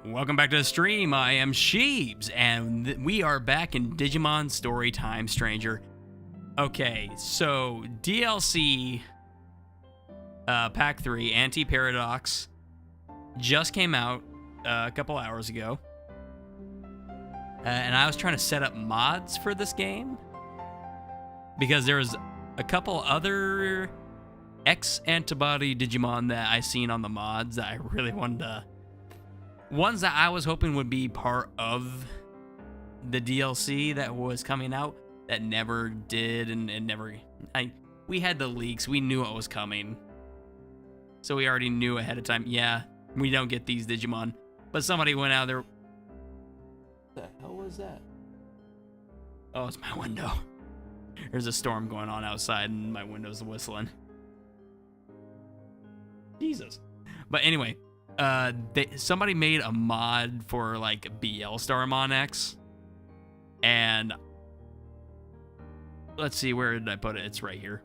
Welcome back to the stream. I am Sheebs, and we are back in Digimon Story Time, Stranger. Okay, so DLC Pack 3, Anti-Paradox, just came out a couple hours ago. And I was trying to set up mods for this game because there was a couple other X-Antibody Digimon that I seen on the mods that I really wanted to... Ones that I was hoping would be part of the DLC that was coming out that never did and never... We had the leaks. We knew it was coming. So we already knew ahead of time, yeah, we don't get these Digimon. But somebody went out there... What the hell was that? Oh, it's my window. There's a storm going on outside and my window's whistling. Jesus. But anyway... somebody made a mod for like BL Starmon X, and let's see, where did I put it? It's right here.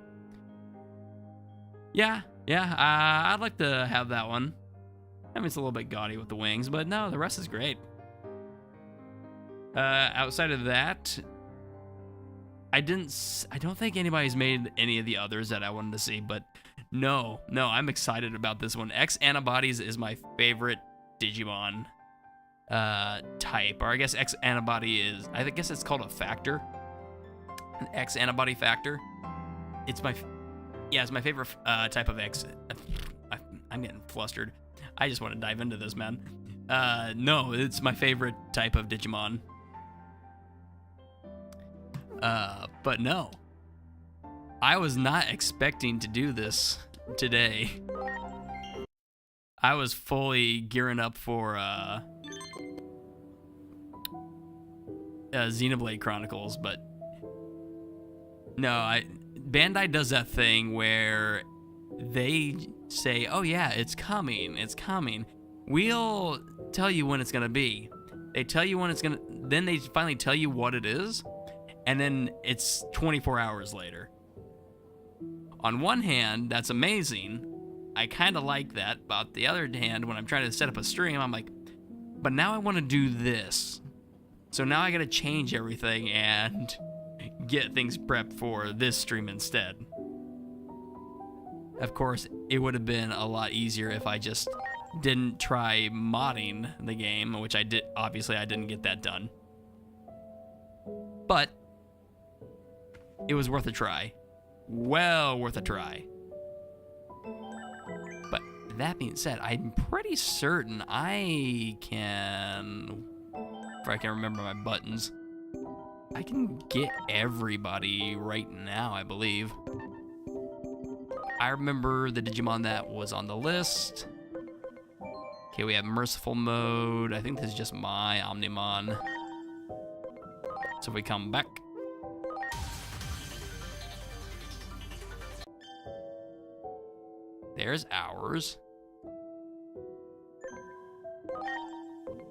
Yeah, I'd like to have that one. I mean, it's a little bit gaudy with the wings, but no, the rest is great. Outside of that, I don't think anybody's made any of the others that I wanted to see, but no, I'm excited about this one. X-Antibodies is my favorite Digimon type, or I guess X-Antibody is, I guess it's called a factor, an X-Antibody factor. It's my favorite type of X. I'm getting flustered. I just want to dive into this, man. No, it's my favorite type of Digimon. But no. I was not expecting to do this today. I was fully gearing up for Xenoblade Chronicles, but no, Bandai does that thing where they say, "Oh yeah, it's coming. We'll tell you when it's gonna be." They tell you when it's gonna, then they finally tell you what it is, and then it's 24 hours later. On one hand, that's amazing. I kind of like that. But on the other hand, when I'm trying to set up a stream, I'm like, but now I want to do this. So now I got to change everything and get things prepped for this stream instead. Of course, it would have been a lot easier if I just didn't try modding the game, which I did. Obviously, I didn't get that done. But it was worth a try. Well worth a try. But that being said, I'm pretty certain I can, if I can remember my buttons, I can get everybody right now, I believe. I remember the Digimon that was on the list. Okay, we have Merciful Mode. I think this is just my Omnimon. So if we come back, there's ours.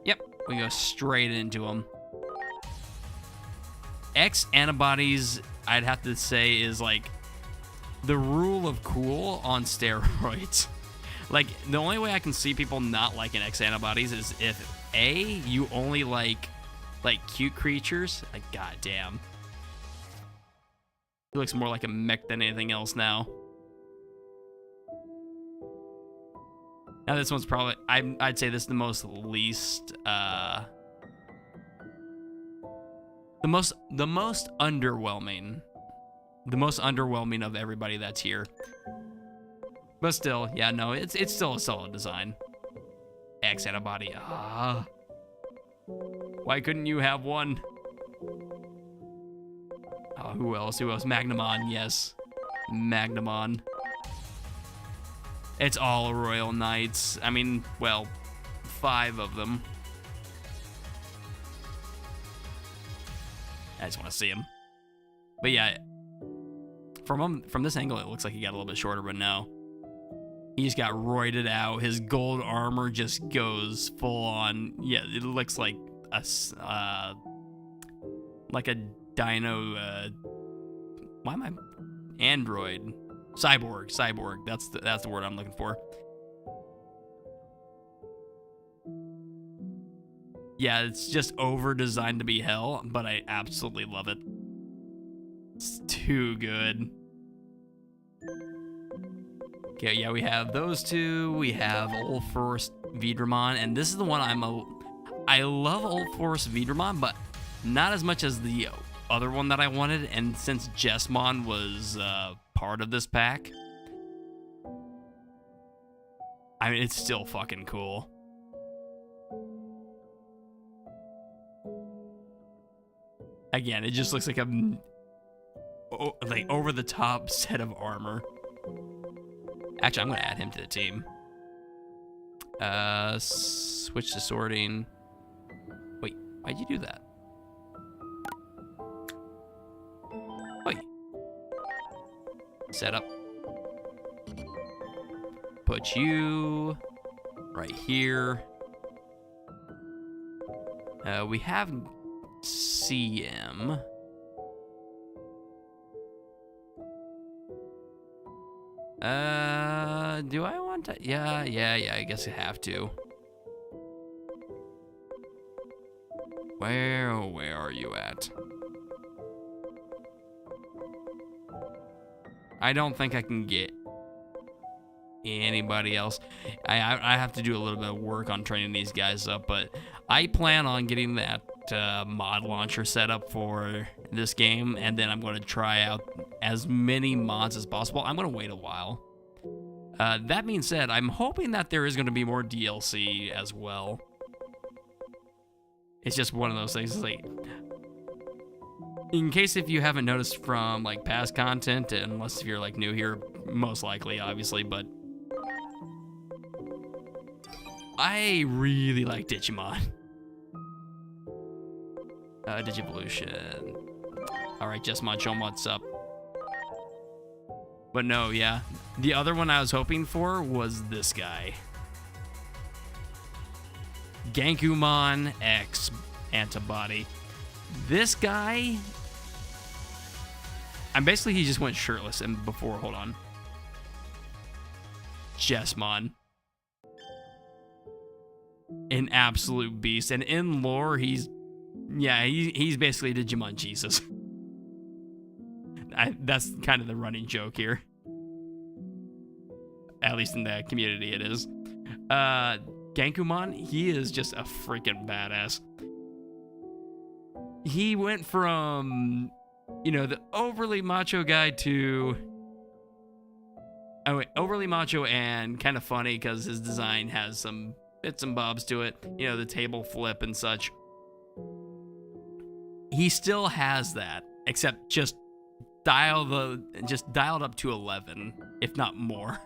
Yep, we go straight into them. X-Antibodies, I'd have to say, is like the rule of cool on steroids. Like, the only way I can see people not liking X-Antibodies is if, A, you only like cute creatures. Like, goddamn. He looks more like a mech than anything else now. Now this one's probably, I'd say this is the most least, the most underwhelming. The most underwhelming of everybody that's here. But still, yeah, no, it's still a solid design. X-Antibody, why couldn't you have one? Oh, who else? Magnamon, yes. Magnamon. It's all Royal Knights. I mean, well, 5 of them. I just want to see him. But yeah, from this angle, it looks like he got a little bit shorter, but no. He just got roided out. His gold armor just goes full on. Yeah, it looks like a dino. Why am I android? Cyborg. That's the word I'm looking for. Yeah, it's just over-designed to be hell, but I absolutely love it. It's too good. Okay, yeah, we have those two. We have Old Force Vidramon, and this is the one I love Old Force Vidramon, but not as much as the other one that I wanted. And since Jesmon was part of this pack, I mean, it's still fucking cool. Again, it just looks like a like over-the-top set of armor. Actually, I'm gonna add him to the team. Switch to sorting. Wait, why'd you do that? Wait. Setup. Put you right here. We have CM. Do I want to? Yeah, I guess I have to. Where are you at? I don't think I can get anybody else. I have to do a little bit of work on training these guys up, but I plan on getting that mod launcher set up for this game, and then I'm going to try out as many mods as possible. I'm going to wait a while. That being said, I'm hoping that there is going to be more DLC as well. It's just one of those things, like, in case if you haven't noticed from like past content, unless if you're like new here, most likely, obviously, but I really like Digimon. Digivolution. All right, Jesmon, show 'em what's up. But no, yeah, the other one I was hoping for was this guy. Genkumon X-Antibody. This guy, he just went shirtless and before, hold on. Jesmon. An absolute beast. And in lore, he's basically Digimon Jesus. That's kind of the running joke here. At least in the community it is. Genkumon, he is just a freaking badass. He went from, the overly macho guy to... overly macho and kind of funny because his design has some bits and bobs to it. The table flip and such. He still has that, except just dialed up to 11, if not more.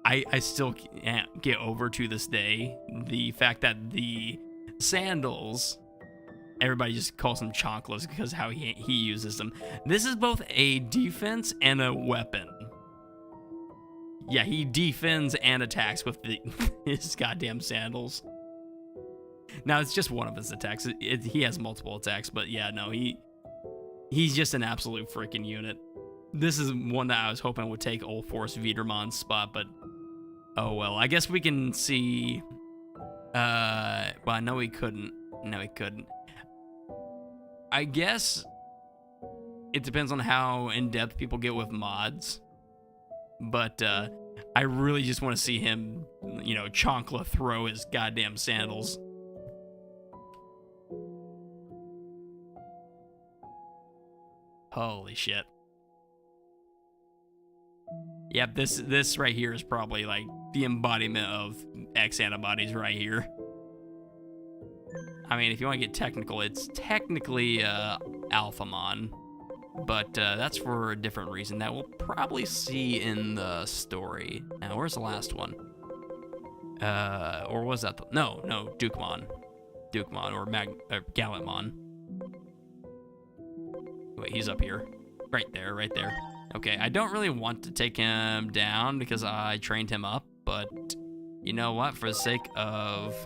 I still can't get over to this day the fact that the sandals, everybody just calls them chanclas because how he uses them. This is both a defense and a weapon. Yeah, he defends and attacks with his goddamn sandals. Now, it's just one of his attacks. He has multiple attacks, but yeah, no, he's just an absolute freaking unit. This is one that I was hoping would take Old Force Vidramon's spot, but oh well. I guess we can see... well, no, he couldn't. No, he couldn't. I guess it depends on how in-depth people get with mods. But I really just want to see him, Chancla throw his goddamn sandals. Holy shit. Yep, this right here is probably like the embodiment of X-Antibodies right here. I mean, if you want to get technical, it's technically Alphamon. But that's for a different reason that we'll probably see in the story. Now, where's the last one? Or was that no, Dukemon. Dukemon or Gallantmon. Wait, he's up here. Right there. Okay, I don't really want to take him down because I trained him up, but you know what? For the sake of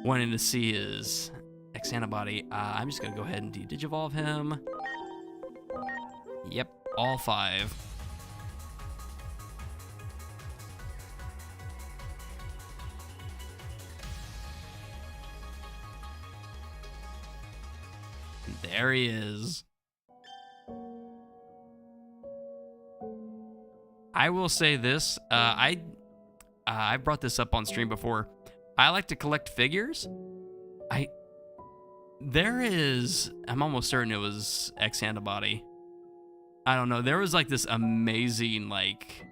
wanting to see his X-Antibody, I'm just going to go ahead and de-digivolve him. Yep, all 5. There he is. I will say this. I brought this up on stream before. I like to collect figures. I'm almost certain it was X-Antibody. I don't know. There was like this amazing like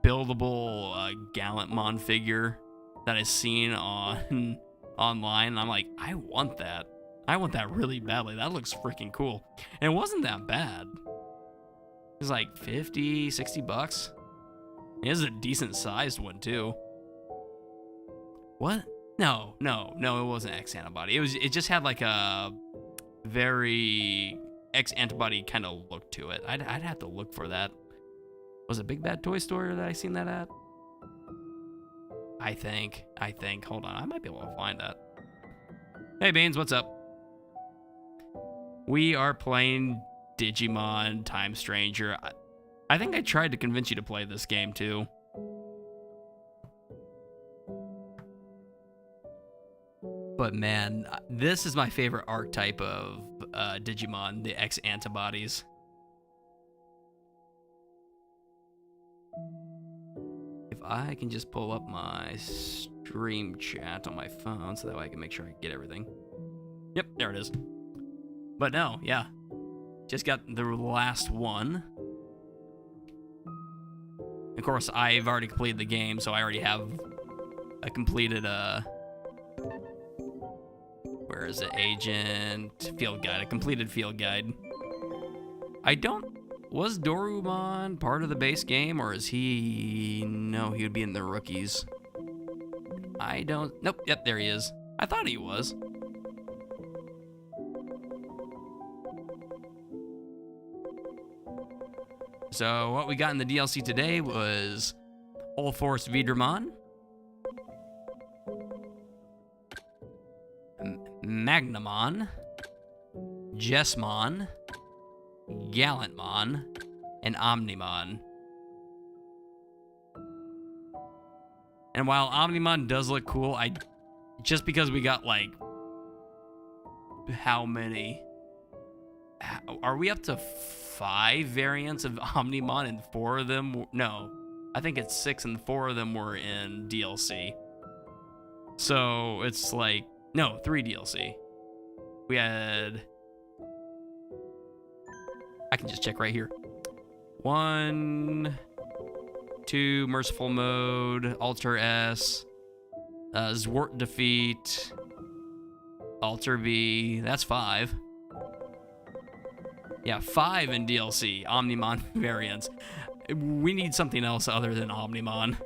buildable Gallantmon figure that I seen on online. I'm like, I want that. I want that really badly. That looks freaking cool. And it wasn't that bad. It was like 50, 60 bucks. It was a decent sized one too. What? No, it wasn't X-Antibody. It just had like a very X-Antibody kind of look to it. I'd have to look for that. Was it Big Bad Toy Store that I seen that at? I think. Hold on, I might be able to find that. Hey Beans, what's up? We are playing Digimon Time Stranger. I think I tried to convince you to play this game too. But man, this is my favorite archetype of Digimon, the X-Antibodies. If I can just pull up my stream chat on my phone so that way I can make sure I get everything. Yep, there it is. But no, yeah. Just got the last one. Of course, I've already completed the game, so I already have a completed, where is it? Agent field guide. A completed field guide. Was Dorumon part of the base game, or is he... No, he would be in the rookies. Nope, yep, there he is. I thought he was. So what we got in the DLC today was All Force Vidramon, Magnamon, Jessmon, Gallantmon, and Omnimon. And while Omnimon does look cool, just because we got like how many? Are we up to 5 variants of Omnimon and 4 of them? No, I think it's 6 and 4 of them were in DLC. So it's like, no, 3 DLC. We had, I can just check right here. 1, 2, Merciful Mode, Alter S, Zwart Defeat, Alter V, that's 5. Yeah, 5 in DLC, Omnimon variants. We need something else other than Omnimon.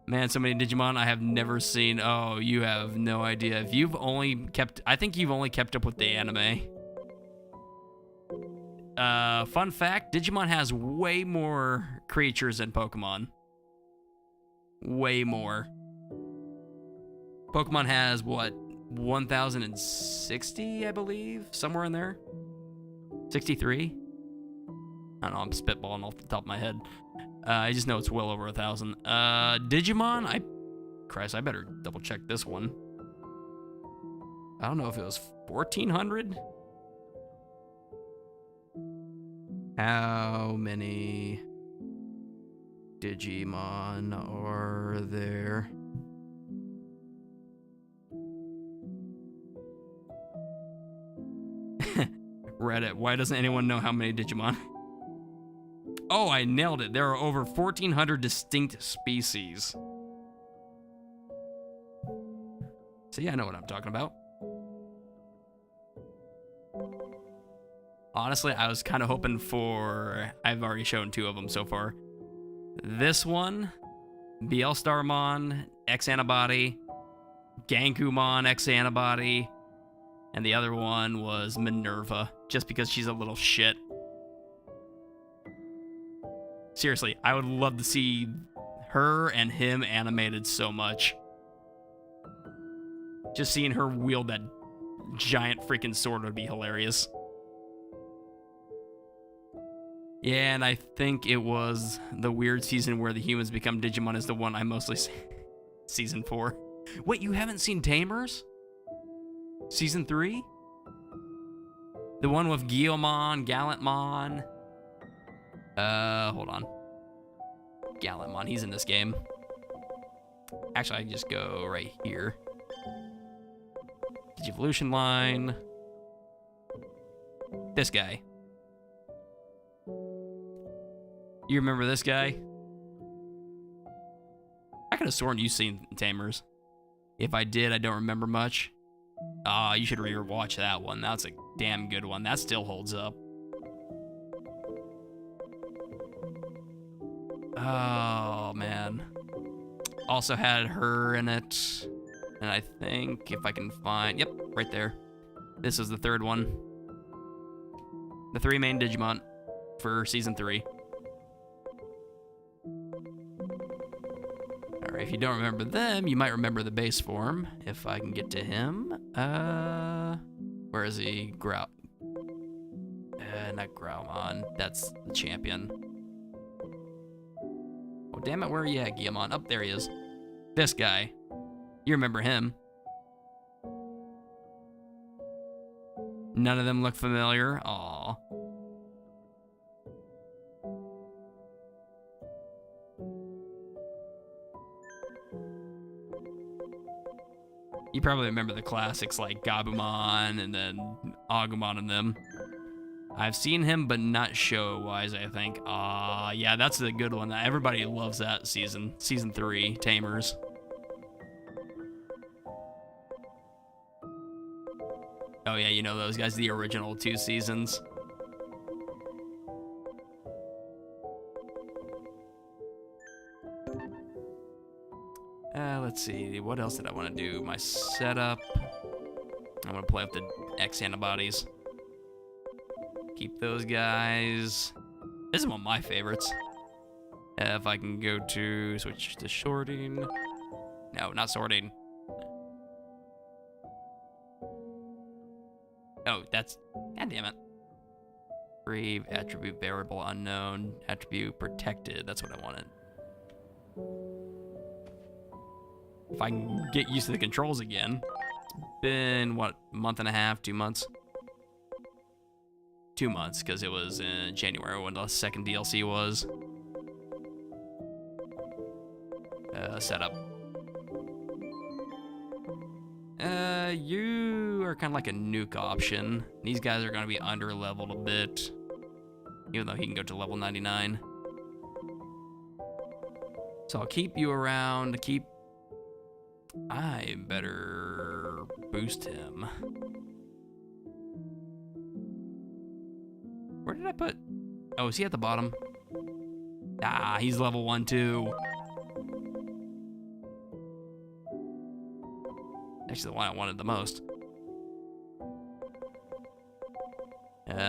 Man, so many Digimon I have never seen. Oh, you have no idea. If you've only kept... I think you've only kept up with the anime. Fun fact, Digimon has way more creatures than Pokemon. Way more. Pokemon has, what, 1,060, I believe? Somewhere in there? 63? I don't know, I'm spitballing off the top of my head. I just know it's well over 1,000. Digimon, Christ, I better double check this one. I don't know if it was 1,400? How many Digimon are there? Reddit, why doesn't anyone know how many Digimon? Oh, I nailed it. There are over 1,400 distinct species. So yeah, I know what I'm talking about. Honestly, I was kind of hoping for... I've already shown 2 of them so far. This one, Starmon, X-Antibody, Gankumon, X-Antibody, and the other one was Minerva, just because she's a little shit. Seriously, I would love to see her and him animated so much. Just seeing her wield that giant freaking sword would be hilarious. Yeah, and I think it was the weird season where the humans become Digimon is the one I mostly see. Season 4. Wait, you haven't seen Tamers? Season 3? The one with Guillemon, Gallantmon. Hold on. Gallantmon, he's in this game. Actually, I can just go right here. Digivolution line. This guy. You remember this guy? I could have sworn you've seen Tamers. If I did, I don't remember much. You should rewatch that one. That's a damn good one. That still holds up. Oh, man. Also had her in it. And I think if I can find... Yep, right there. This is the third one. The 3 main Digimon for Season 3. Alright, if you don't remember them, you might remember the base form. If I can get to him. Where is he? Not Growlmon. That's the champion. Oh, damn it, where are you at, Guillemon? Up there he is. This guy. You remember him. None of them look familiar. Aw. You probably remember the classics like Gabumon and then Agumon and them. I've seen him, but not show-wise, I think. Yeah, that's a good one. Everybody loves that season. Season 3, Tamers. Oh yeah, you know those guys, the original 2 seasons. Let's see, what else did I want to do? My setup. I'm gonna play with the X-Antibodies. Keep those guys. This is one of my favorites. If I can go to, switch to sorting. No, not sorting. Oh, that's, god damn it. Free, attribute, variable, unknown, attribute, protected. That's what I wanted. If I can get used to the controls again. It's been, what, a month and a half, 2 months? 2 months, because it was in January when the second DLC was. Setup. You are kind of like a nuke option. These guys are going to be under-leveled a bit, even though he can go to level 99. So I'll keep you around, I better boost him. Where did I put? Oh, is he at the bottom? He's level 1 too. Actually, the one I wanted the most.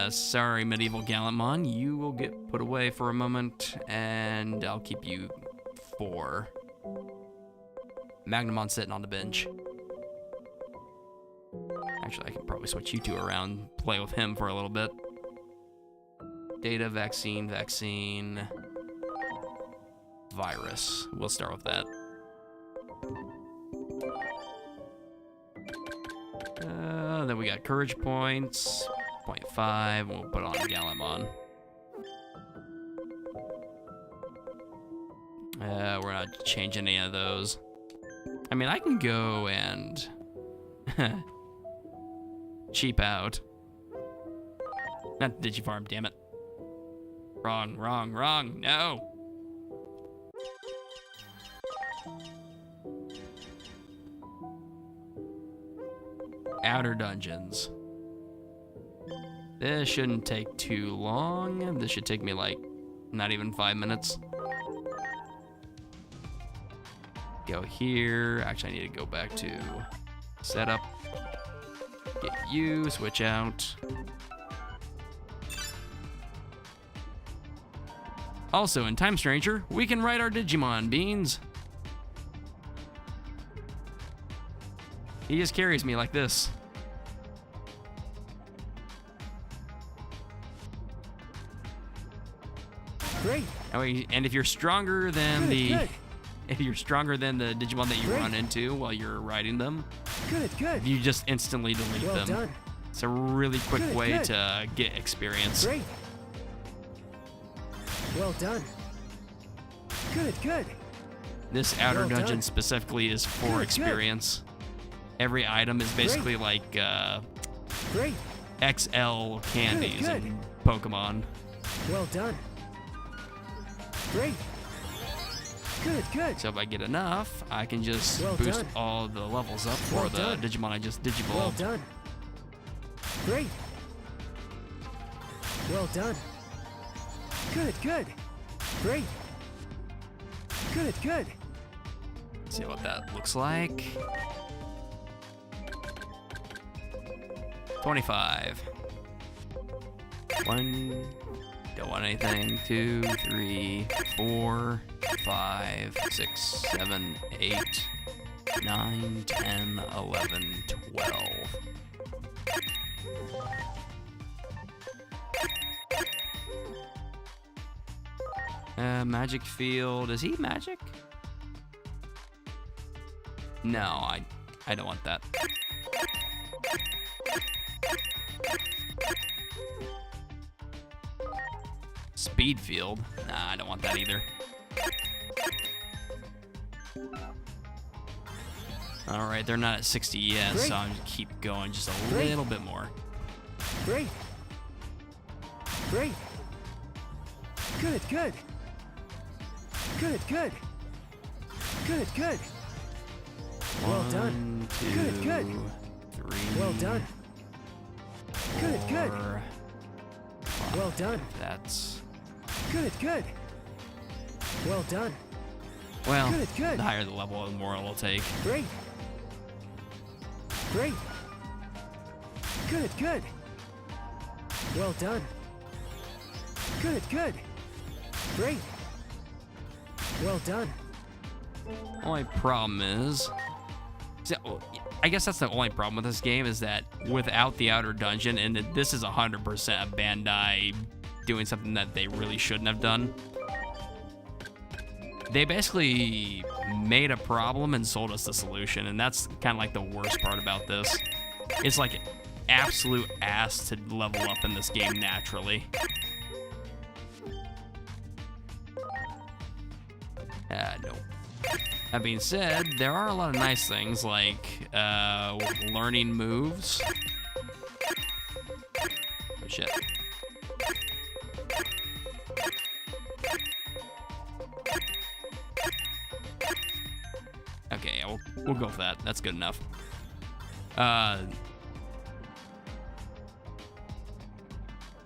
Sorry, Medieval Gallantmon. You will get put away for a moment, and I'll keep you 4. Magnumon sitting on the bench. Actually, I can probably switch you 2 around, play with him for a little bit. Data, vaccine, virus. We'll start with that. Then we got courage points, 0.5, we'll put on Gallantmon. We're not changing any of those. I mean, I can go and cheap out. Not Digifarm, damn it. Wrong, no. Outer dungeons. This shouldn't take too long. This should take me like not even 5 minutes. Go here. Actually, I need to go back to setup. Get you, switch out. Also, in Time Stranger, we can ride our Digimon, Beans. He just carries me like this. Great. And if you're stronger than the if you're stronger than the Digimon that you run into while you're riding them, Good. you just instantly delete Well them. done. It's a really quick way to get experience. Great. Well done. Good. This outer Well dungeon done. specifically is for experience. Every item is basically like Great. XL candies Good. in Pokemon. Well done. Great. Good. So if I get enough, I can just Well boost done. all the levels up for Well the done. Digimon I just Well digivolved. done. Great. Well done. Good. Great. Good. See what that looks like. 25. 1. Don't want anything. 2, 3, 4, 5, 6, 7, 8, 9, 10, 11, 12. Magic field. Is he magic? No, I don't want that. Speed field. Nah, I don't want that either. All right, they're not at 60 yet, Great. so I'm gonna keep going just a Great. little bit more. Great. Good. Well done. 1, 2, Good. 3. Well done. Good. 4, Well done. That's Good. Well done. well. Good. The higher the level, the more it will take. Great. Good. Well done. Good. Great. Well done. Only problem is, I guess that's the only problem with this game is that without the outer dungeon, and this is 100% a Bandai doing something that they really shouldn't have done. They basically made a problem and sold us the solution, and that's kind of like the worst part about this. It's like absolute ass to level up in this game naturally. No. That being said, there are a lot of nice things like learning moves. Oh shit. Okay, yeah, we'll go for that. That's good enough.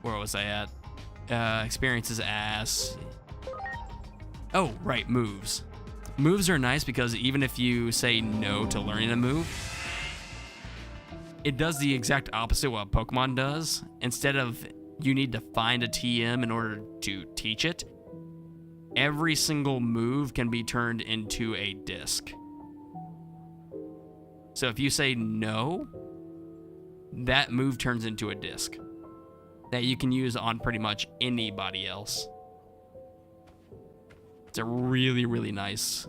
Where was I at? Experience is ass. Oh, right, moves. Moves are nice because even if you say no to learning a move, it does the exact opposite of what Pokemon does. Instead of you need to find a TM in order to teach it, every single move can be turned into a disc. So if you say no, that move turns into a disc that you can use on pretty much anybody else. It's a really, really nice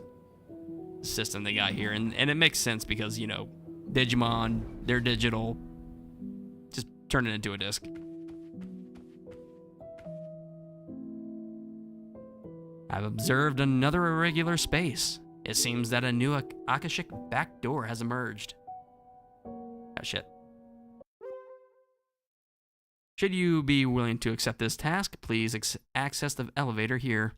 system they got here. And it makes sense because, you know, Digimon, they're digital. Just turn it into a disc. I've observed another irregular space. It seems that a new Akashic backdoor has emerged. Oh, shit. Should you be willing to accept this task, please access the elevator here.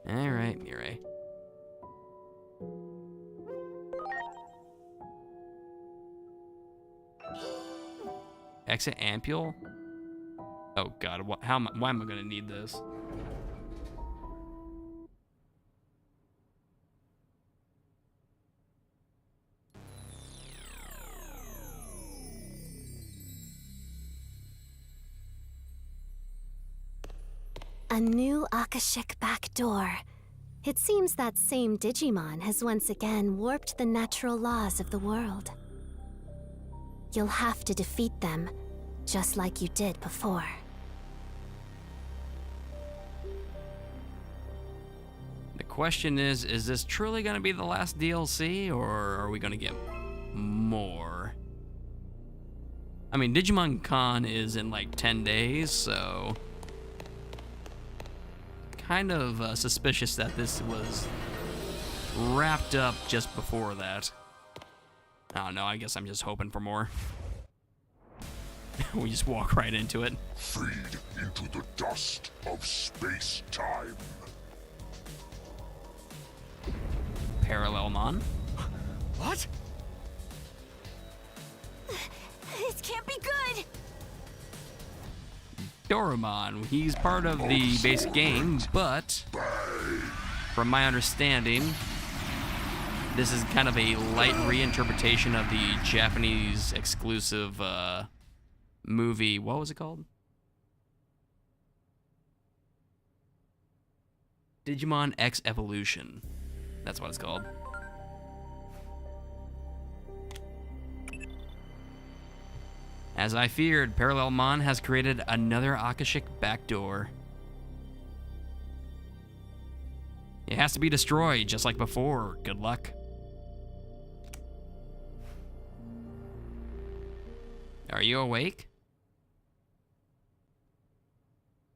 Alright, Mirai. Exit ampule? Oh god, why am I gonna need this? A new Akashic backdoor. It seems that same Digimon has once again warped the natural laws of the world. You'll have to defeat them, just like you did before. The question is this truly going to be the last DLC, or are we going to get more? I mean, Digimon-Con is in like 10 days, so kind of suspicious that this was wrapped up just before that. I don't know, I guess I'm just hoping for more. We just walk right into it. Feed into the dust of space-time. Parallelmon. What? This can't be good! Dorumon, he's part of the base game, but from my understanding, this is kind of a light reinterpretation of the Japanese exclusive movie. What was it called? Digimon X Evolution. That's what it's called. As I feared, Parallelmon has created another Akashic backdoor. It has to be destroyed, just like before. Good luck. Are you awake?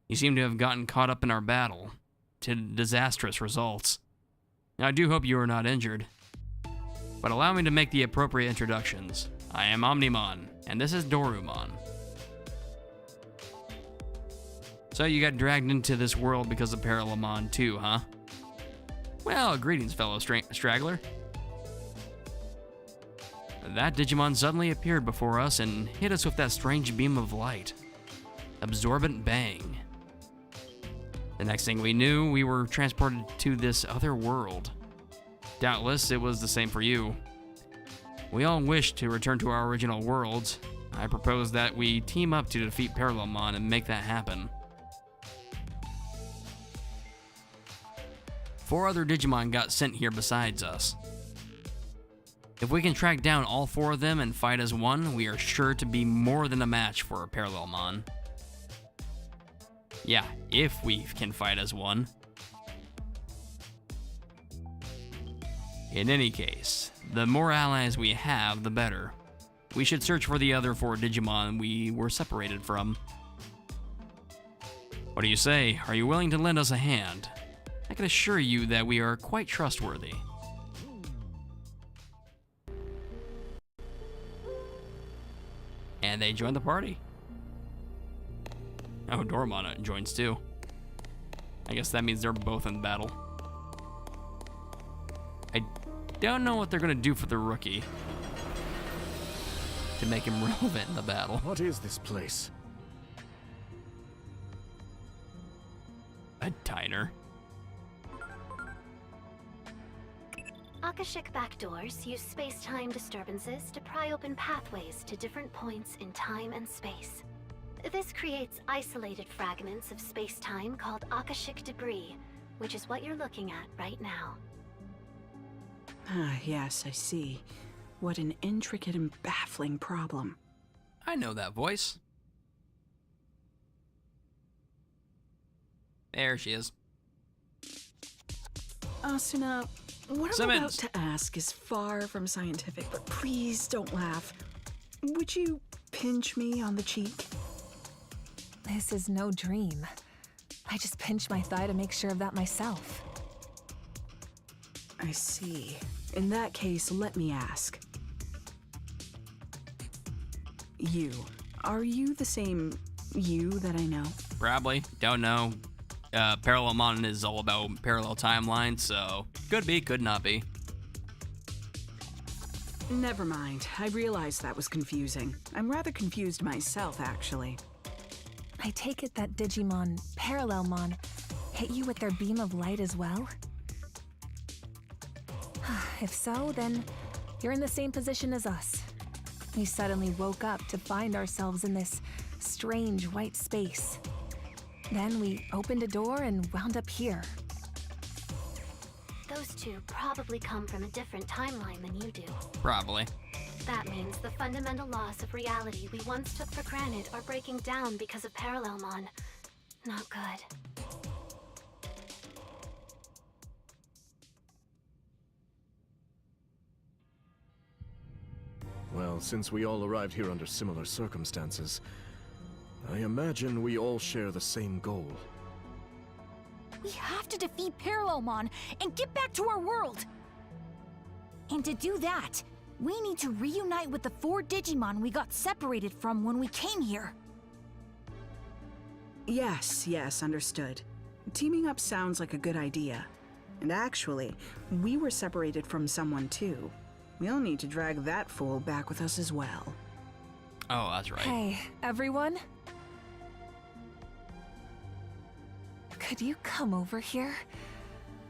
You seem to have gotten caught up in our battle, to disastrous results. Now, I do hope you are not injured. But allow me to make the appropriate introductions. I am Omnimon, and this is Dorumon. So you got dragged into this world because of Parallelmon too, huh? Well, greetings, fellow straggler. That Digimon suddenly appeared before us and hit us with that strange beam of light. Absorbent bang. The next thing we knew, we were transported to this other world. Doubtless, it was the same for you. We all wished to return to our original worlds. I propose that we team up to defeat Parallelmon and make that happen. 4 other Digimon got sent here besides us. If we can track down all 4 of them and fight as one, we are sure to be more than a match for Parallelmon. Yeah, if we can fight as one. In any case, the more allies we have, the better. We should search for the other 4 Digimon we were separated from. What do you say? Are you willing to lend us a hand? I can assure you that we are quite trustworthy. And they joined the party. Oh, Dorumon joins too. I guess that means they're both in battle. I don't know what they're gonna do for the rookie to make him relevant in the battle. What is this place? A diner. Akashic backdoors use space-time disturbances to pry open pathways to different points in time and space. This creates isolated fragments of space-time called Akashic debris, which is what you're looking at right now. Ah, yes, I see. What an intricate and baffling problem. I know that voice. There she is. Asuna, what I'm Simmons. about to ask is far from scientific, but please don't laugh. Would you pinch me on the cheek? This is no dream. I just pinched my thigh to make sure of that myself. I see. In that case, let me ask. Are you the same you that I know? Probably. Don't know. Parallelmon is all about parallel timelines, so could be, could not be. Never mind. I realized that was confusing. I'm rather confused myself, actually. I take it that Digimon, Parallelmon, hit you with their beam of light as well? If so, then you're in the same position as us. We suddenly woke up to find ourselves in this strange white space. Then we opened a door and wound up here. Those two probably come from a different timeline than you do. Probably. That means the fundamental laws of reality we once took for granted are breaking down because of Parallelmon. Not good. Well, since we all arrived here under similar circumstances, I imagine we all share the same goal. We have to defeat Parallelmon and get back to our world. And to do that, we need to reunite with the 4 Digimon we got separated from when we came here. Yes, understood. Teaming up sounds like a good idea. And actually, we were separated from someone too. We'll need to drag that fool back with us as well. Oh, that's right. Hey, everyone. Could you come over here?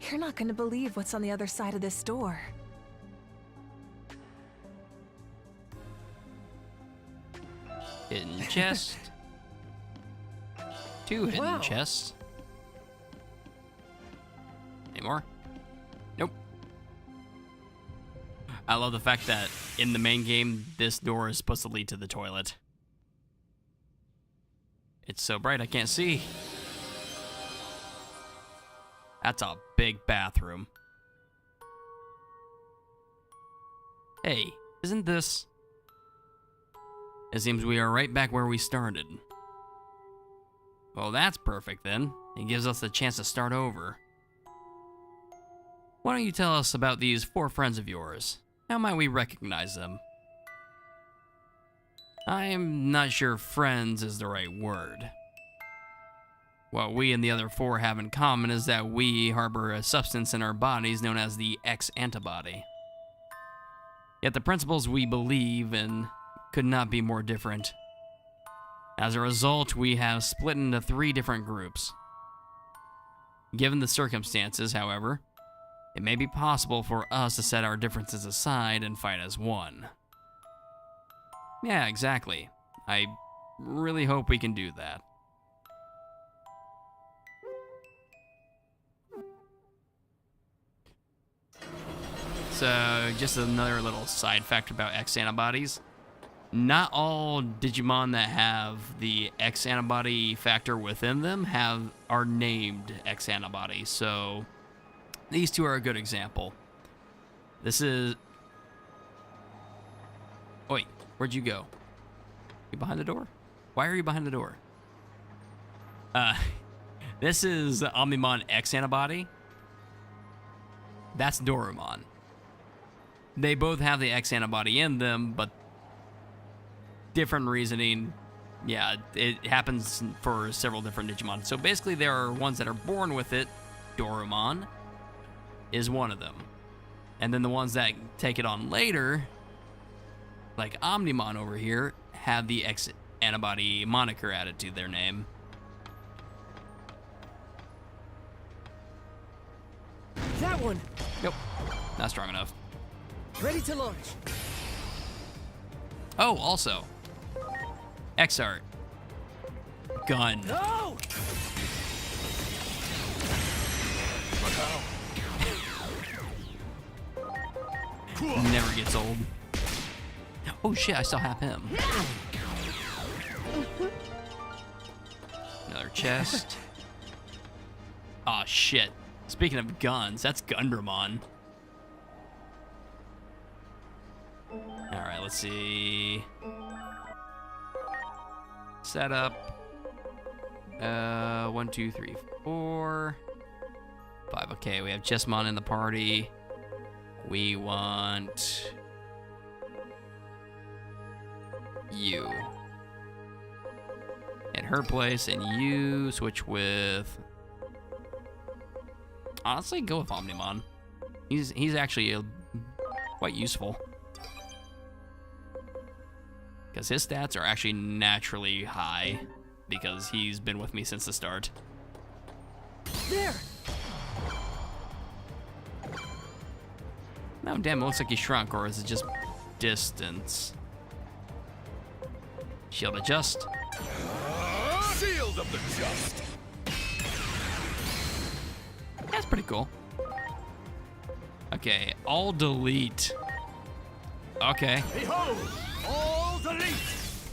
You're not gonna believe what's on the other side of this door. Hidden chest. 2 hidden chests. Any more? Nope. I love the fact that in the main game, this door is supposed to lead to the toilet. It's so bright I can't see. That's a big bathroom. Hey, isn't this... It seems we are right back where we started. Well, that's perfect then. It gives us the chance to start over. Why don't you tell us about these 4 friends of yours? How might we recognize them? I'm not sure friends is the right word. What we and the other 4 have in common is that we harbor a substance in our bodies known as the X-Antibody. Yet the principles we believe in could not be more different. As a result, we have split into 3 different groups. Given the circumstances, however, it may be possible for us to set our differences aside and fight as one. Yeah, exactly. I really hope we can do that. So, just another little side fact about X-antibodies. Not all Digimon that have the X-antibody factor within them are named X-antibody. So, these 2 are a good example. This is... Wait, where'd you go? You behind the door? Why are you behind the door? This is Omnimon X-antibody. That's Dorumon. They both have the X-antibody in them, but different reasoning. Yeah, it happens for several different Digimon. So basically there are ones that are born with it. Dorumon is one of them. And then the ones that take it on later, like Omnimon over here, have the X-antibody moniker added to their name. That one! Nope, not strong enough. Ready to launch. Oh, also, X-Art. Gun. No! Never gets old. Oh shit, I still have him. Another chest. Aw, shit. Speaking of guns, that's Gundramon. Alright, let's see. Setup. 1, 2, 3, 4, 5. Okay, we have Jesmon in the party. We want you in her place, and you switch with. Honestly, go with Omnimon. He's actually quite useful because his stats are actually naturally high because he's been with me since the start. There! No, damn, it looks like he shrunk, or is it just distance? Shield adjust. Shield of the just. That's pretty cool. Okay, I'll delete Okay. Behold, all the leaps!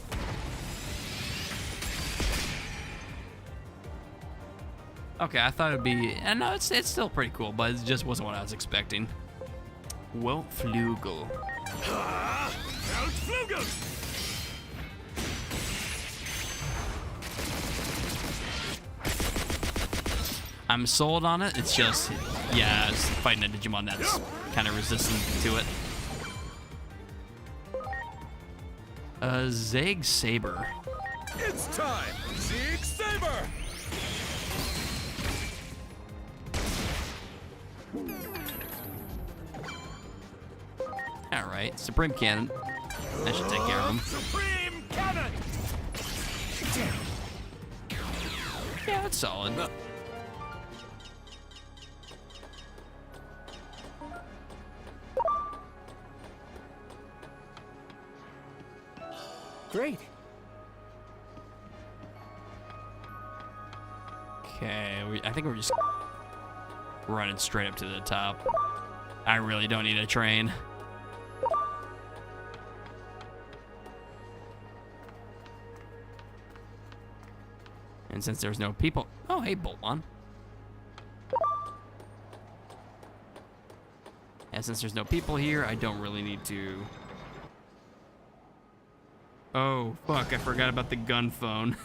Okay, I thought it'd be. And no, it's still pretty cool, but it just wasn't what I was expecting. Well, Flugel. Out Flugel! I'm sold on it. It's just, yeah, it's fighting a Digimon that's kind of resistant to it. Zeg Saber. It's time! Zig Saber! Alright, Supreme Cannon. That should take care of him. Supreme Cannon! Yeah, it's solid. Great. Okay, I think we're just running straight up to the top. I really don't need a train. And since there's no people... Oh, hey, Boltmon. And since there's no people here, I don't really need to... Oh, fuck, I forgot about the gun phone.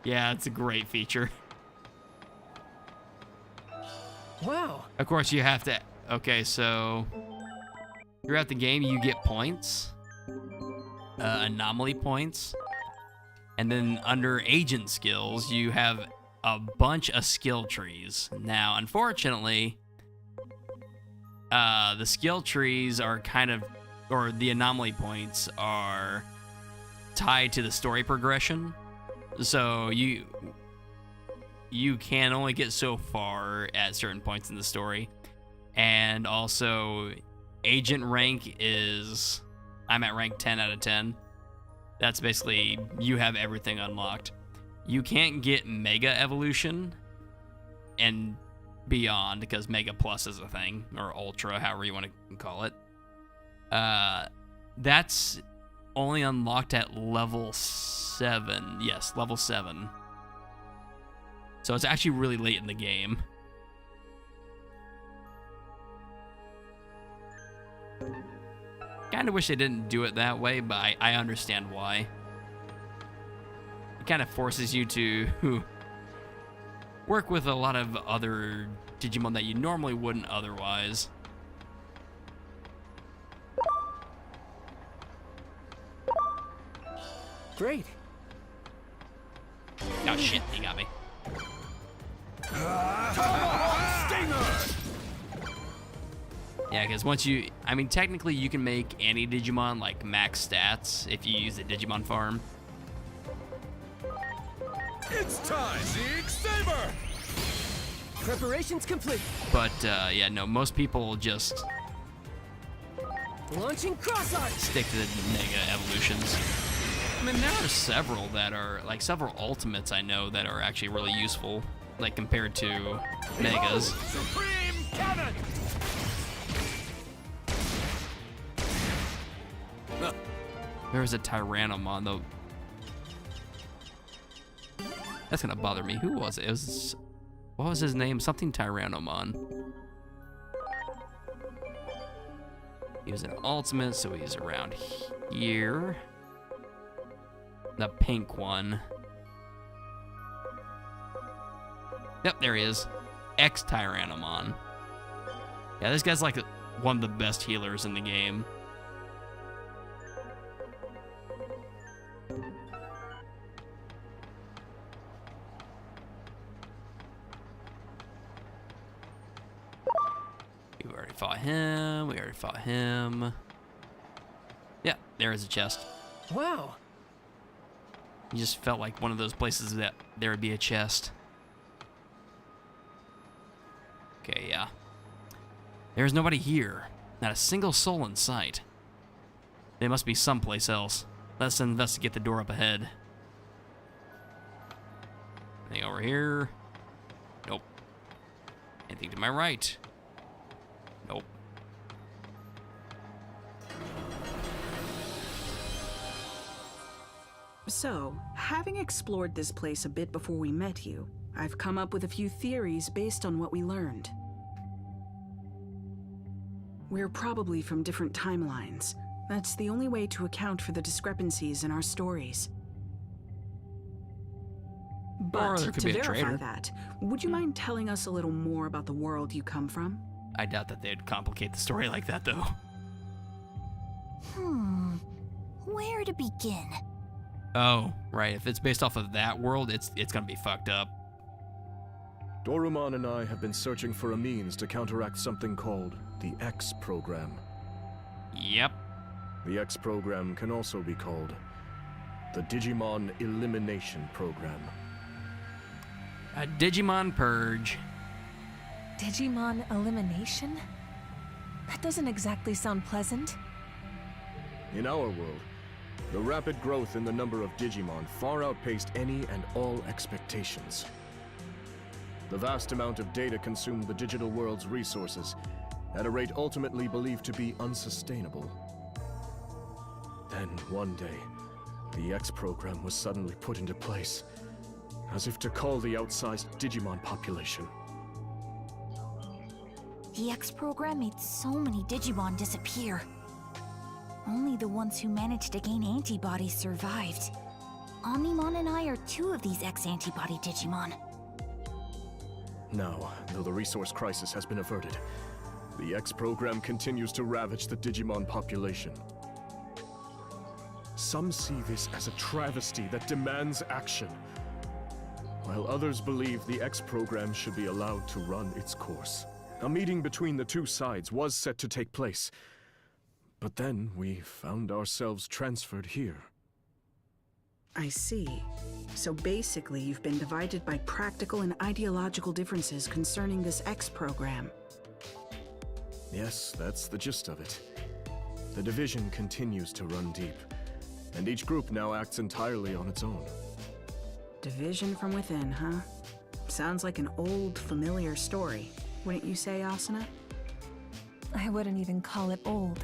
Yeah, it's a great feature. Wow. Of course, you have to... Okay, so... Throughout the game, you get points. Anomaly points. And then under agent skills, you have a bunch of skill trees. Now, unfortunately, the skill trees are kind of... Or the anomaly points are tied to the story progression. So you can only get so far at certain points in the story. And also, agent rank is... I'm at rank 10 out of 10. That's basically, you have everything unlocked. You can't get Mega Evolution and beyond, because Mega Plus is a thing, or Ultra, however you want to call it. That's only unlocked at level 7. Yes, level 7. So it's actually really late in the game. Kind of wish they didn't do it that way, but I understand why. It kind of forces you to work with a lot of other Digimon that you normally wouldn't otherwise. Great. Oh shit, he got me. Yeah, because once you... I mean, technically you can make any Digimon, like, max stats if you use the Digimon farm. It's time! Zig Saber! Preparations complete. But, yeah, no, most people just Launching cross arch. stick to the Mega Evolutions. I mean, there are several that are, like, several Ultimates I know that are actually really useful, like, compared to Megas. Supreme Cannon! There was a Tyrannomon, though. That's gonna bother me. Who was it? It was... What was his name? Something Tyrannomon. He was an ultimate, so he's around here. The pink one. Yep, there he is. X-Tyrannomon. Yeah, this guy's like one of the best healers in the game. We already fought him. We already fought him. Yeah, there is a chest. Wow. You just felt like one of those places that there would be a chest. Okay, yeah. There's nobody here. Not a single soul in sight. They must be someplace else. Let's investigate the door up ahead. Anything over here? Nope. Anything to my right? Nope. So, having explored this place a bit before we met you, I've come up with a few theories based on what we learned. We're probably from different timelines. That's the only way to account for the discrepancies in our stories. But there could to be a verify traitor. that, would you mind telling us a little more about the world you come from? I doubt that they'd complicate the story like that, though. Where to begin? Oh, right. If it's based off of that world, it's gonna be fucked up. Dorumon and I have been searching for a means to counteract something called the X program. Yep. The X program can also be called the Digimon Elimination Program. A Digimon Purge. Digimon elimination? That doesn't exactly sound pleasant. In our world, the rapid growth in the number of Digimon far outpaced any and all expectations. The vast amount of data consumed the digital world's resources at a rate ultimately believed to be unsustainable. Then, one day, the X program was suddenly put into place, as if to cull the outsized Digimon population. The X program made so many Digimon disappear. Only the ones who managed to gain antibodies survived. Omnimon and I are two of these X-Antibody Digimon. Now, though the resource crisis has been averted, the X program continues to ravage the Digimon population. Some see this as a travesty that demands action, while others believe the X program should be allowed to run its course. A meeting between the two sides was set to take place, but then we found ourselves transferred here. I see. So basically, you've been divided by practical and ideological differences concerning this X program. Yes, that's the gist of it. The division continues to run deep, and each group now acts entirely on its own. Division from within, huh? Sounds like an old, familiar story. Wouldn't you say, Asuna? I wouldn't even call it old.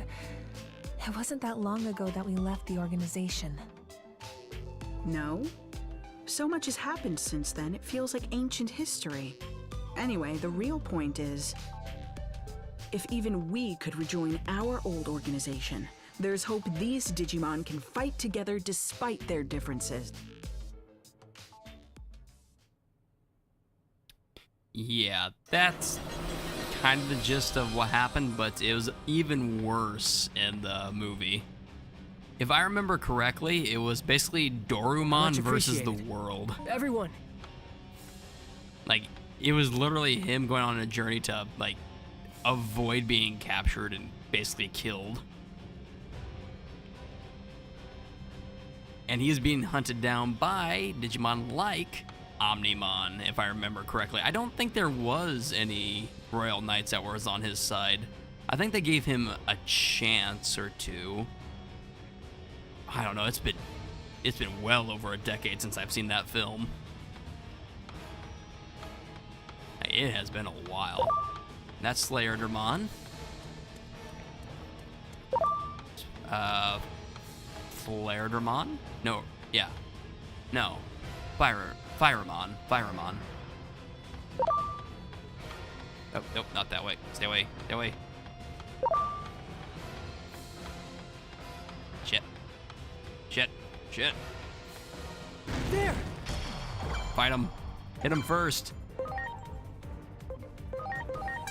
It wasn't that long ago that we left the organization. No? So much has happened since then, it feels like ancient history. Anyway, the real point is, if even we could rejoin our old organization, there's hope these Digimon can fight together despite their differences. Yeah, that's kind of the gist of what happened, but it was even worse in the movie. If I remember correctly, it was basically Dorumon Much versus the appreciated. world. Everyone, Like, it was literally him going on a journey to, like, avoid being captured and basically killed. And he's being hunted down by Digimon like Omnimon, if I remember correctly. I don't think there was any Royal Knights that was on his side. I think they gave him a chance or two. I don't know, it's been well over a decade since I've seen that film. It has been a while. That's Slayerdermon. Flaredermon? No, yeah. No. Firemon. Oh, nope, not that way. Stay away. Stay away. Shit. there! Fight him. Hit him first.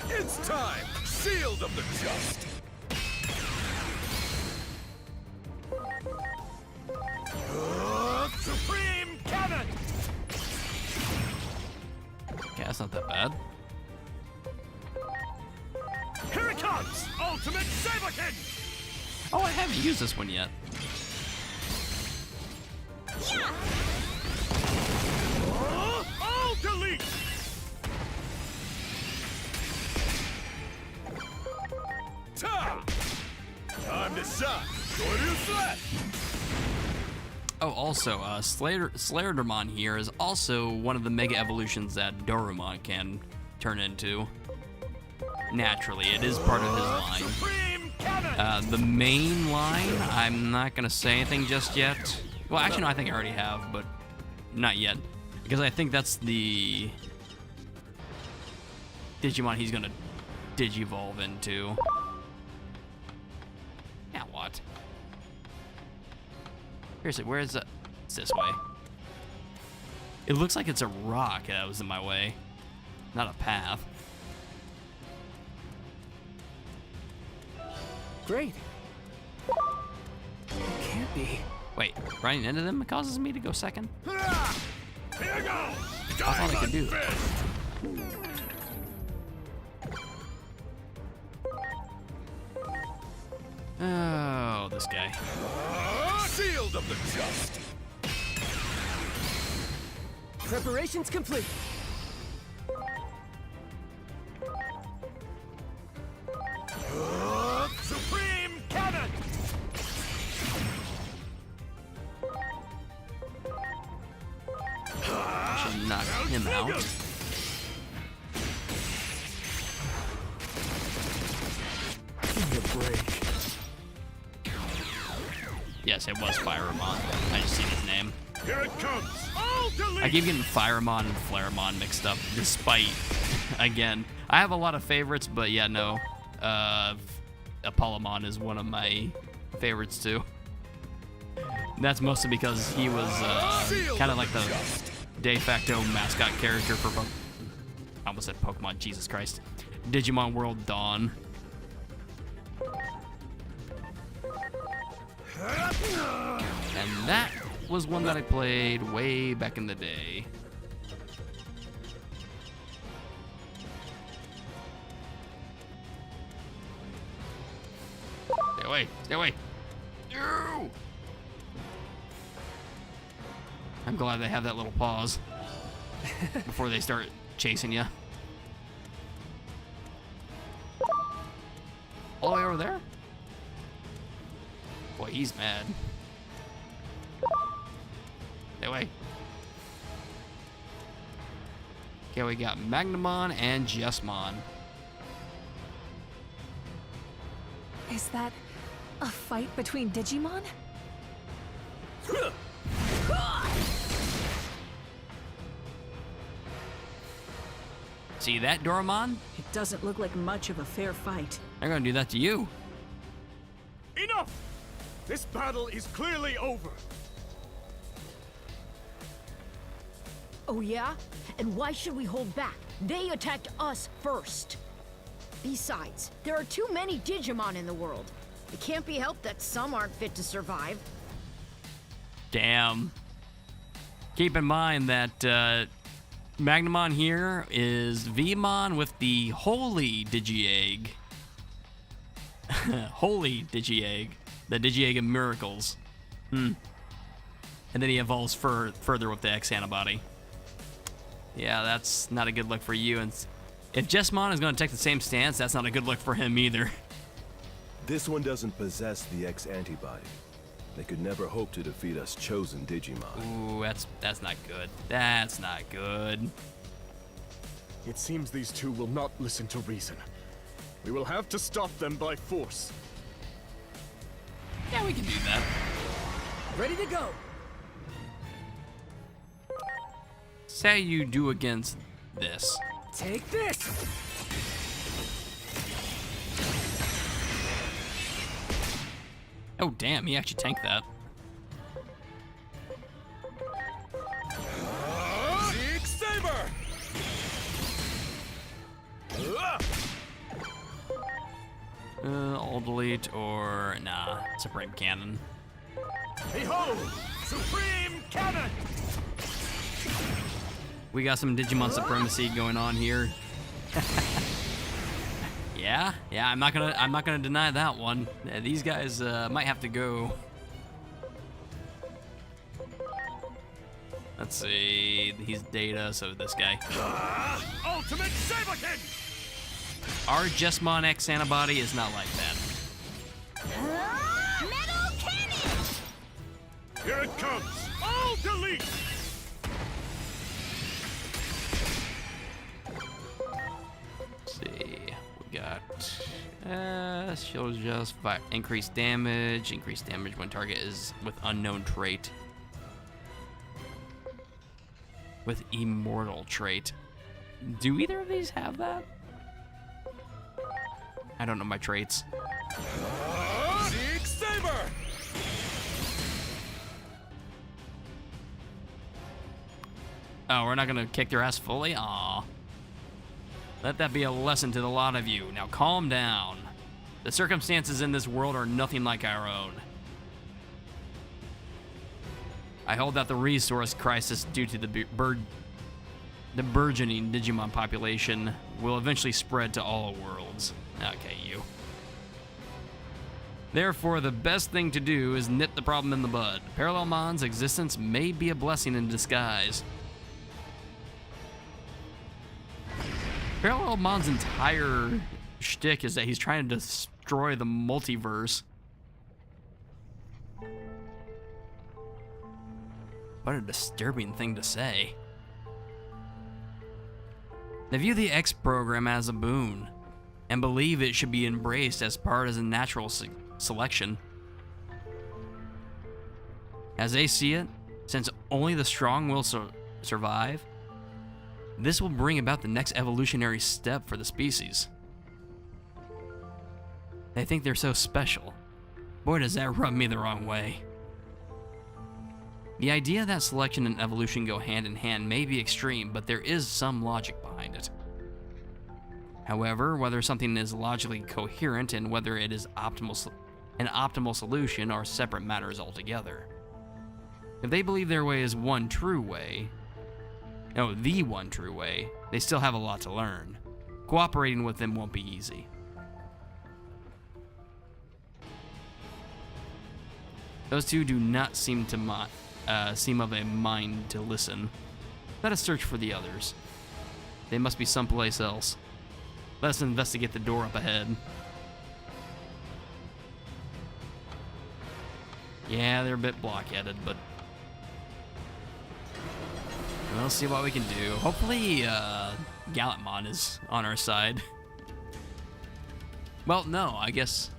It's time! Sealed of the just! Supreme Cannon! Okay, that's not that bad. Here it comes! Ultimate Saberkin! Oh, I haven't used this one yet. All delete! Ta! Time to shine! Soryu Oh, also, Slayerdermon here is also one of the Mega Evolutions that Dorumon can turn into. Naturally, it is part of his line. Supreme Cannon! The main line, I'm not gonna say anything just yet. Well, actually, no, I think I already have, but not yet. Because I think that's the Digimon he's gonna Digivolve into. Now what? Seriously, where is it? It's this way. It looks like it's a rock that was in my way, not a path. Great. It can't be. Wait, running into them causes me to go second? Here goes! That's all I can do. Oh, this guy. Shield of the Just! Preparations complete. Supreme Cannon! Should knock him out. Give me a break. Yes, it was Firemon. I just seen his name. Here it comes! All delete! I keep getting Firemon and Flaremon mixed up, despite, again, I have a lot of favorites, but yeah, no. Apollomon is one of my favorites, too. And that's mostly because he was kind of like the de facto mascot character for I almost said Pokemon, Jesus Christ. Digimon World Dawn. And that was one that I played way back in the day. Stay away, stay away. No! I'm glad they have that little pause before they start chasing you. All the way over there? Boy, he's mad. Stay away. Okay, we got Magnamon and Jesmon. Is that a fight between Digimon? See that, Doramon? It doesn't look like much of a fair fight. They're gonna do that to you. Enough! This battle is clearly over. Oh yeah? And why should we hold back? They attacked us first. Besides, there are too many Digimon in the world. It can't be helped that some aren't fit to survive. Damn. Keep in mind that Magnamon here is Vmon with the Holy Digi-Egg. Holy Digi-Egg. The Digi-Egg of Miracles. And then he evolves further with the X-Antibody. Yeah, that's not a good look for you. And if Jesmon is going to take the same stance, that's not a good look for him either. This one doesn't possess the X-Antibody. They could never hope to defeat us chosen Digimon. Ooh, that's not good. That's not good. It seems these two will not listen to reason. We will have to stop them by force. Yeah, we can do that. Ready to go. Say you do against this. Take this. Oh, damn, he actually tanked that. Zeke Saber! All delete or nah, Supreme Cannon. Behold! Supreme Cannon! We got some Digimon supremacy going on here. Yeah, I'm not gonna deny that one. These guys might have to go. Let's see, he's Data, so this guy. Ultimate Saberkin! Our Jesmon X antibody is not like that. Metal cannon! Here it comes! All delete! Let's see, we got she'll just increase damage when target is with unknown trait. with Immortal trait. Do either of these have that? I don't know my traits. Big Saber! Oh, we're not gonna kick their ass fully? Aw. Let that be a lesson to the lot of you. Now calm down. The circumstances in this world are nothing like our own. I hold that the resource crisis due to the burgeoning Digimon population will eventually spread to all worlds. Okay, you. Therefore, the best thing to do is nip the problem in the bud. Parallelmon's existence may be a blessing in disguise. Parallelmon's entire shtick is that he's trying to destroy the multiverse. What a disturbing thing to say. They view the X program as a boon and believe it should be embraced as part of a natural selection. As they see it, since only the strong will survive, this will bring about the next evolutionary step for the species. They think they're so special. Boy, does that rub me the wrong way. The idea that selection and evolution go hand in hand may be extreme, but there is some logic behind it. However, whether something is logically coherent and whether it is an optimal solution are separate matters altogether. If they believe their way is the one true way, they still have a lot to learn. Cooperating with them won't be easy. Those two do not seem to seem of a mind to listen. Let us search for the others. They must be someplace else. Let us investigate the door up ahead. Yeah, they're a bit blockheaded, but we'll see what we can do. Hopefully, Alphamon is on our side. Well, no, I guess.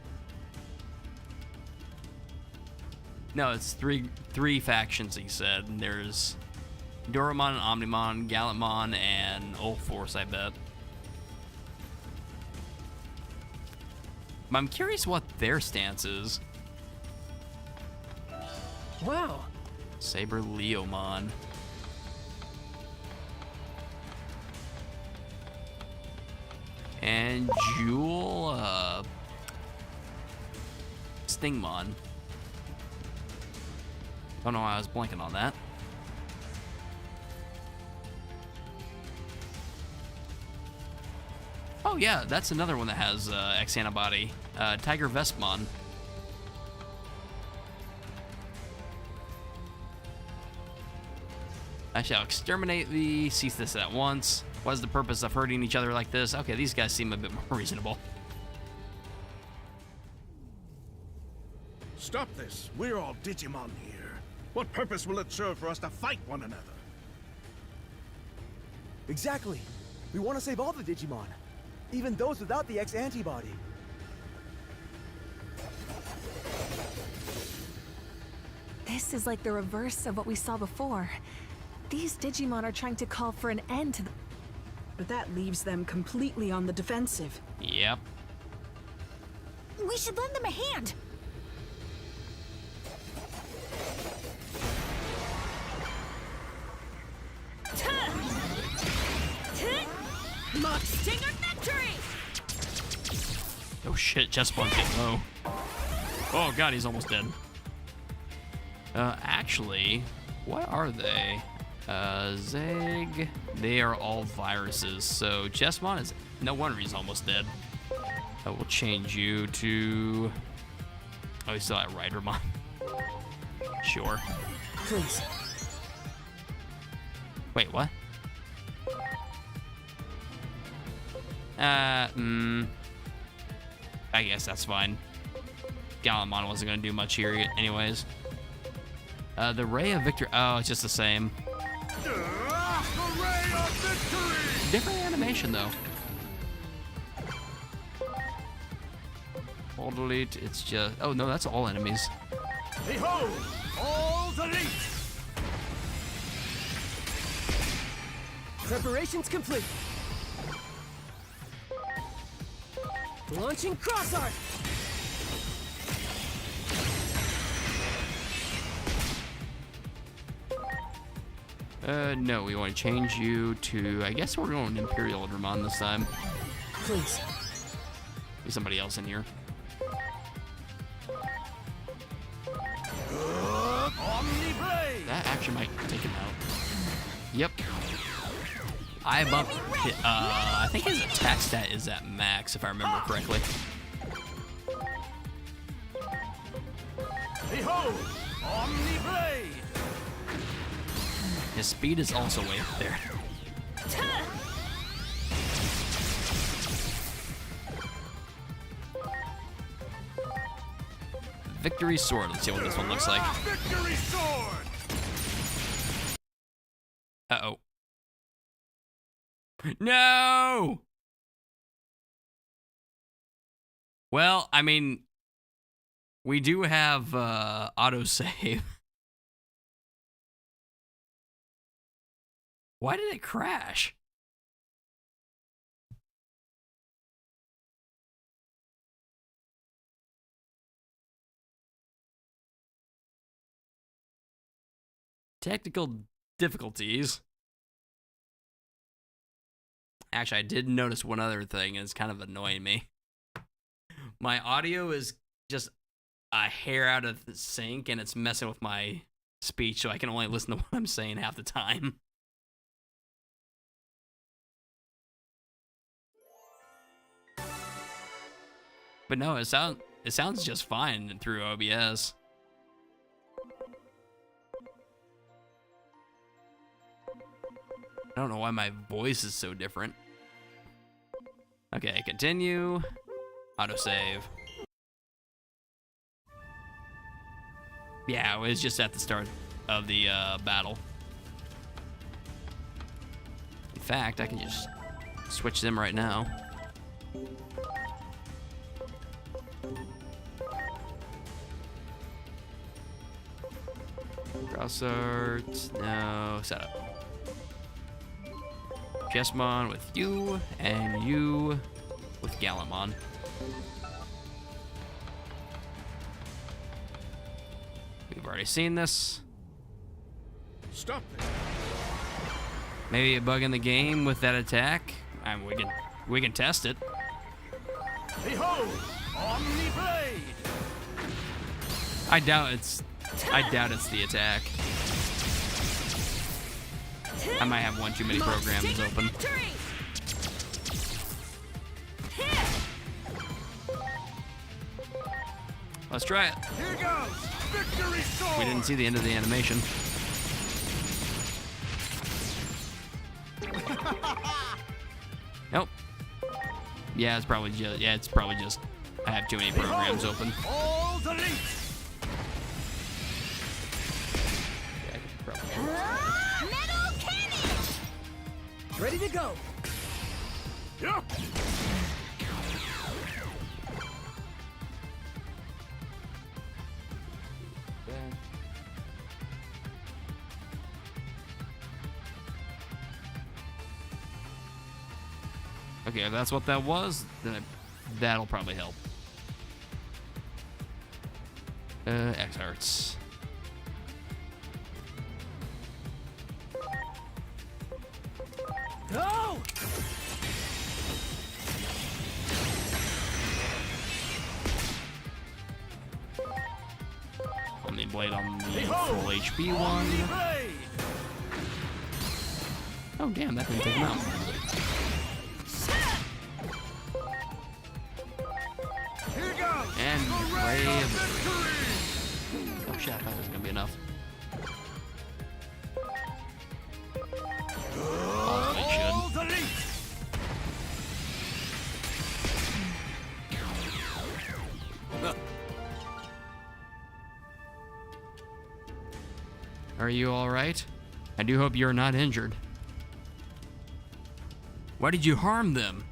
No, it's three factions, he said. There's Doraemon, Omnimon, Alphamon, and Old Force, I bet. I'm curious what their stance is. Wow. Saber Leomon. And Jewel, Stingmon. Don't know why I was blanking on that. Oh yeah, that's another one that has X-Antibody. TigerVespmon. I shall exterminate thee, cease this at once. What is the purpose of hurting each other like this? Okay, these guys seem a bit more reasonable. Stop this. We're all Digimon here. What purpose will it serve for us to fight one another? Exactly. We want to save all the Digimon. Even those without the X-Antibody. This is like the reverse of what we saw before. These Digimon are trying to call for an end to the... But that leaves them completely on the defensive. Yep. We should lend them a hand. Mach Stinger victory! Oh shit, Chespaw's getting low. Oh god, he's almost dead. Actually, what are they? Zeg. They are all viruses, so Chespon is no wonder he's almost dead. I will change you to... Oh, he's still at Ridermon. Sure. Please. Wait, what? I guess that's fine. Alphamon wasn't gonna do much here anyways. The Ray of Victory. Oh, it's just the same. The Ray of Victory! Different animation though. All delete. It's just. Oh no, that's all enemies. Behold, all delete! Preparations complete. Launching cross art. No, we want to change you to, I guess we're going Imperial Digimon this time. Please. There's somebody else in here. That actually might take him out. Yep. I bumped, I think his attack stat is at max, if I remember correctly. Behold, Omni Blade! His speed is also way up there. Victory Sword. Let's see what this one looks like. Victory Sword! Uh-oh. No! Well, I mean, we do have autosave. Why did it crash? Technical difficulties. Actually, I did notice one other thing, and it's kind of annoying me. My audio is just a hair out of the sync, and it's messing with my speech, so I can only listen to what I'm saying half the time. But no, it sounds just fine through OBS. I don't know why my voice is so different. Okay, continue. Autosave. Yeah, it was just at the start of the battle. In fact, I can just switch them right now. Cross art, no, setup. Vespmon with you, and you with Alphamon. We've already seen this. Stop it. Maybe a bug in the game with that attack. I mean, we can test it. Behold, Omni Blade! I doubt it's the attack. I might have one too many programs open. Let's try it. Here goes! Victory Sword! We didn't see the end of the animation. Nope. Yeah, it's probably just I have too many programs open. All delete! Yeah, I could probably. Metal cannon! Ready to go. Yep. Okay, if that's what that was, then that'll probably help. X Arts. Go! Omni Blade on the full HP one. Blade! Oh damn, that didn't take him out. Here goes! And The Ray Ray of of Victory! Oh shit, I thought it was gonna be enough. Oh, it should. All delete! Are you alright? I do hope you're not injured. Why did you harm them?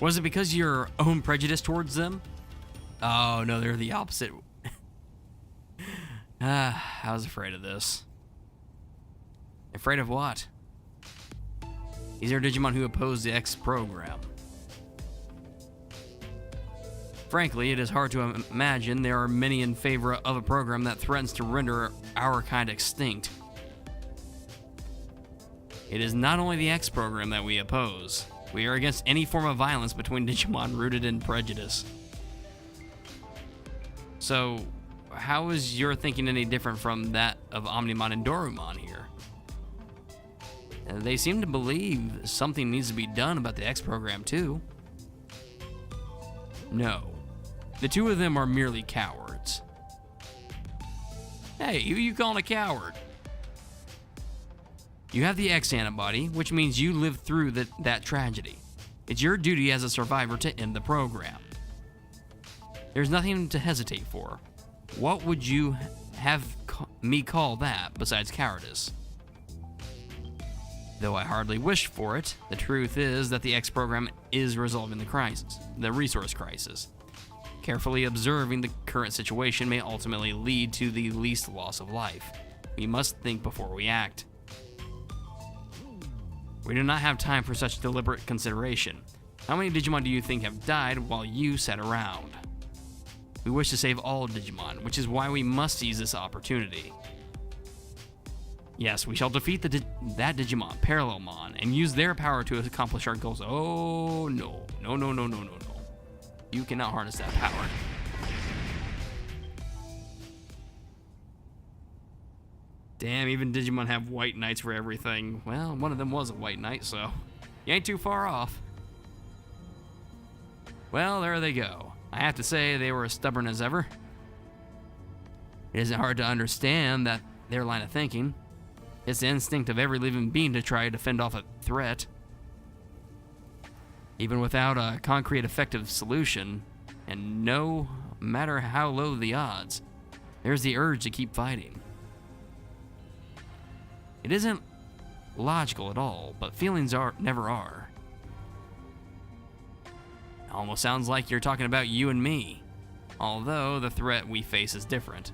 Was it because of your own prejudice towards them? Oh no, they're the opposite. I was afraid of this. Afraid of what? These are Digimon who oppose the X program. Frankly, it is hard to imagine there are many in favor of a program that threatens to render our kind extinct. It is not only the X program that we oppose. We are against any form of violence between Digimon rooted in prejudice. So, how is your thinking any different from that of Omnimon and Dorumon here? They seem to believe something needs to be done about the X program too. No. The two of them are merely cowards. Hey, who you calling a coward? You have the X-Antibody, which means you lived through that tragedy. It's your duty as a survivor to end the program. There's nothing to hesitate for. What would you have me call that besides cowardice? Though I hardly wish for it, the truth is that the X program is resolving the resource crisis. Carefully observing the current situation may ultimately lead to the least loss of life. We must think before we act. We do not have time for such deliberate consideration. How many Digimon do you think have died while you sat around? We wish to save all Digimon, which is why we must seize this opportunity. Yes, we shall defeat that Digimon, Parallelmon, and use their power to accomplish our goals. Oh, no. No, no, no, no, no, no. You cannot harness that power. Damn, even Digimon have white knights for everything. Well, one of them was a white knight, so you ain't too far off. Well, there they go. I have to say they were as stubborn as ever. It isn't hard to understand that their line of thinking. It's the instinct of every living being to try to fend off a threat. Even without a concrete effective solution, and no matter how low the odds, there's the urge to keep fighting. It isn't logical at all, but feelings never are. It almost sounds like you're talking about you and me, although the threat we face is different.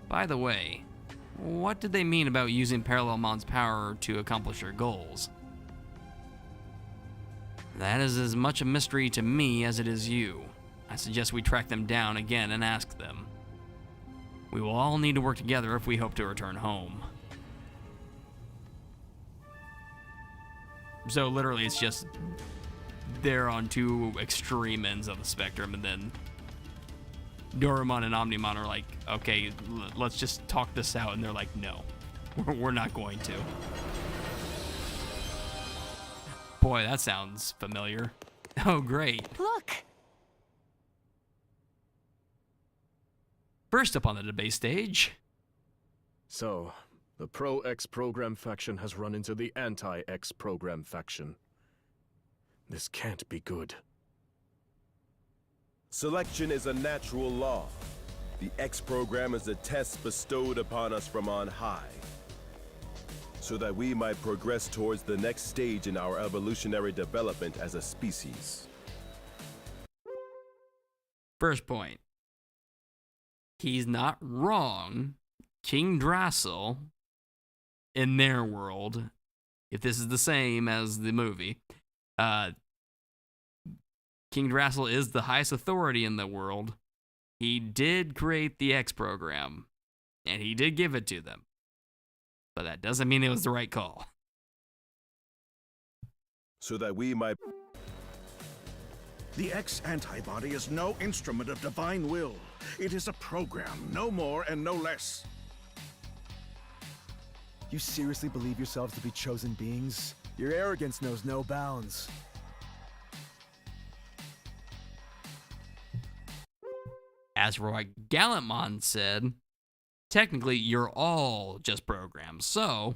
By the way, what did they mean about using Parallelmon's power to accomplish their goals? That is as much a mystery to me as it is you. I suggest we track them down again and ask them. We will all need to work together if we hope to return home. So literally it's just they're on two extreme ends of the spectrum, and then Dorumon and Omnimon are like, okay, let's just talk this out, and they're like, no, we're not going to. Boy, that sounds familiar. Oh, great. Look! First up on the debate stage. So, the pro-X program faction has run into the anti-X program faction. This can't be good. Selection is a natural law. The X program is a test bestowed upon us from on high, so that we might progress towards the next stage in our evolutionary development as a species. First point. He's not wrong. King Drassel, in their world, if this is the same as the movie, King Drassel is the highest authority in the world. He did create the X program, and he did give it to them. But that doesn't mean it was the right call. So that we might... The X-Antibody is no instrument of divine will. It is a program, no more and no less. You seriously believe yourselves to be chosen beings? Your arrogance knows no bounds. As for what Gallantmon said, technically you're all just programs, so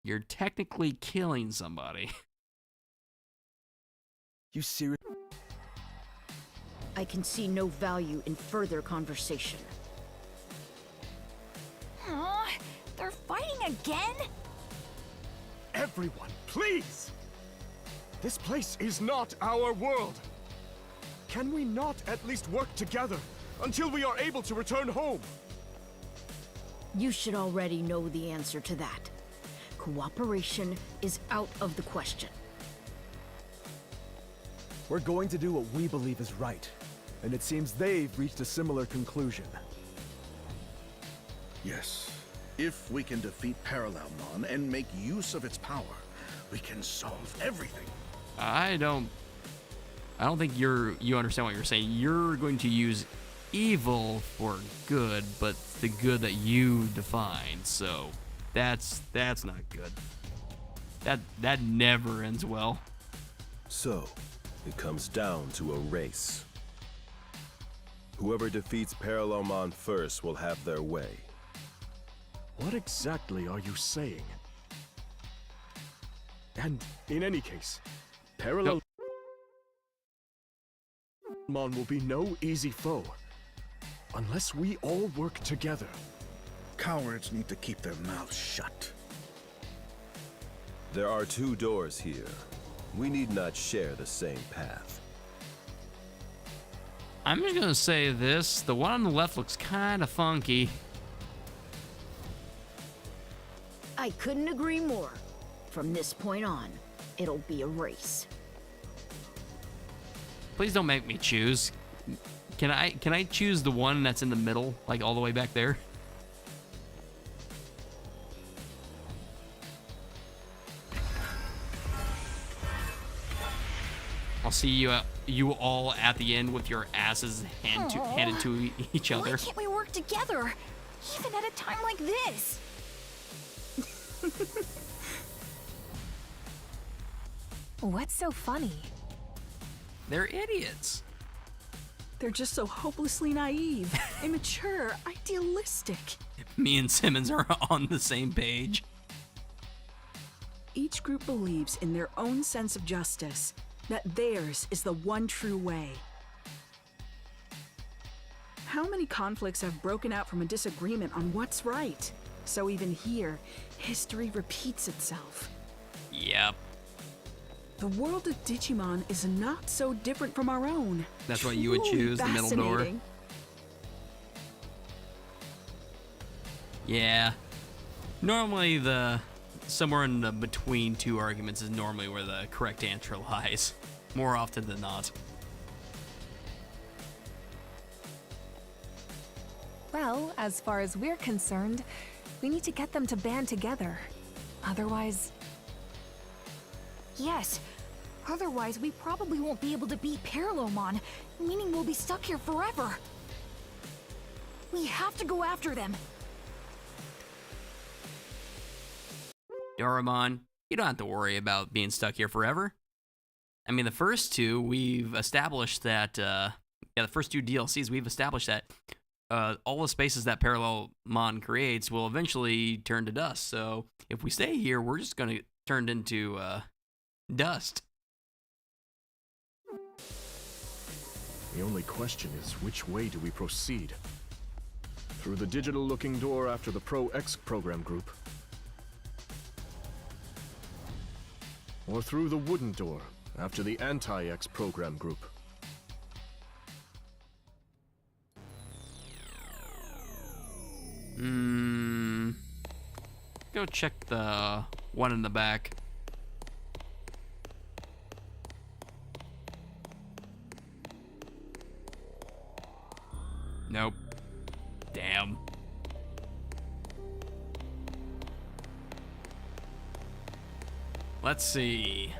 you're technically killing somebody. You serious? I can see no value in further conversation. Aw, they're fighting again? Everyone, please! This place is not our world. Can we not at least work together until we are able to return home? You should already know the answer to that. Cooperation is out of the question. We're going to do what we believe is right, and it seems they've reached a similar conclusion. Yes. If we can defeat Parallelmon and make use of its power, we can solve everything. I don't think you understand what you're saying. You're going to use evil for good, but the good that you define. So that's not good. That never ends well. So, it comes down to a race. Whoever defeats Parallelmon first will have their way. What exactly are you saying? And in any case, Parallelmon will be no easy foe. Unless we all work together. Cowards need to keep their mouths shut. There are 2 doors here. We need not share the same path. I'm just gonna say this: the one on the left looks kind of funky. I couldn't agree more. From this point on, it'll be a race. Please don't make me choose. Can I choose the one that's in the middle, like all the way back there? I'll see you all at the end with your asses handed to each other. Why can't we work together, even at a time like this? What's so funny? They're idiots. They're just so hopelessly naive, immature, idealistic. Me and Simmons are on the same page. Each group believes in their own sense of justice, that theirs is the one true way. How many conflicts have broken out from a disagreement on what's right? So even here, history repeats itself. Yep. The world of Digimon is not so different from our own. That's what you would choose, the middle door. Fascinating. Yeah. Normally somewhere in the between 2 arguments is normally where the correct answer lies. More often than not. Well, as far as we're concerned, we need to get them to band together. Otherwise... Yes. Otherwise, we probably won't be able to beat Parallelmon, meaning we'll be stuck here forever. We have to go after them. Doraemon, you don't have to worry about being stuck here forever. I mean, the first 2, we've established that, the first 2 DLCs, we've established that all the spaces that Parallelmon creates will eventually turn to dust. So if we stay here, we're just going to turn into dust. The only question is, which way do we proceed? Through the digital-looking door after the Pro-X program group? Or through the wooden door after the Anti-X program group? Go check the one in the back. Nope. Damn. Let's see.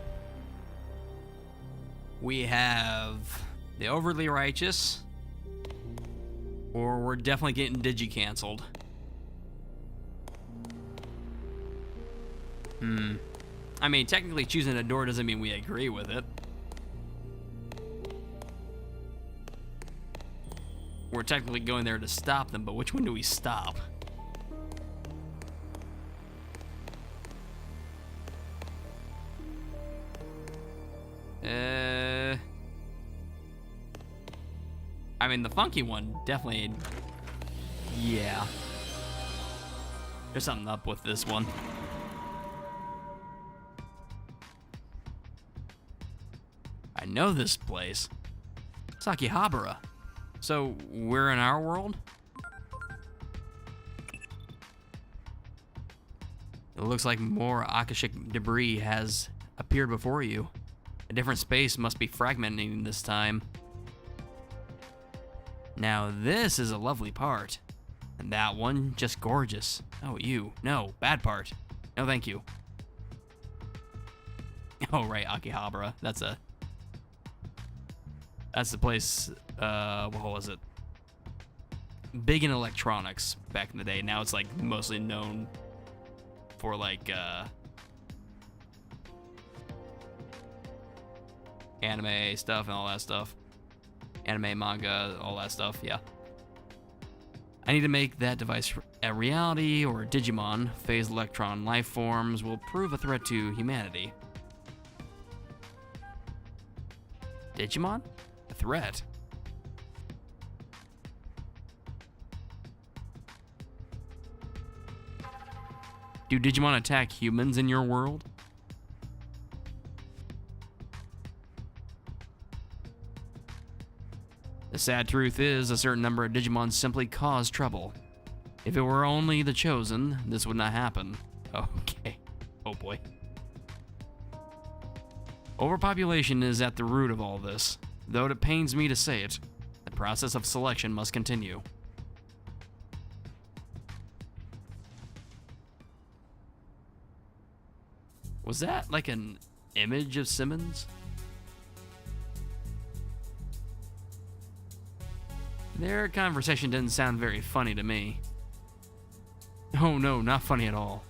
We have the overly righteous, or we're definitely getting digi-canceled. I mean, technically choosing a door doesn't mean we agree with it. We're technically going there to stop them, but which one do we stop? I mean, the funky one, definitely, yeah. There's something up with this one. I know this place. It's Akihabara. So, we're in our world? It looks like more Akashic debris has appeared before you. A different space must be fragmenting this time. Now this is a lovely part. And that one, just gorgeous. Oh, you. No, bad part. No, thank you. Oh, right, Akihabara. That's the place, what was it? Big in electronics back in the day. Now it's like mostly known for like, anime stuff and all that stuff. Anime, manga, all that stuff, yeah. I need to make that device a reality, or Digimon, phased electron life forms, will prove a threat to humanity. Digimon? A threat? Do Digimon attack humans in your world? The sad truth is, a certain number of Digimon simply cause trouble. If it were only the chosen, this would not happen. Okay. Oh boy. Overpopulation is at the root of all this. Though it pains me to say it, the process of selection must continue. Was that like an image of Simmons? Their conversation didn't sound very funny to me. Oh no, not funny at all.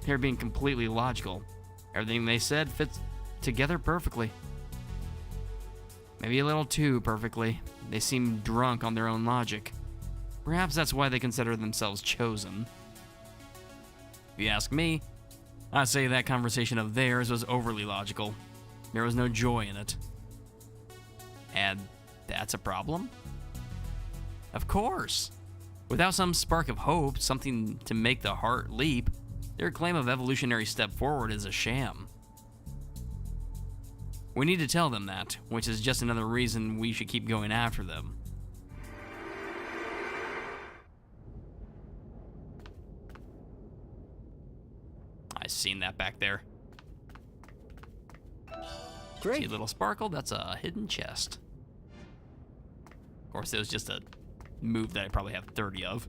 They're being completely logical. Everything they said fits together perfectly. Maybe a little too perfectly. They seem drunk on their own logic. Perhaps that's why they consider themselves chosen. If you ask me, I'd say that conversation of theirs was overly logical. There was no joy in it. And that's a problem? Of course. Without some spark of hope, something to make the heart leap, their claim of evolutionary step forward is a sham. We need to tell them that, which is just another reason we should keep going after them. I seen that back there. Great. See a little sparkle? That's a hidden chest. Of course, it was just a move that I probably have 30 of.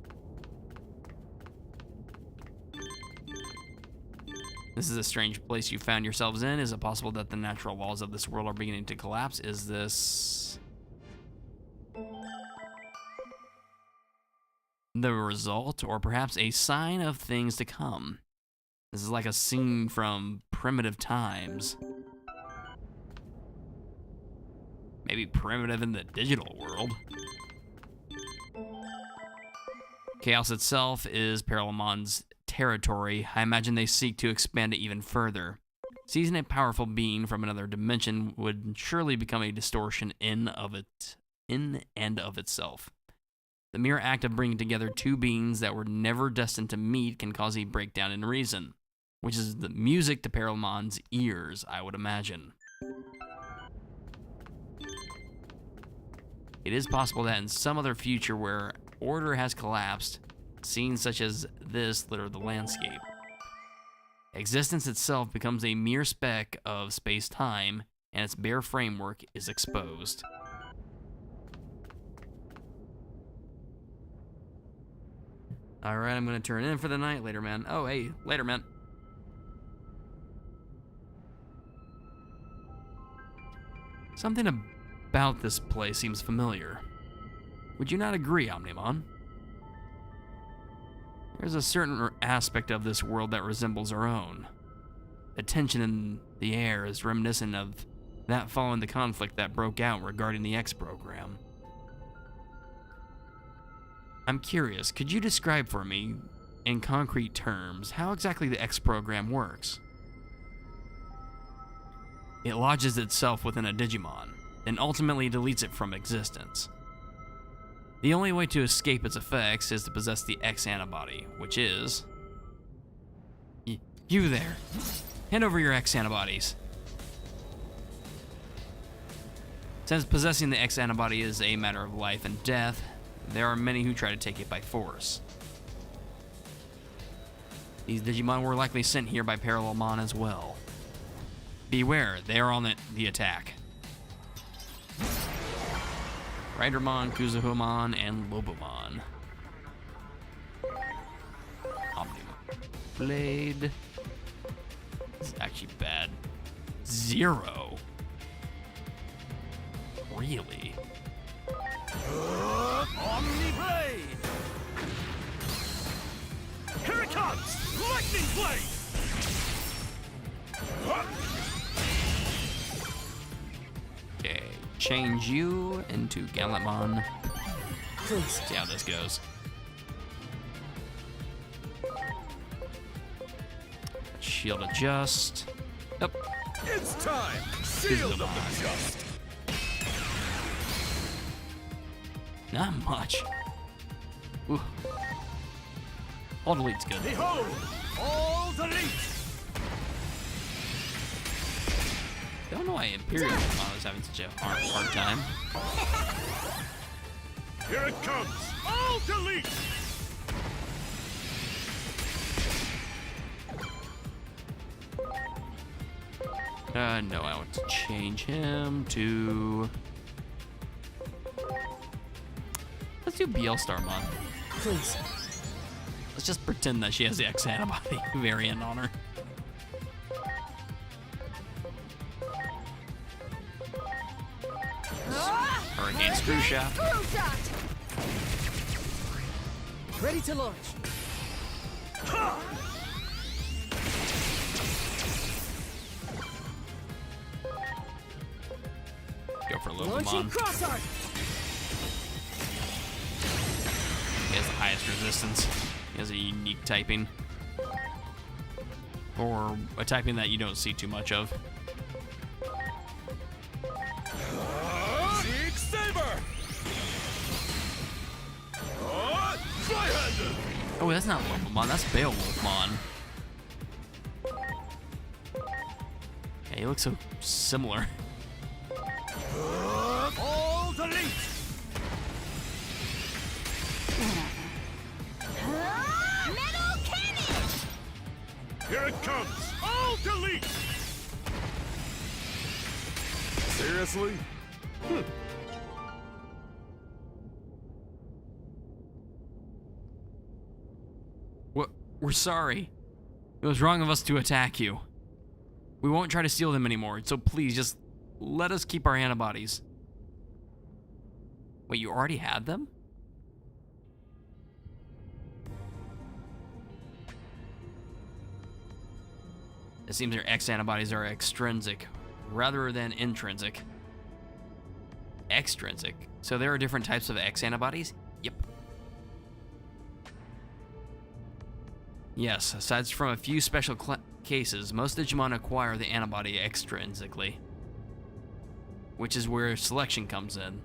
This is a strange place you found yourselves in. Is it possible that the natural laws of this world are beginning to collapse? Is this the result, or perhaps a sign of things to come? This is like a scene from primitive times. Maybe primitive in the digital world. Chaos itself is Paralamon's territory. I imagine they seek to expand it even further. Seizing a powerful being from another dimension would surely become a distortion in and of itself. The mere act of bringing together two beings that were never destined to meet can cause a breakdown in reason, which is the music to Paralamon's ears, I would imagine. It is possible that in some other future where order has collapsed, scenes such as this litter the landscape. Existence itself becomes a mere speck of space-time, and its bare framework is exposed. Alright, I'm gonna turn in for the night. Later, man. Oh, hey, later, man. Something about this place seems familiar. Would you not agree, Omnimon? There's a certain aspect of this world that resembles our own. The tension in the air is reminiscent of that following the conflict that broke out regarding the X program. I'm curious, could you describe for me, in concrete terms, how exactly the X program works? It lodges itself within a Digimon, then ultimately deletes it from existence. The only way to escape its effects is to possess the X-Antibody, which is... You there. Hand over your X-Antibodies. Since possessing the X-Antibody is a matter of life and death, there are many who try to take it by force. These Digimon were likely sent here by Parallelmon as well. Beware, they are on the attack. Ridermon, Kuzuhamon, and Lobomon. Omni Blade. This is actually bad. 0. Really? Omni Blade! Here it comes! Lightning Blade! Okay, change you into Gallantmon. Please see how this goes. Shield adjust. Yep. It's time! Shield of the Just! Not much. Ooh. All delete's good. Behold! All delete! Don't know why Imperial Digimon is having such a hard time. Here it comes! All delete! No, I want to change him to... Let's do BL Starmon. Please. Let's just pretend that she has the X-Antibody variant on her. Hurricane Screw Shaft. Ready to launch. Go for Launching Lobomon. cross arc. He has the highest resistance. He has a unique typing. Or a typing that you don't see too much of. Seek Saber! Fly-handed! Oh, that's not Lobomon, that's Beowulfmon. Yeah, he looks so similar. All delete! Metal cannon! Here it comes! All delete! Seriously? We're sorry. It was wrong of us to attack you. We won't try to steal them anymore, so please just let us keep our antibodies. Wait, you already had them? It seems their X-antibodies are extrinsic rather than intrinsic. Extrinsic. So there are different types of X-antibodies? Yep. Yes, aside from a few special cases, most Digimon acquire the antibody extrinsically, which is where selection comes in.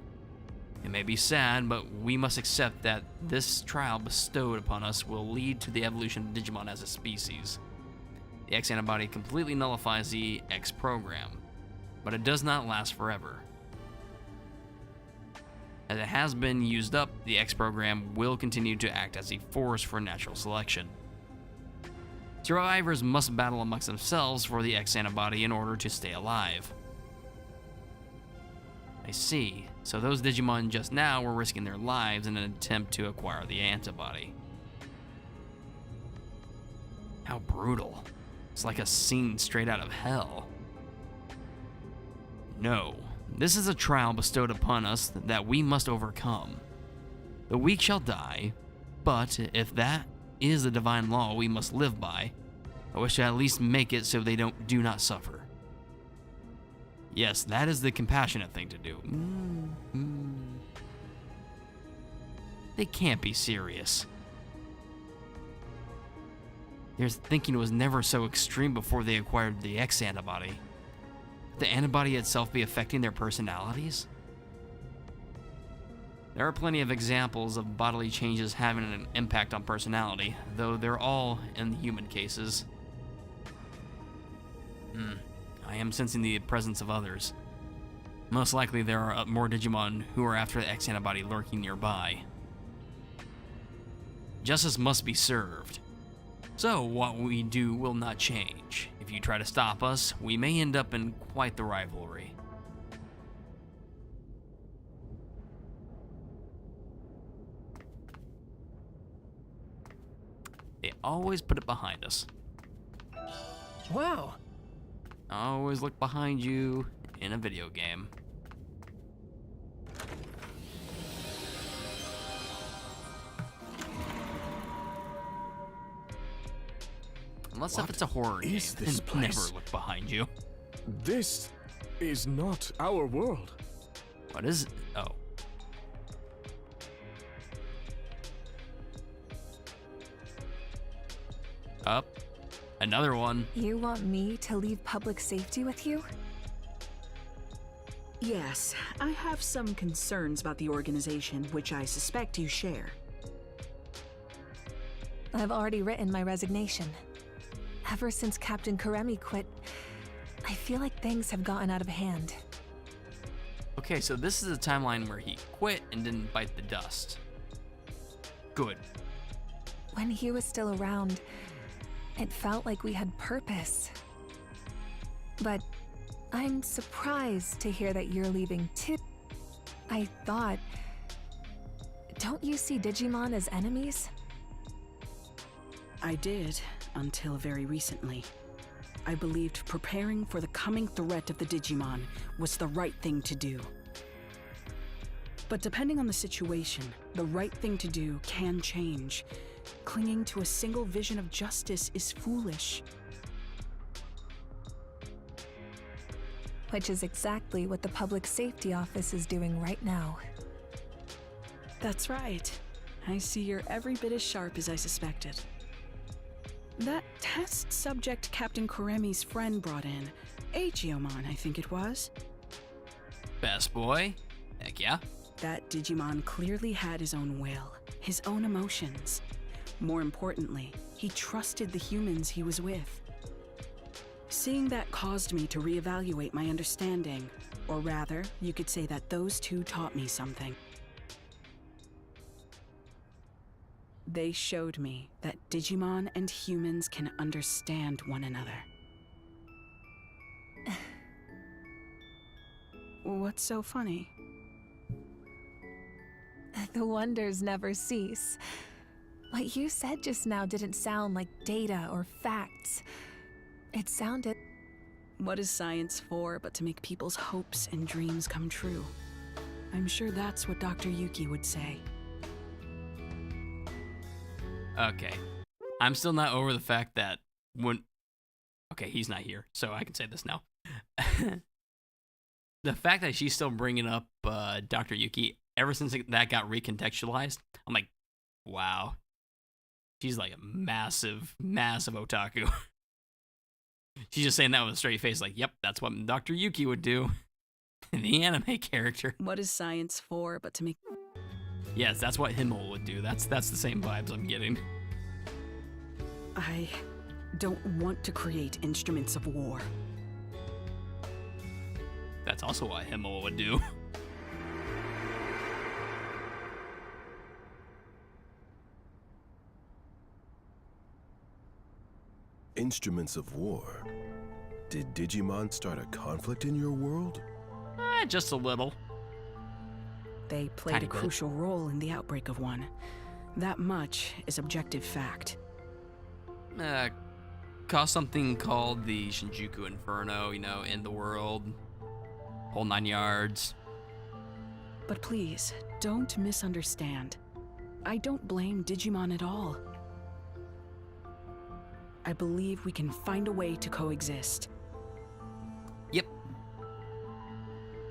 It may be sad, but we must accept that this trial bestowed upon us will lead to the evolution of Digimon as a species. The X-antibody completely nullifies the X program, but it does not last forever. As it has been used up, the X program will continue to act as a force for natural selection. Survivors must battle amongst themselves for the X-antibody in order to stay alive. I see. So those Digimon just now were risking their lives in an attempt to acquire the antibody. How brutal. It's like a scene straight out of hell. No, this is a trial bestowed upon us that we must overcome. The weak shall die, but if that is the divine law we must live by, I wish to at least make it so they do not suffer. Yes, that is the compassionate thing to do. They can't be serious. Their thinking was never so extreme before they acquired the X-antibody. Could the antibody itself be affecting their personalities? There are plenty of examples of bodily changes having an impact on personality, though they're all in human cases. I am sensing the presence of others. Most likely there are more Digimon who are after the X-antibody lurking nearby. Justice must be served. So, what we do will not change. If you try to stop us, we may end up in quite the rivalry. They always put it behind us. Wow. Always look behind you in a video game. Unless if it's a horror game, is this then never place? look behind you. This is not our world. What is it? Oh. Up. Another one. You want me to leave public safety with you? Yes, I have some concerns about the organization, which I suspect you share. I've already written my resignation. Ever since Captain Karemi quit, I feel like things have gotten out of hand. Okay, so this is a timeline where he quit and didn't bite the dust. Good. When he was still around, it felt like we had purpose. But I'm surprised to hear that you're leaving too. I thought... Don't you see Digimon as enemies? I did, until very recently. I believed preparing for the coming threat of the Digimon was the right thing to do. But depending on the situation, the right thing to do can change. Clinging to a single vision of justice is foolish. Which is exactly what the Public Safety Office is doing right now. That's right. I see you're every bit as sharp as I suspected. That test subject Captain Karemi's friend brought in, Agiomon, I think it was. Best boy. Heck yeah. That Digimon clearly had his own will, his own emotions. More importantly, he trusted the humans he was with. Seeing that caused me to reevaluate my understanding, or rather, you could say that those two taught me something. They showed me that Digimon and humans can understand one another. What's so funny? The wonders never cease. What you said just now didn't sound like data or facts. It sounded... What is science for but to make people's hopes and dreams come true? I'm sure that's what Dr. Yuki would say. Okay. I'm still not over the fact that when... Okay, he's not here, so I can say this now. The fact that she's still bringing up Dr. Yuki, ever since that got recontextualized, I'm like, wow. She's like a massive, massive otaku. She's just saying that with a straight face, like, yep, that's what Dr. Yuki would do. The anime character. What is science for but to make... Yes, that's what Himmel would do. That's the same vibes I'm getting. I don't want to create instruments of war. That's also what Himmel would do. Instruments of war? Did Digimon start a conflict in your world? Just a little. They played Tiny a bit. crucial role in the outbreak of one. That much is objective fact. Caused something called the Shinjuku Inferno, in the world. Whole 9 yards. But please, don't misunderstand. I don't blame Digimon at all. I believe we can find a way to coexist. Yep.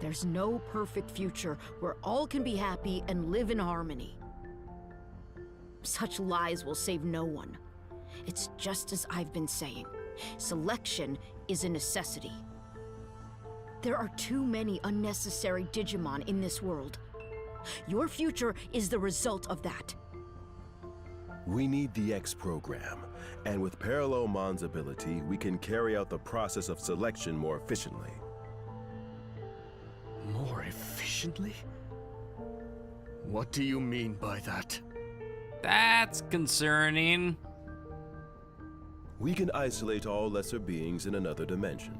There's no perfect future where all can be happy and live in harmony. Such lies will save no one. It's just as I've been saying. Selection is a necessity. There are too many unnecessary Digimon in this world. Your future is the result of that. We need the X program, and with Parallelmon's ability, we can carry out the process of selection more efficiently. More efficiently? What do you mean by that? That's concerning. we can isolate all lesser beings in another dimension.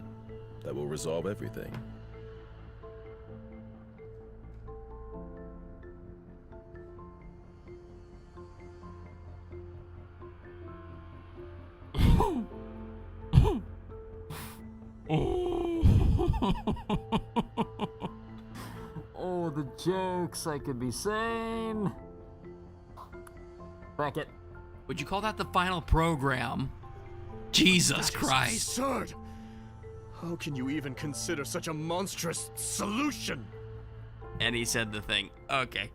That will resolve everything. Oh, the jokes I could be saying. Beckett, would you call that the final program? Jesus Christ. Absurd! How can you even consider such a monstrous solution? And he said the thing. Okay.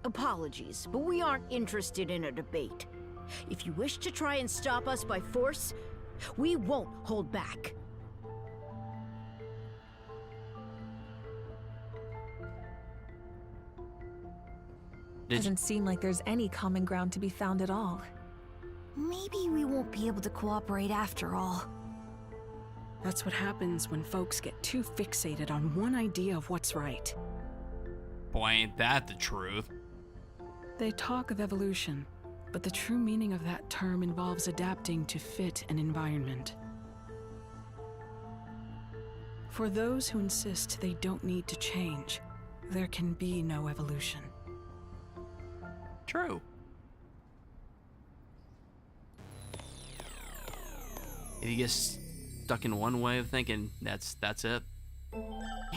Apologies, but we aren't interested in a debate. If you wish to try and stop us by force, we won't hold back. Doesn't seem like there's any common ground to be found at all. Maybe we won't be able to cooperate after all. That's what happens when folks get too fixated on one idea of what's right. Boy, ain't that the truth. They talk of evolution, but the true meaning of that term involves adapting to fit an environment. For those who insist they don't need to change, there can be no evolution. True. If you get stuck in one way of thinking, that's it.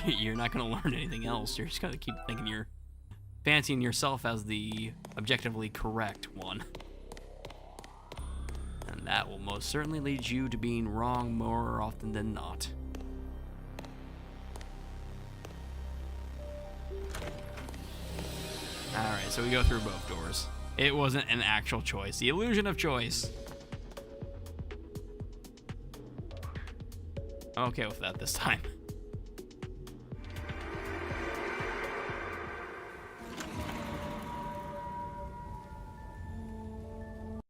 You're not gonna learn anything else. You're just gonna keep thinking you're fancying yourself as the objectively correct one. And that will most certainly lead you to being wrong more often than not. Alright, so we go through both doors. It wasn't an actual choice. The illusion of choice. I'm okay with that this time.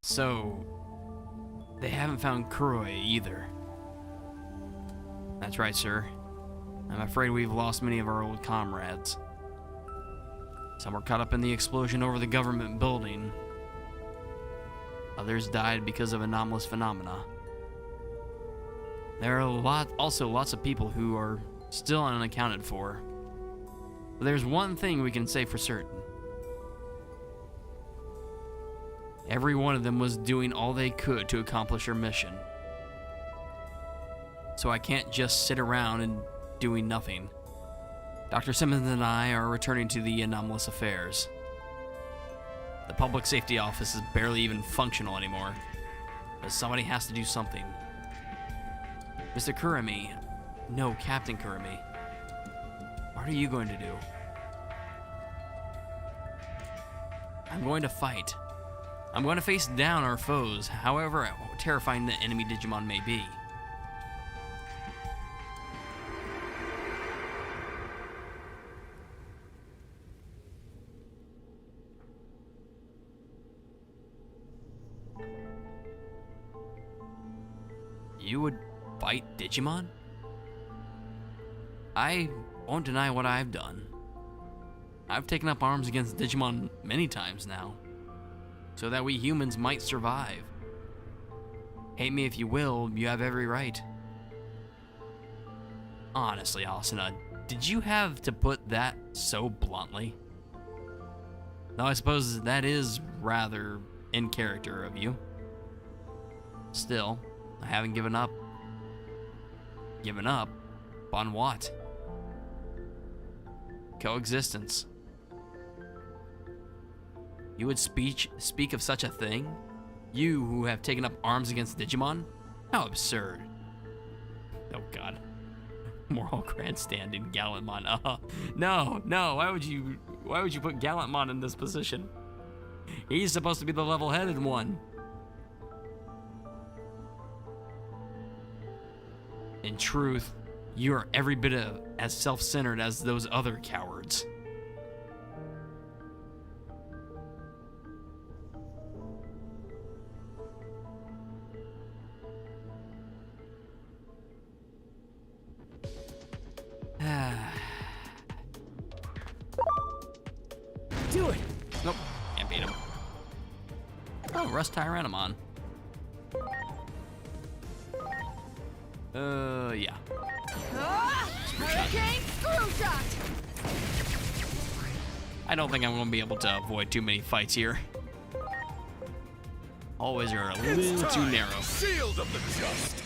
So, they haven't found Kuroi either. That's right, sir. I'm afraid we've lost many of our old comrades. Some were caught up in the explosion over the government building. Others died because of anomalous phenomena. There are also lots of people who are still unaccounted for. But there's one thing we can say for certain. Every one of them was doing all they could to accomplish their mission. So I can't just sit around and doing nothing. Dr. Simmons and I are returning to the anomalous affairs. The public safety office is barely even functional anymore, but somebody has to do something. Mr. Kurami, no, Captain Kurami, what are you going to do? I'm going to fight. I'm going to face down our foes, however terrifying the enemy Digimon may be. You would fight Digimon? I won't deny what I've done. I've taken up arms against Digimon many times now, so that we humans might survive. Hate me if you will, you have every right. Honestly, Asuna, did you have to put that so bluntly? Though I suppose that is rather in character of you. Still, I haven't given up. Given up? On what? Coexistence. You would speak of such a thing? You who have taken up arms against Digimon? How absurd. Oh god. Moral grandstanding, Gallantmon. No, why would you put Gallantmon in this position? He's supposed to be the level-headed one. In truth, you are every bit as self-centered as those other cowards. Do it! Nope, can't beat him. Oh, Rust Tyrannomon. Yeah. Hurricane Screw Shot! I don't think I'm going to be able to avoid too many fights here. Always are a little too narrow. Shield of the just.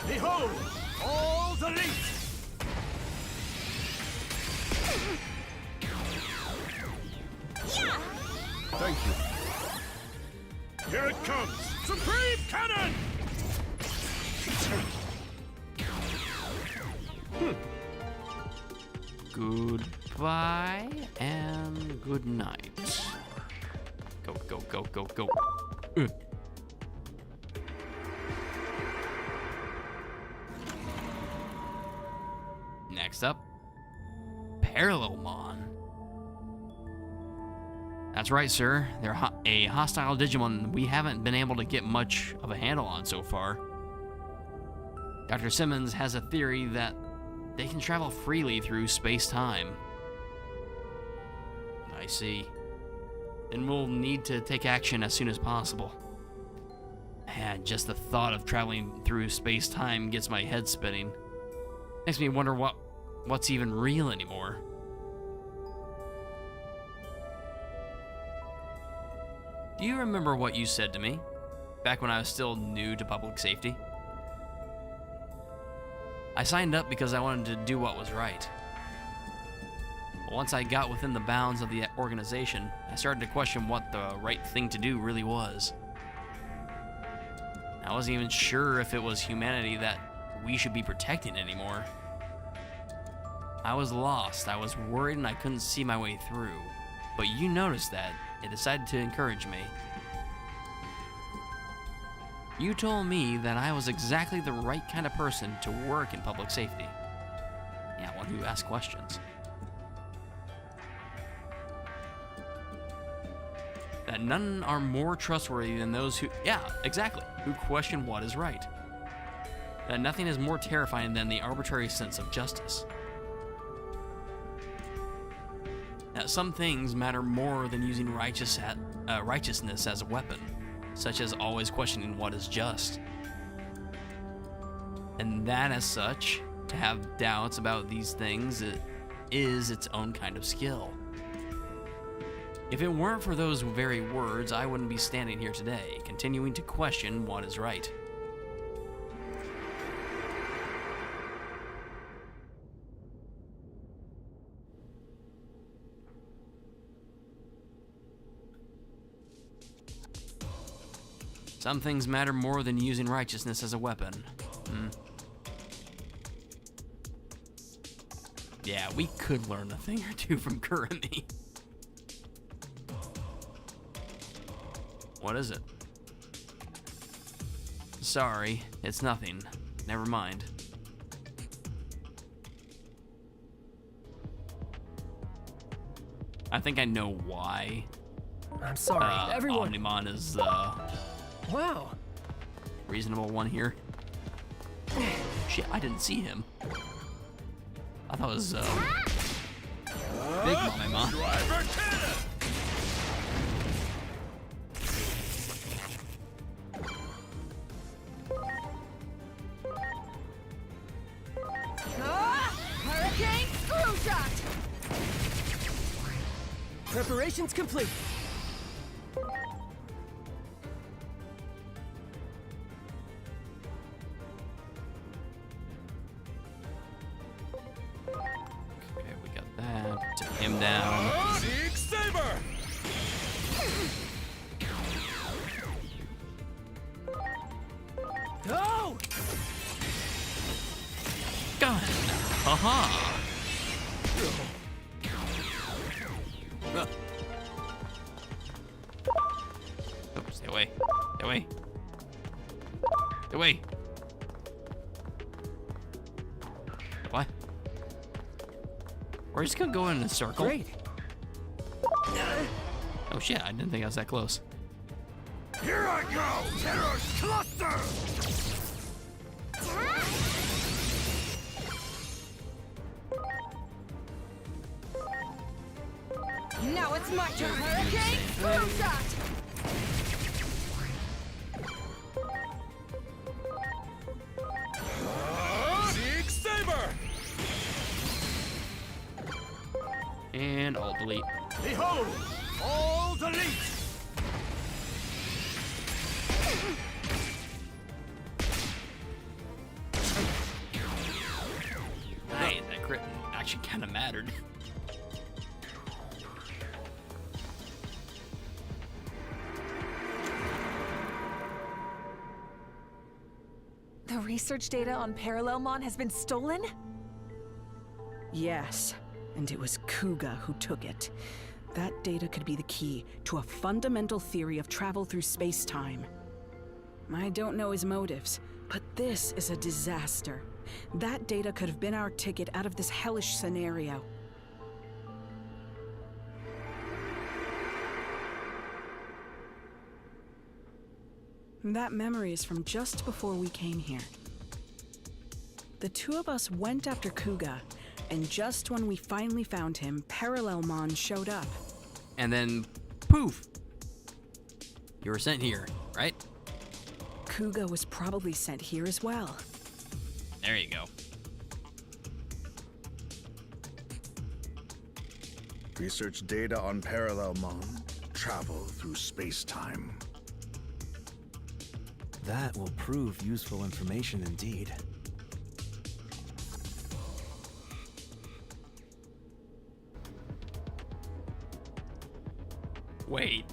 Behold, all the elite! Thank you. Here it comes. Supreme Cannon! Goodbye and good night. Go, go, go, go, go. Next up, Parallelmon. That's right, sir. They're a hostile Digimon we haven't been able to get much of a handle on so far. Dr. Simmons has a theory that they can travel freely through space-time. I see. Then we'll need to take action as soon as possible. And just the thought of traveling through space-time gets my head spinning. Makes me wonder what's even real anymore. Do you remember what you said to me back when I was still new to public safety? I signed up because I wanted to do what was right. But once I got within the bounds of the organization, I started to question what the right thing to do really was. I wasn't even sure if it was humanity that we should be protecting anymore. I was lost, I was worried, and I couldn't see my way through. But you noticed that and decided to encourage me. You told me that I was exactly the right kind of person to work in public safety. Yeah, one who asks questions. That none are more trustworthy than those who, who question what is right. That nothing is more terrifying than the arbitrary sense of justice. That some things matter more than using righteousness as a weapon, such as always questioning what is just. And that, as such, to have doubts about these things is its own kind of skill. If it weren't for those very words, I wouldn't be standing here today, continuing to question what is right. Some things matter more than using righteousness as a weapon. Yeah, we could learn a thing or two from Kurumi. What is it? Sorry, it's nothing. Never mind. I think I know why. I'm sorry, everyone. Omnimon is Wow. reasonable one here. Shit, I didn't see him. I thought it was Big Omnimon. Driver cannon! Hurricane Screw Shot! Preparations complete. Okay, we got that. Took him down. Big Saber! Go! Gun! Aha! Oh, stay away. Stay away. Stay away. What? We're just gonna go in a circle. Great. Oh shit, I didn't think I was that close. Here I go! Terror's cluster! Now it's my turn. Hurricane Screw Shot! Big Saber! And alt delete. Behold! All delete! Nice, that crit actually kind of mattered. The research data on Parallelmon has been stolen? Yes, and it was Kuga who took it. That data could be the key to a fundamental theory of travel through space-time. I don't know his motives, but this is a disaster. That data could have been our ticket out of this hellish scenario. That memory is from just before we came here. The two of us went after Kuga, and just when we finally found him, Parallelmon showed up. And then, poof! You were sent here, right? Kuga was probably sent here as well. There you go. Research data on Parallelmon. Travel through space-time. That will prove useful information indeed. Wait.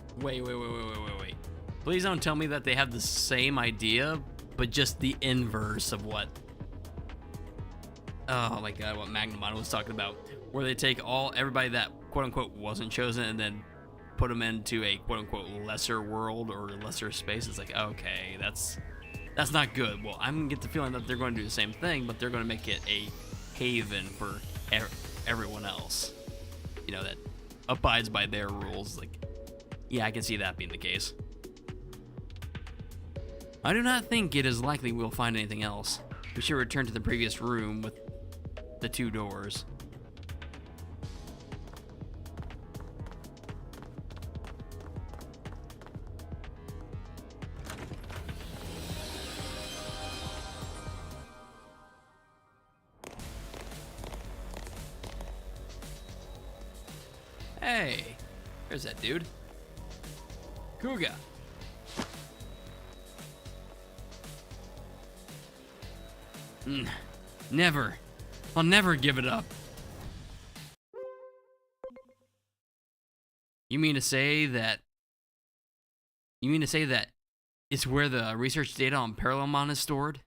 Please don't tell me that they have the same idea, but just the inverse of what... Oh my god, what Magnamon was talking about. Where they take everybody that quote-unquote wasn't chosen and then put them into a quote-unquote lesser world or lesser space. It's like, okay, that's not good. Well, I'm gonna get the feeling that they're going to do the same thing, but they're going to make it a haven for everyone else. You know, that abides by their rules. Like, yeah, I can see that being the case. I do not think it is likely we'll find anything else. We should return to the previous room with the two doors. Hey, there's that dude. Kuga. Never. I'll never give it up. You mean to say that it's where the research data on Parallelmon is stored?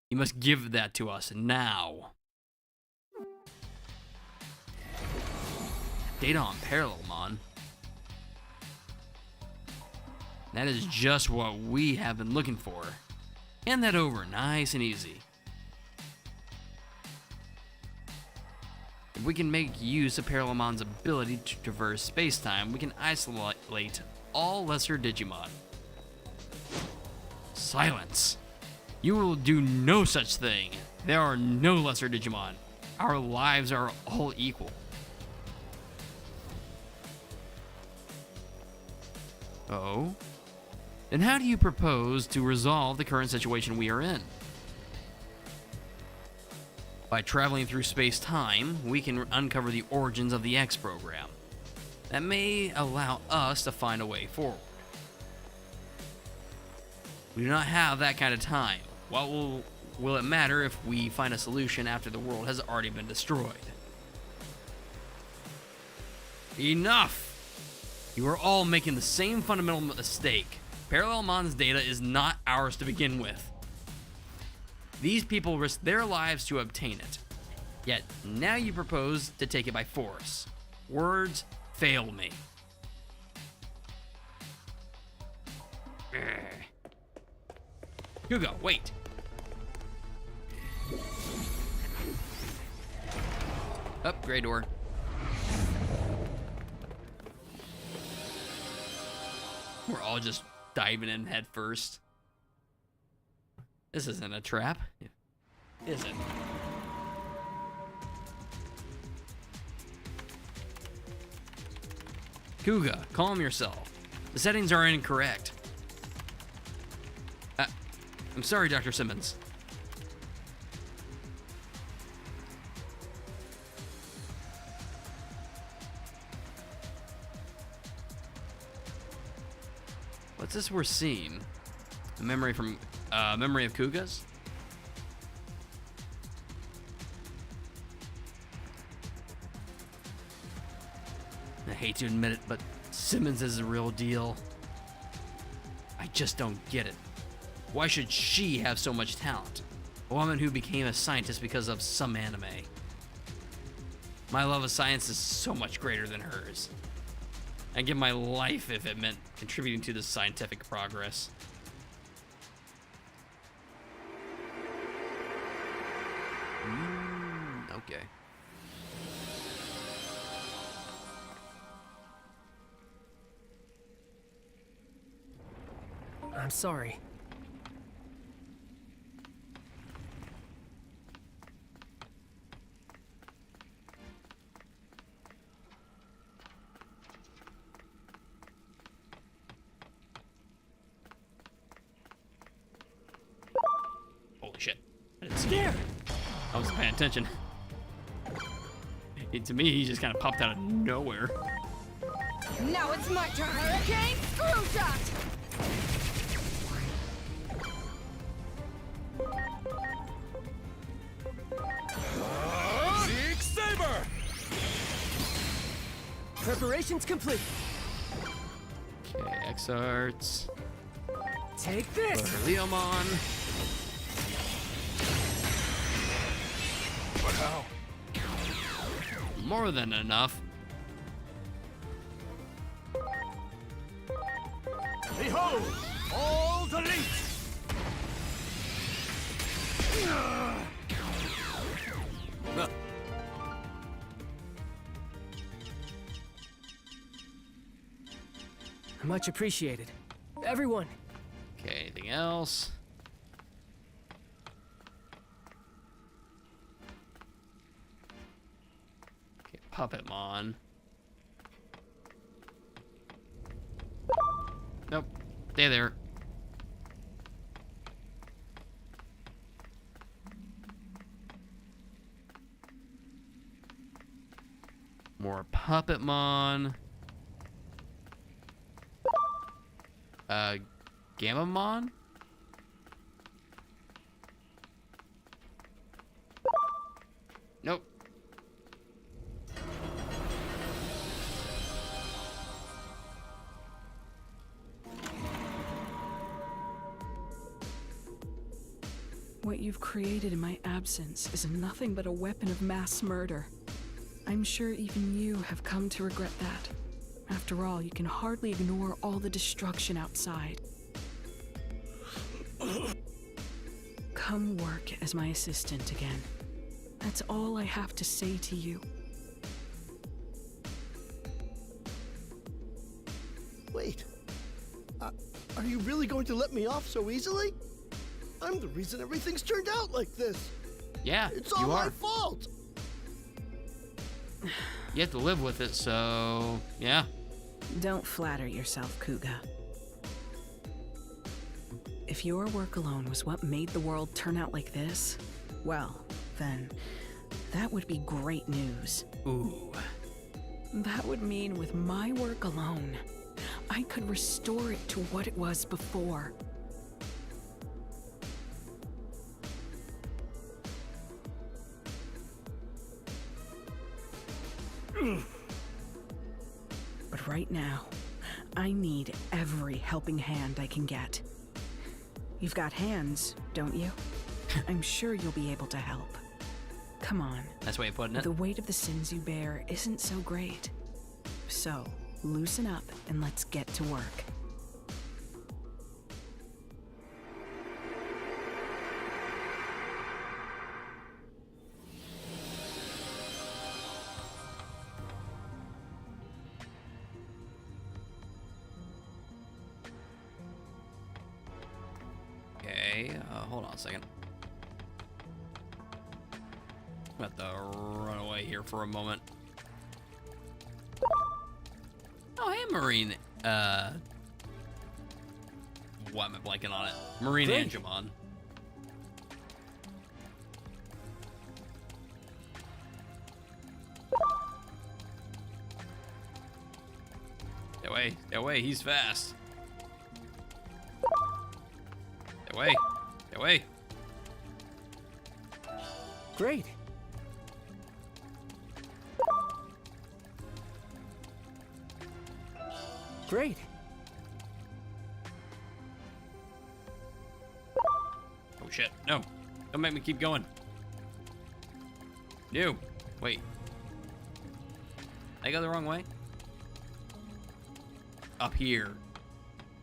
You must give that to us now. Data on Parallelmon? That is just what we have been looking for. Hand that over, nice and easy. If we can make use of Parallelmon's ability to traverse space-time, we can isolate all lesser Digimon. Silence! You will do no such thing. There are no lesser Digimon. Our lives are all equal. Oh? Then how do you propose to resolve the current situation we are in? By traveling through space-time, we can uncover the origins of the X program. That may allow us to find a way forward. We do not have that kind of time. What will it matter if we find a solution after the world has already been destroyed? Enough! You are all making the same fundamental mistake. Parallelmon's data is not ours to begin with. These people risk their lives to obtain it. Yet, now you propose to take it by force. Words fail me. Hugo, wait. Up, gray door. We're all just diving in head first. This isn't a trap, is it? Kuga, calm yourself. The settings are incorrect. I'm sorry, Dr. Simmons. What's this we're seeing? A memory from, memory of Kuga's? I hate to admit it, but Simmons is the real deal. I just don't get it. Why should she have so much talent? A woman who became a scientist because of some anime. My love of science is so much greater than hers. I'd give my life if it meant contributing to this scientific progress. Okay. I'm sorry. Holy shit. I didn't see it. I wasn't paying attention. To me, he just kind of popped out of nowhere. Now it's my turn, Hurricane Screw Shot! Zeke Saber! Preparations complete. Okay, X-Arts. Take this! Leomon. But how? More than enough. Behold! All delete! Much appreciated. Everyone. Okay, anything else? Okay, Puppetmon. Nope. Stay there. More Puppetmon. Gammamon? Nope. What you've created in my absence is nothing but a weapon of mass murder. I'm sure even you have come to regret that. After all, you can hardly ignore all the destruction outside. Come work as my assistant again. That's all I have to say to you. Wait. Are you really going to let me off so easily? I'm the reason everything's turned out like this. Yeah, It's all you my are. fault. You have to live with it, so yeah. Don't flatter yourself, Kuga. If your work alone was what made the world turn out like this, well, then that would be great news. Ooh. That would mean with my work alone, I could restore it to what it was before. But right now, I need every helping hand I can get. You've got hands, don't you? I'm sure you'll be able to help. Come on. That's the way of putting it. The weight of the sins you bear isn't so great. So, loosen up and let's get to work. Okay, hold on a second. I'm about to run away here for a moment. Oh, hey, Marine. Why am I blanking on it? Marine Great. Angemon. Get away, he's fast. Get away, get away. Great. Great. Oh shit, no. Don't make me keep going. No, wait. I go the wrong way? Up here,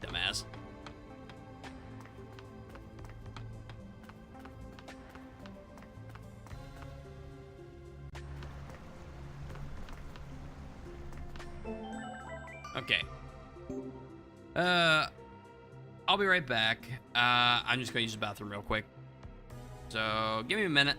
dumbass. Okay. I'll be right back. I'm just gonna use the bathroom real quick. So, give me a minute.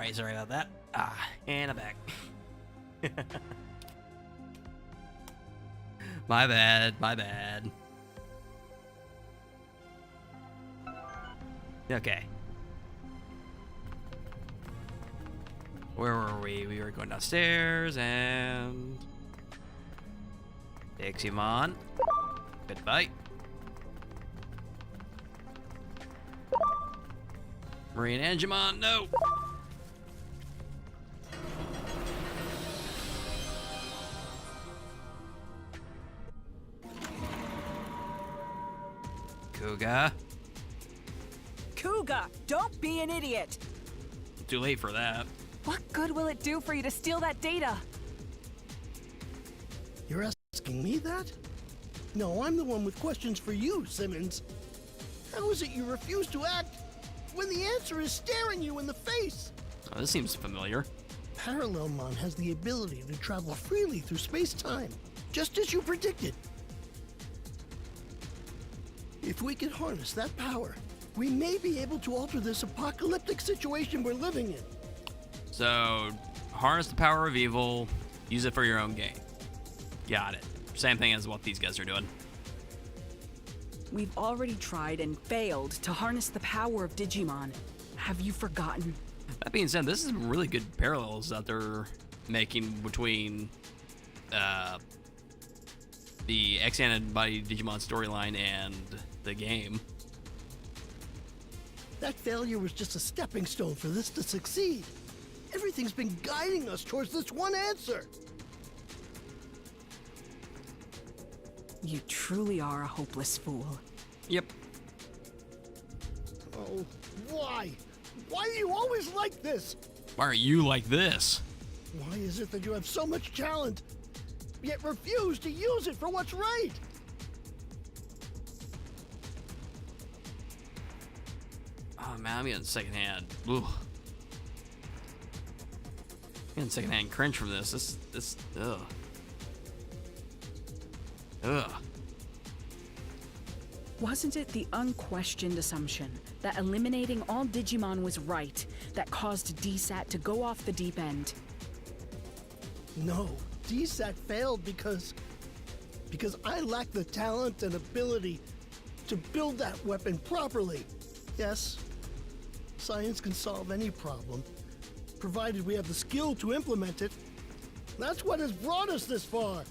Alright, sorry about that. And I'm back. My bad, my bad. Okay. Where were we? We were going downstairs and... Digimon. Goodbye. Marine Angemon, no! Kuga. Kuga, don't be an idiot! Too late for that. What good will it do for you to steal that data? You're asking me that? No, I'm the one with questions for you, Simmons. How is it you refuse to act when the answer is staring you in the face? Oh, this seems familiar. Parallelmon has the ability to travel freely through space-time, just as you predicted. If we can harness that power, we may be able to alter this apocalyptic situation we're living in. So, harness the power of evil, use it for your own gain. Got it. Same thing as what these guys are doing. We've already tried and failed to harness the power of Digimon. Have you forgotten? That being said, this is really good parallels that they're making between the X-Antibody Digimon storyline and the game. That failure was just a stepping stone for this to succeed. Everything's been guiding us towards this one answer. You truly are a hopeless fool. Yep. Oh, why? Why are you always like this? Why are you like this? Why is it that you have so much talent, yet refuse to use it for what's right? Oh man, I'm getting secondhand. Ugh. I'm getting secondhand cringe from this. This, ugh. Ugh. Wasn't it the unquestioned assumption that eliminating all Digimon was right that caused DSAT to go off the deep end? No, DSAT failed because I lack the talent and ability to build that weapon properly. Yes, science can solve any problem, provided we have the skill to implement it. That's what has brought us this far.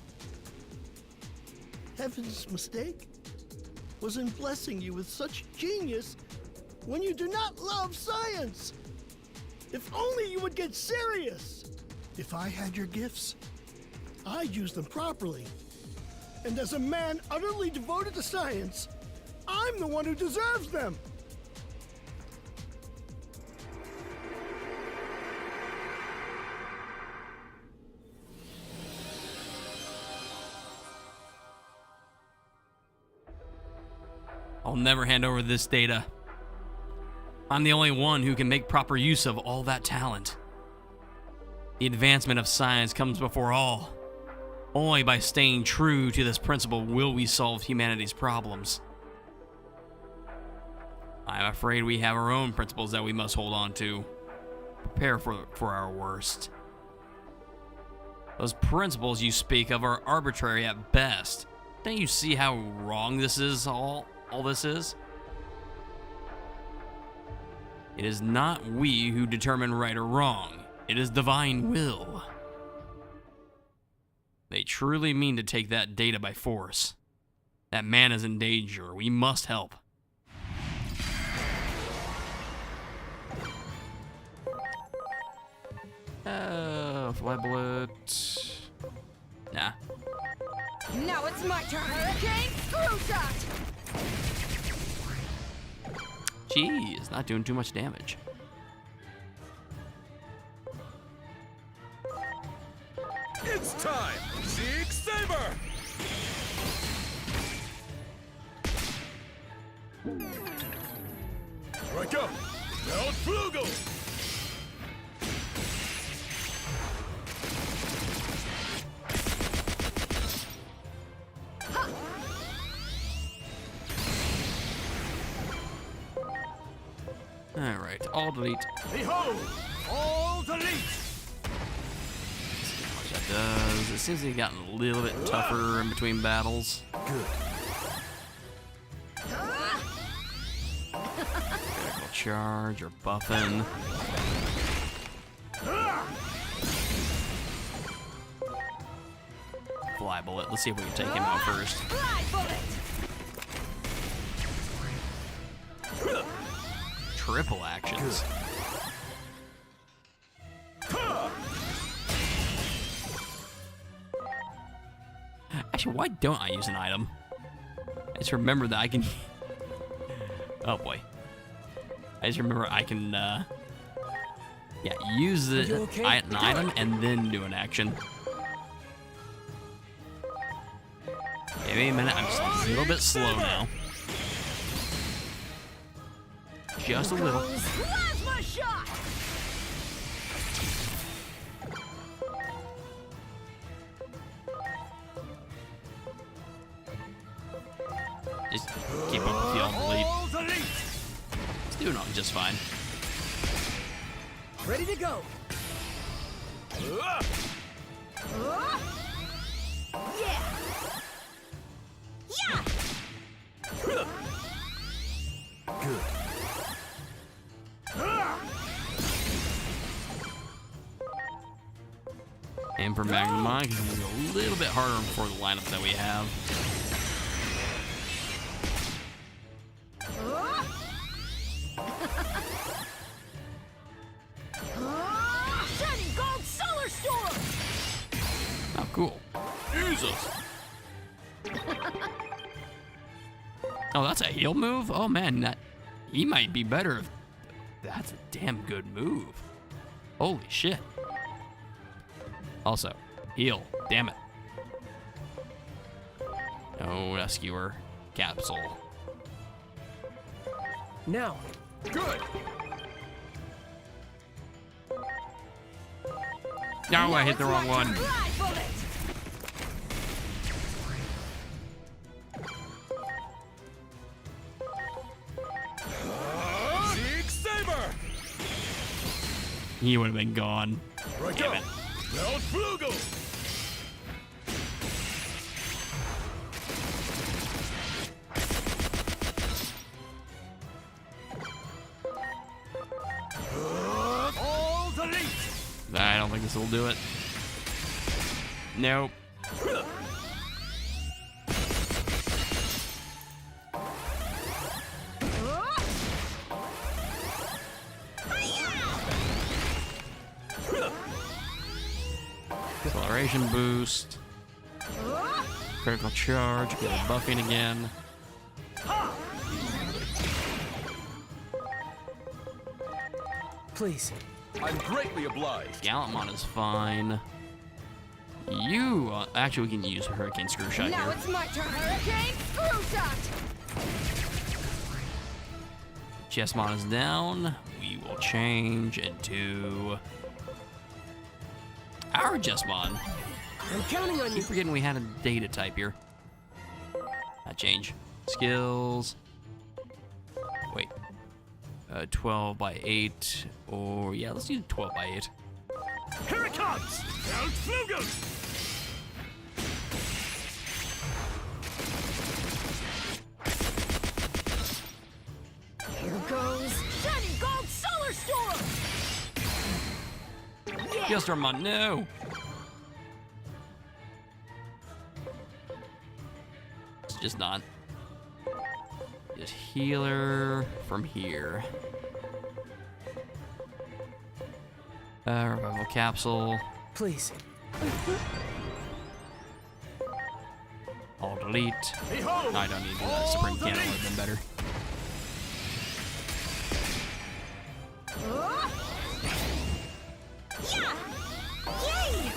Heaven's mistake was in blessing you with such genius when you do not love science. If only you would get serious. If I had your gifts, I'd use them properly. And as a man utterly devoted to science, I'm the one who deserves them. I'll never hand over this data. I'm the only one who can make proper use of all that talent. The advancement of science comes before all. Only by staying true to this principle will we solve humanity's problems. I'm afraid we have our own principles that we must hold on to. Prepare for our worst. Those principles you speak of are arbitrary at best. Don't you see how wrong this is all this is? It is not we who determine right or wrong. It is divine will. They truly mean to take that data by force. That man is in danger. We must help. Fly bullet. Nah. Now it's my turn. Hurricane screw shot! Jeez, not doing too much damage. It's time! Zeke Saber! Here I go! Mount Flugel! Alright, I'll delete. Hey ho! All delete. See how much that does. It seems to have gotten a little bit tougher in between battles. Good. Critical charge or buffing. Fly bullet. Let's see if we can take him out first. Triple actions. Actually, why don't I use an item? I just remember that I can... Oh boy. I just remember I can, yeah, use an item and then do an action. Give me a minute, I'm just a little bit slow now. Just a little. Plasma shot. Just keep up with the all delete. It's doing all just fine. Ready to go. Yeah. Yeah. Good. And for Magnemon, it's a little bit harder for the lineup that we have. Shining gold solar storm. Oh, cool. Jesus. Oh, that's a heal move? Oh man, that he might be better. That's a damn good move. Holy shit. Also, heal. Damn it. No rescuer. Capsule. Now. Good. No, I hit the wrong one. He would have been gone. Damn it. I don't think this will do it. Nope. Acceleration boost. Critical charge. Get a buffing again. Please. I'm greatly obliged. Alphamon is fine. You, actually, we can use Hurricane Screw Shot Now here. it's my turn. Hurricane screw shot. Chessmon is down. We will change into our Chessmon. I'm counting on Keep you. forgetting we had a data type here. Change skills. Wait. 12 by 8, or yeah, let's do 12 by 8. Here it comes! Outflugel! Here goes shining gold solar storm. Yeah. Geostromon, no! It's just not. Just healer from here. Revival capsule. Please. All delete. No, I don't need to do that. Supreme Cannon would have been better. Yeah. Yay.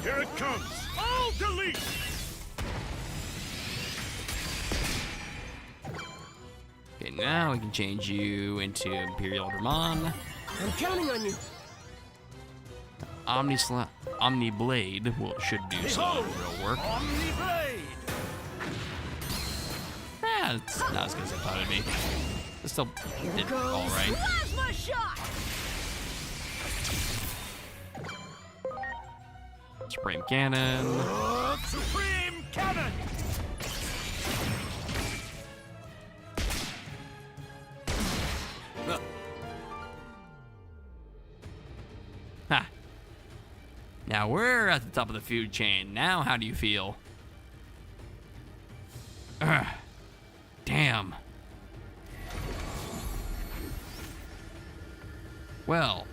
Here it comes! All delete! Okay, now we can change you into Imperial Digimon. I'm counting on you. Omni Blade should do some real work. Omni Blade! It's not as good as I thought it'd be. It still did all right. Plasma shot! Supreme Cannon. Supreme Cannon! Ha. Now we're at the top of the food chain. Now how do you feel? Ugh. Damn. Well,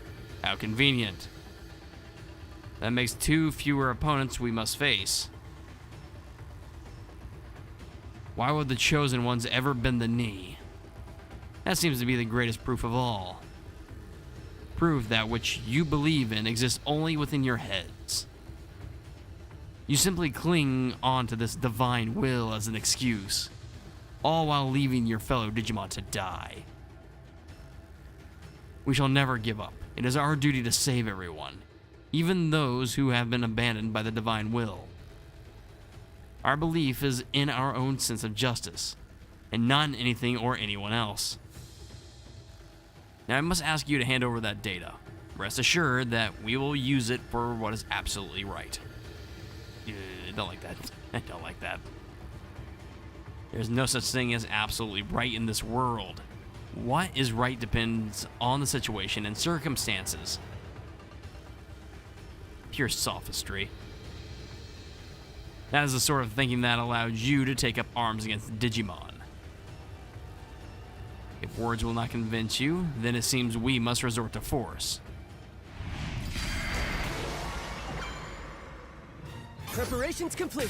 how convenient. That makes 2 fewer opponents we must face. Why would the chosen ones ever bend the knee? That seems to be the greatest proof of all. Prove that which you believe in exists only within your heads. You simply cling on to this divine will as an excuse, all while leaving your fellow Digimon to die. We shall never give up. It is our duty to save everyone, even those who have been abandoned by the divine will. Our belief is in our own sense of justice, and not in anything or anyone else. Now I must ask you to hand over that data. Rest assured that we will use it for what is absolutely right. I don't like that. I don't like that. There's no such thing as absolutely right in this world. What is right depends on the situation and circumstances. Pure sophistry. That is the sort of thinking that allowed you to take up arms against Digimon. If words will not convince you, then it seems we must resort to force. Preparations complete.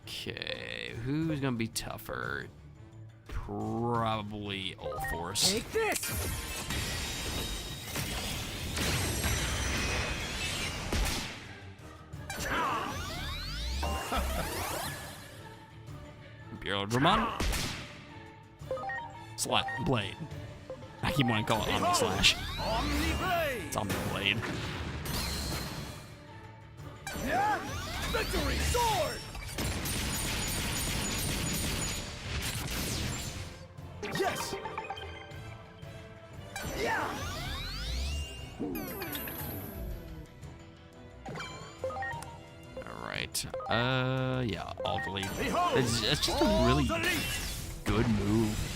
Okay, who's gonna be tougher? Probably All Force. Take this! Imperial Dramon. Blade. I keep wanting to call it Omni Slash. Omni Blade! It's Omni Blade. Yeah! Victory Sword! Yes! Yeah! Alright. Yeah, I'll delete. It's just a really good move.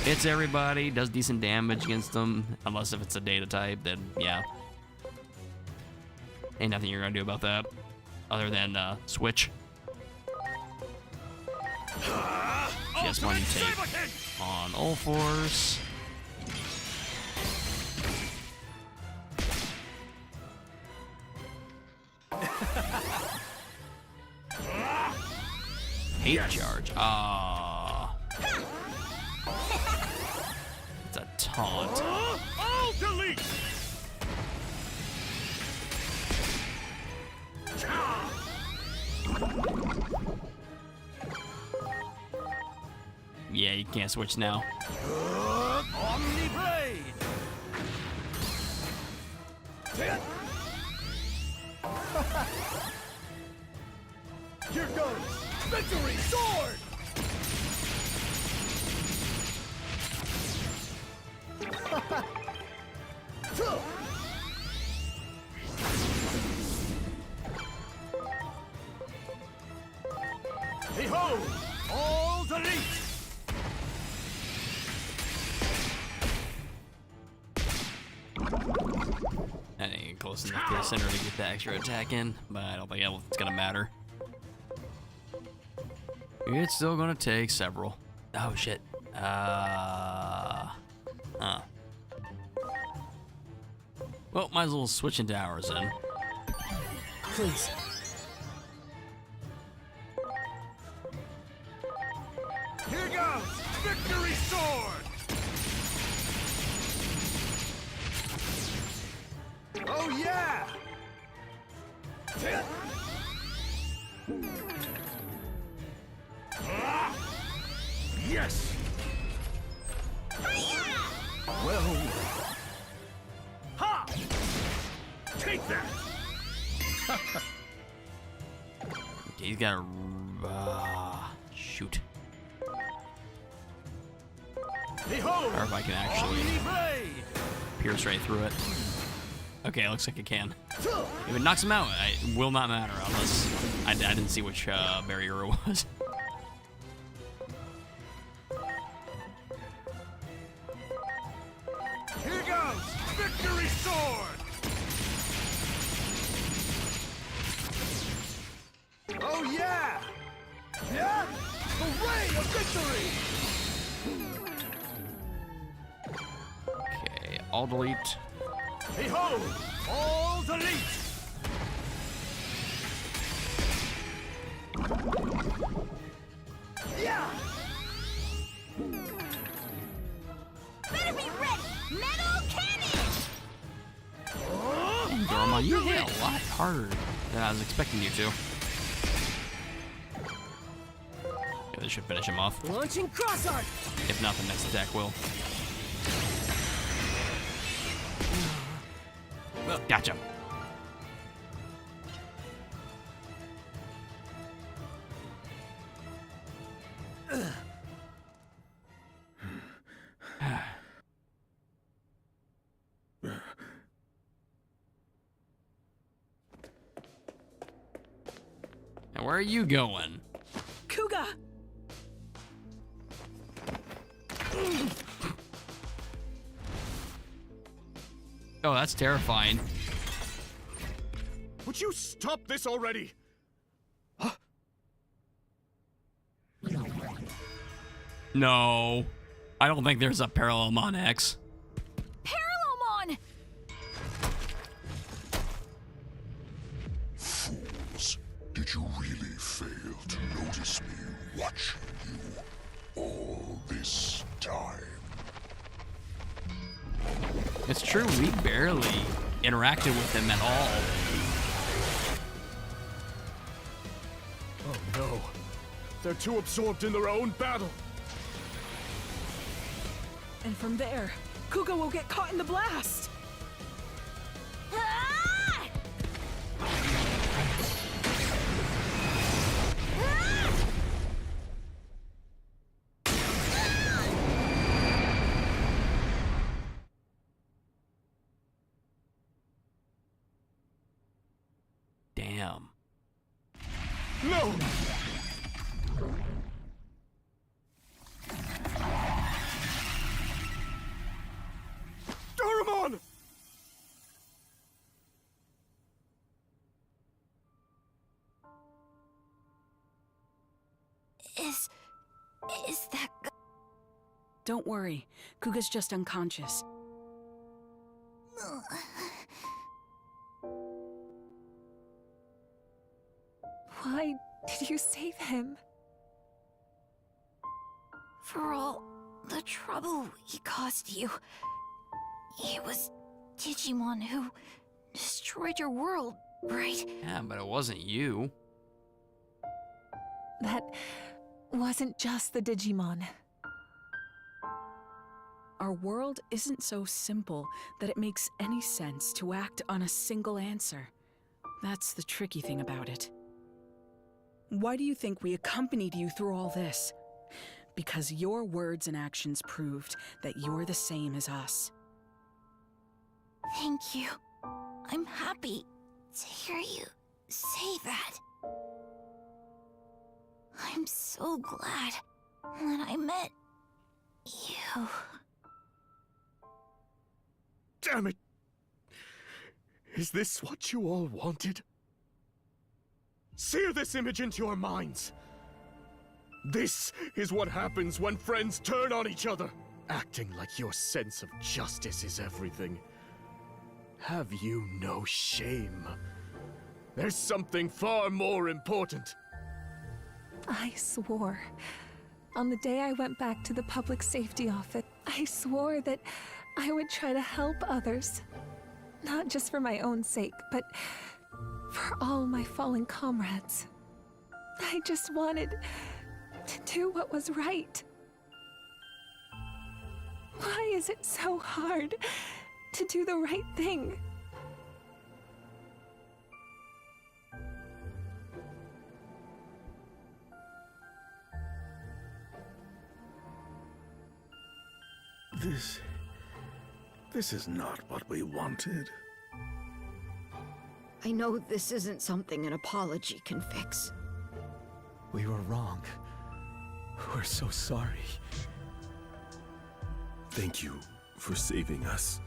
Hits everybody, does decent damage against them, unless if it's a data type, then yeah. Ain't nothing you're gonna do about that, other than switch. Just one you take on All Force. Hate charge. Ah. It's a taunt. I'll delete! Yeah, you can't switch now. Omni Blade! Here goes! Victory Sword! Behold! All delete! That ain't get close enough to the center to get the extra attack in, but I don't think it's gonna matter. It's still gonna take several. Oh shit. Well, might as well switch into ours then. Please. Here goes! Victory Sword! Oh yeah! Yes! Well... Ha! Take that! Okay, he's got a Shoot. Behold, Or if I can actually Omni Blade. pierce right through it. Okay, looks like I can. If it knocks him out, it will not matter unless I didn't see which barrier it was. Here goes! Victory Sword! Oh yeah! Yeah? The Ray of Victory! Okay, all delete. Behold! All delete! Yeah! Better be ready! Metal cannon! And Dorma, you hit a lot harder than I was expecting you to. Okay, this should finish him off. Launching cross arc! If not, the next attack will. Gotcha. And where are you going? Kuga! Oh, that's terrifying. Would you stop this already? No. I don't think there's a Parallelmon X. Parallelmon! Fools, did you really fail to notice me watching you all this time? It's true, we barely interacted with him at all. Oh no. They're too absorbed in their own battle. And from there, Kuga will get caught in the blast! Ah! Damn. No! Doraemon! Is that... Don't worry, Kuga's just unconscious. Why did you save him? For all the trouble he caused you. It was Digimon who destroyed your world, right? Yeah, but it wasn't you. That wasn't just the Digimon. Our world isn't so simple that it makes any sense to act on a single answer. That's the tricky thing about it. Why do you think we accompanied you through all this? Because your words and actions proved that you're the same as us. Thank you. I'm happy to hear you say that. I'm so glad that I met you. Damn it! Is this what you all wanted? Sear this image into your minds. This is what happens when friends turn on each other. Acting like your sense of justice is everything. Have you no shame? There's something far more important. I swore. On the day I went back to the public safety office, I swore that I would try to help others. Not just for my own sake, but for all my fallen comrades. I just wanted to do what was right. Why is it so hard to do the right thing? This is not what we wanted. I know this isn't something an apology can fix. We were wrong. We're so sorry. Thank you for saving us.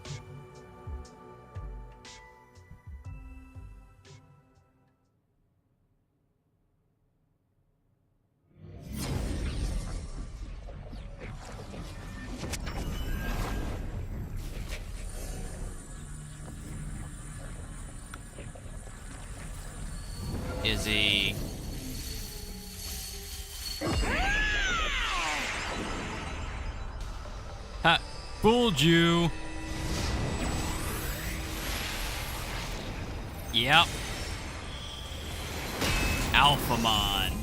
Is he... Ha! Fooled you! Yep. Alphamon.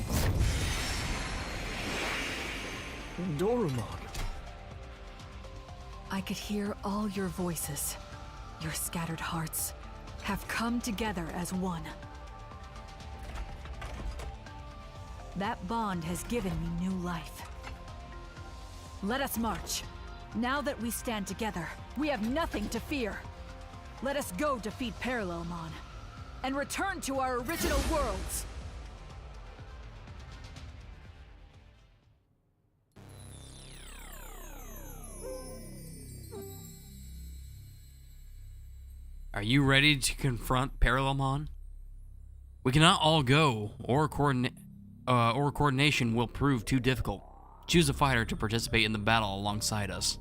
Dorumon. I could hear all your voices. Your scattered hearts have come together as one. That bond has given me new life. Let us march. Now that we stand together, we have nothing to fear. Let us go defeat Parallelmon and return to our original worlds. Are you ready to confront Parallelmon? We cannot all go, or coordination will prove too difficult. Choose a fighter to participate in the battle alongside us.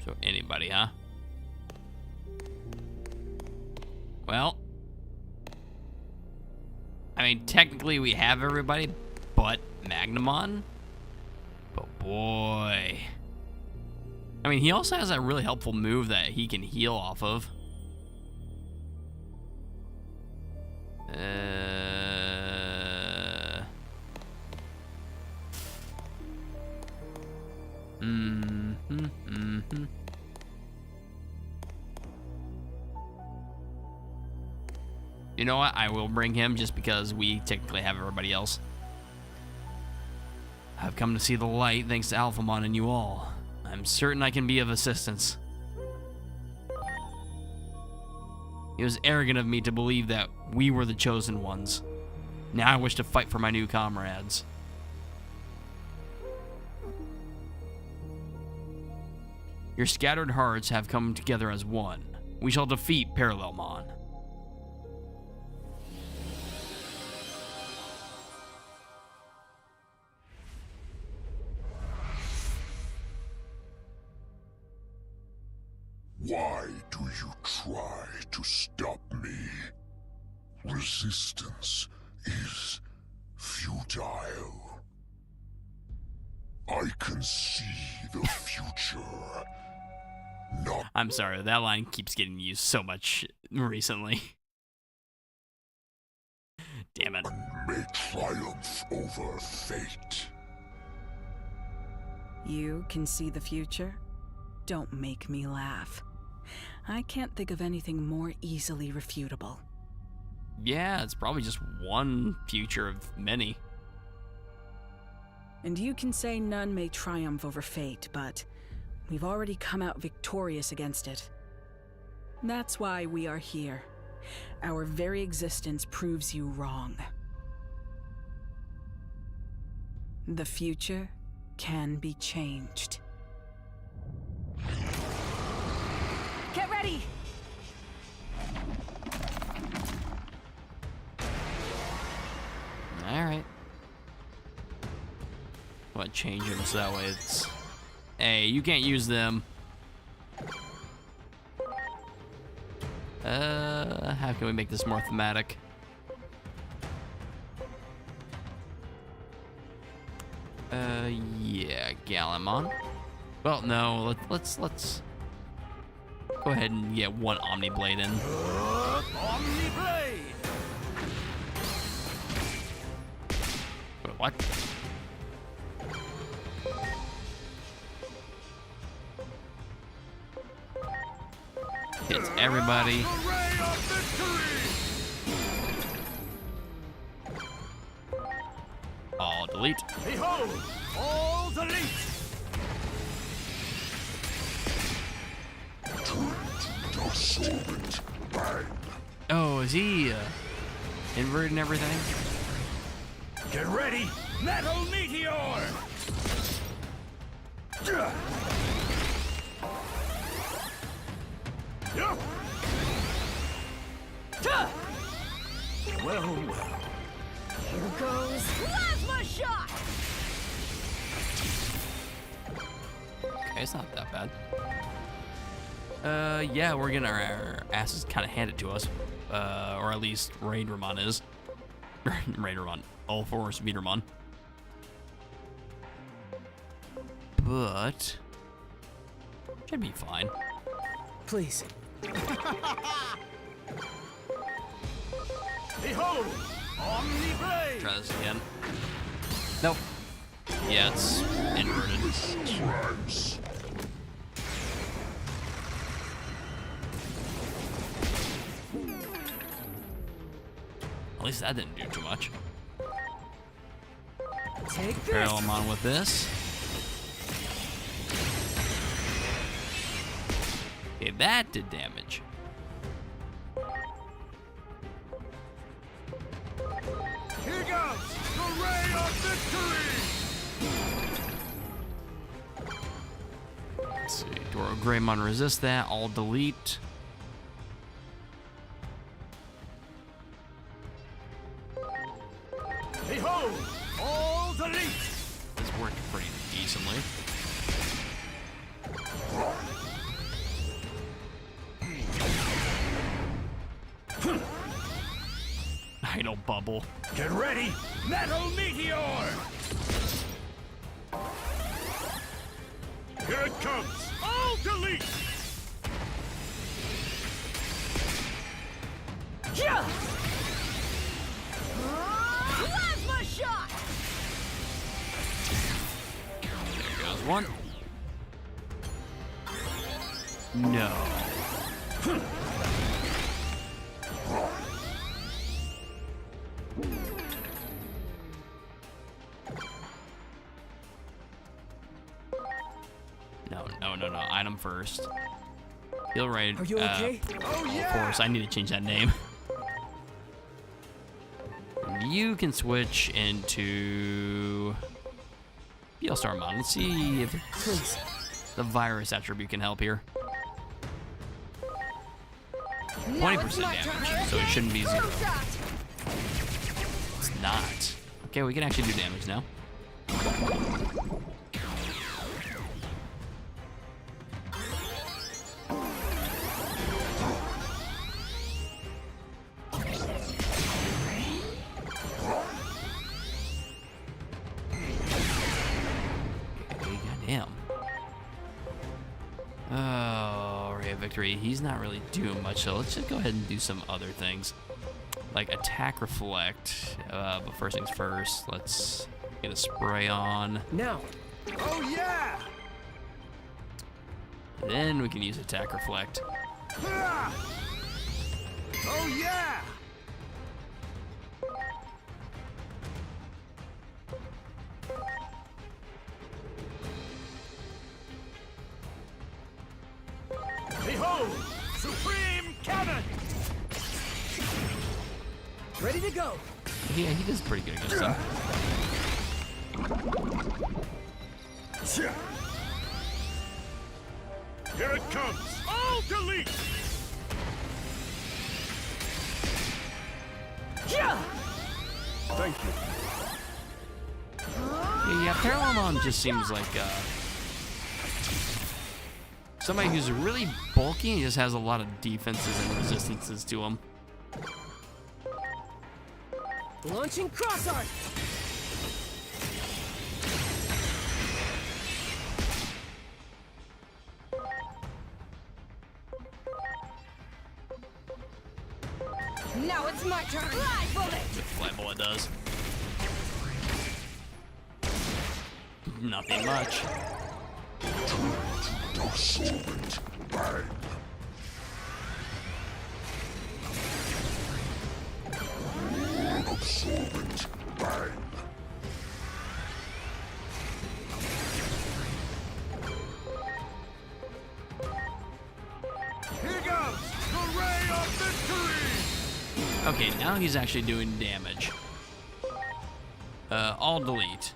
So anybody, huh? Well, I mean, technically we have everybody but Magnamon. But boy. I mean, he also has that really helpful move that he can heal off of. You know what? I will bring him just because we technically have everybody else. I've come to see the light thanks to Alphamon and you all. I'm certain I can be of assistance. It was arrogant of me to believe that we were the chosen ones. Now I wish to fight for my new comrades. Your scattered hearts have come together as one. We shall defeat Parallelmon. Why do you try to stop me? Resistance is futile. I can see the future. I'm sorry, that line keeps getting used so much recently. Damn it. May triumph over fate. You can see the future? Don't make me laugh. I can't think of anything more easily refutable. Yeah, it's probably just one future of many. And you can say none may triumph over fate, but we've already come out victorious against it. That's why we are here. Our very existence proves you wrong. The future can be changed. Get ready! Alright. What, change them so that way it's... Hey, you can't use them. How can we make this more thematic? Yeah, Gallimon. Well, no, let's go ahead and get one Omni Blade in. Omni Blade! Wait, what? Hits everybody. The ray of victory! All delete. Behold, all delete! Oh, is he inverting everything? Get ready! Metal Meteor! Well, well. Here goes Plasma Shot! Okay, it's not that bad. Yeah, we're getting our asses kind of handed to us. Or at least Raidramon is. Raidramon. All Force Veedramon. But should be fine. Please. Behold, Omni-Blade! Try this again. Nope. Yeah, it's inverted. At least that didn't do too much. Take this. Parallelmon with this. Okay, that did damage. Here goes the Ray of Victory! Let's see. Doro Greymon resist that. All delete. Behold, all delete! This worked pretty decently. Idle bubble. Get ready, Metal Meteor! Here it comes, all delete! Yeah! Plasma Shot! There goes one. No. No. Item first. Feel right. Are you okay? Oh yeah! Of course, I need to change that name. You can switch into Starmon. Let's see if Please. the virus attribute can help here. Now 20% it's my damage, turn. so it shouldn't be 0. First shot. It's not. Okay, we can actually do damage now. Goddamn. Oh, Ray of Victory. He's not really doing much, so let's just go ahead and do some other things. Like attack reflect. But first things first, let's get a spray on. Now. Oh yeah! Then we can use attack reflect. Ah! Oh yeah! Behold, Supreme Cannon! Ready to go. Yeah, he does pretty good against him. Here it comes! All delete! Yeah! Thank you. Yeah, Parallelmon just seems like somebody who's really bulky and just has a lot of defenses and resistances to him. Launching cross art. Now it's my turn. Fly bullet. The fly bullet does. Nothing much. Okay, now he's actually doing damage. All delete.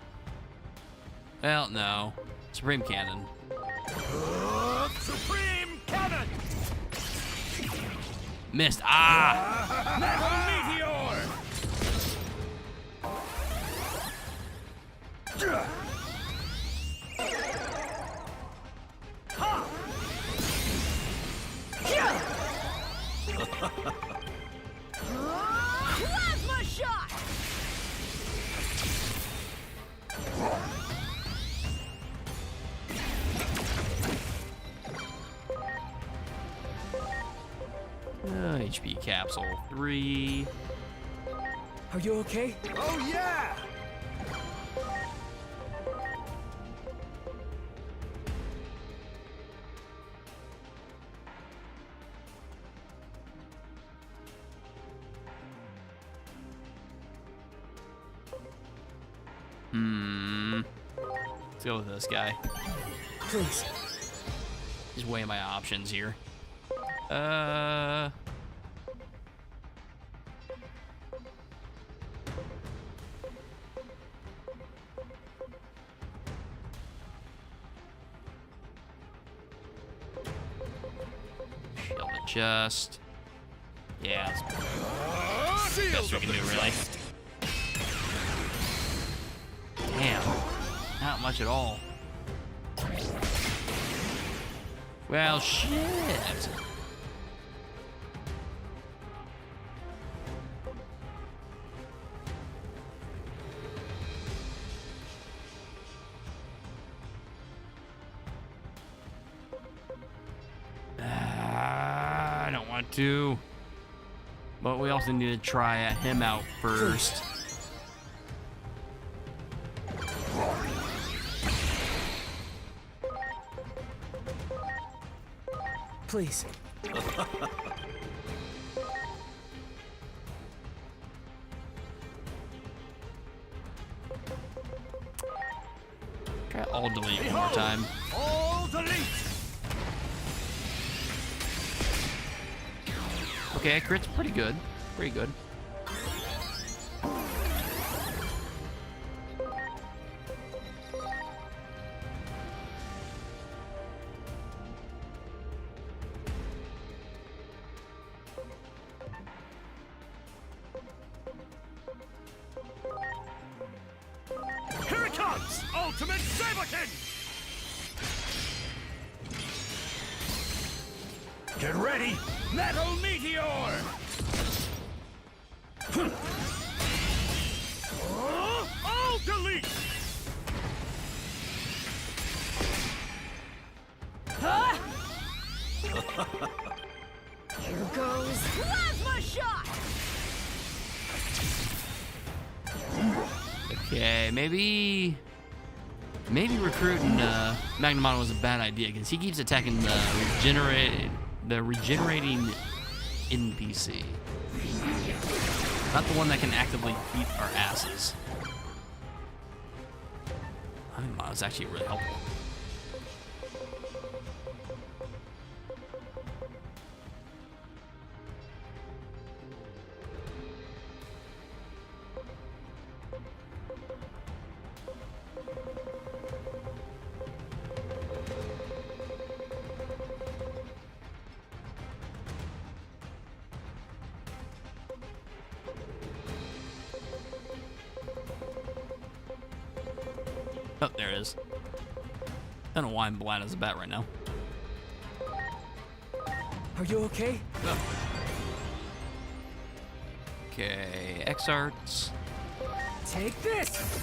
Well, no. Supreme Cannon. Supreme Cannon! Missed. Ah! Metal Meteor! Ha! Plasma shot! HP capsule 3. Are you okay? Oh yeah! Let's go with this guy. Please. Just weighing my options here. Shield adjust. Yeah, that's the best we can do, really. Damn. Not much at all. Well, shit. I don't want to. But we also need to try him out first. Please. Try all delete one more time. All delete! Okay, crit's pretty good. Pretty good. Here it comes! Ultimate Saberkin! Get ready! Metal Meteor! All delete! Here goes plasma shot! Okay, maybe recruiting Magnamon was a bad idea because he keeps attacking the regenerating NPC. Not the one that can actively beat our asses. Magnamon is actually really helpful. Oh, there it is. I don't know why I'm blind as a bat right now. Are you okay? Oh. Okay, X-Arts. Take this!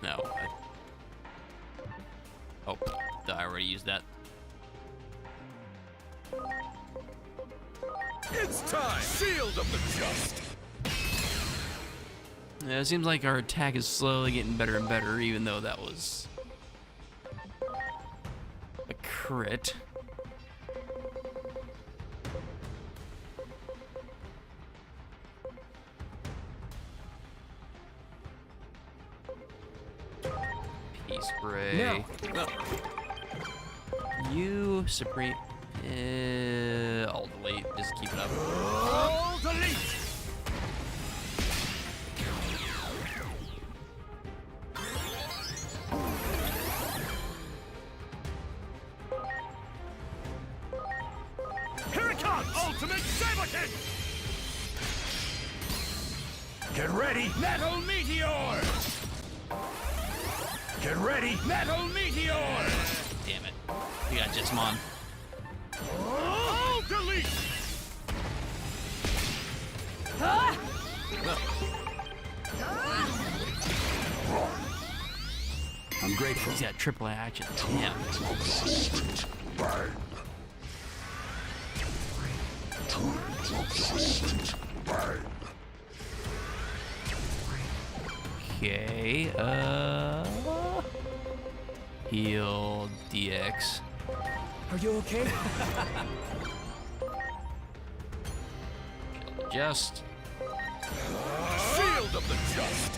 No. Oh, I already used that. It's time! Shield of the Just! Yeah, it seems like our attack is slowly getting better and better, even though that was a crit. Spray. Now. You, Supreme. I'll delete. Just keep it up. All delete! Here it comes! Ultimate Saberkin! Get ready! Metal Meteor! Get ready! Metal Meteor! Damn it. We got Digimon. All delete! I'm grateful. He's got triple action. Damn. Okay, heal DX. Are you okay? Shield adjust. Shield of the Just!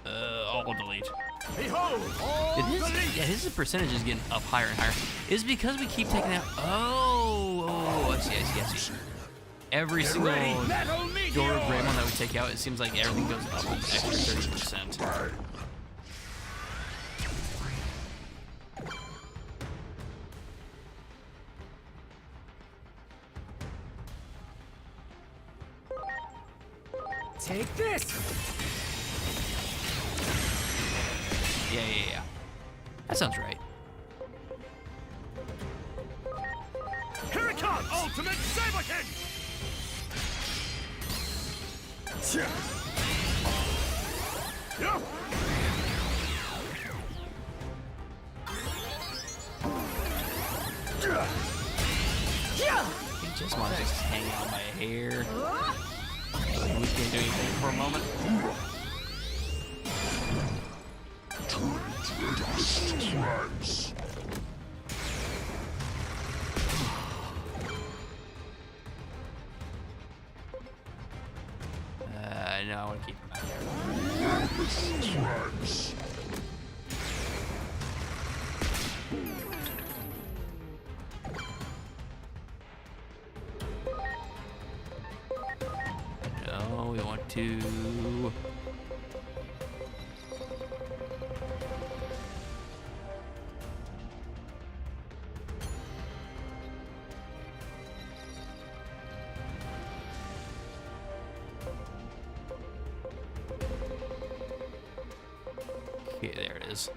All delete. Behold! All delete! Yeah, his percentage is getting up higher and higher. Is because we keep taking out. Oh, I see. Every single door of Greymon that we take out, it seems like everything goes up an extra 30%. Take this! Yeah. That sounds right. Here it comes! Ultimate Saberkin! Yeah. Digimon just hanging on by a hair. We can't do anything for a moment. No, I want to keep him out there. No, we want to. Okay, there it is.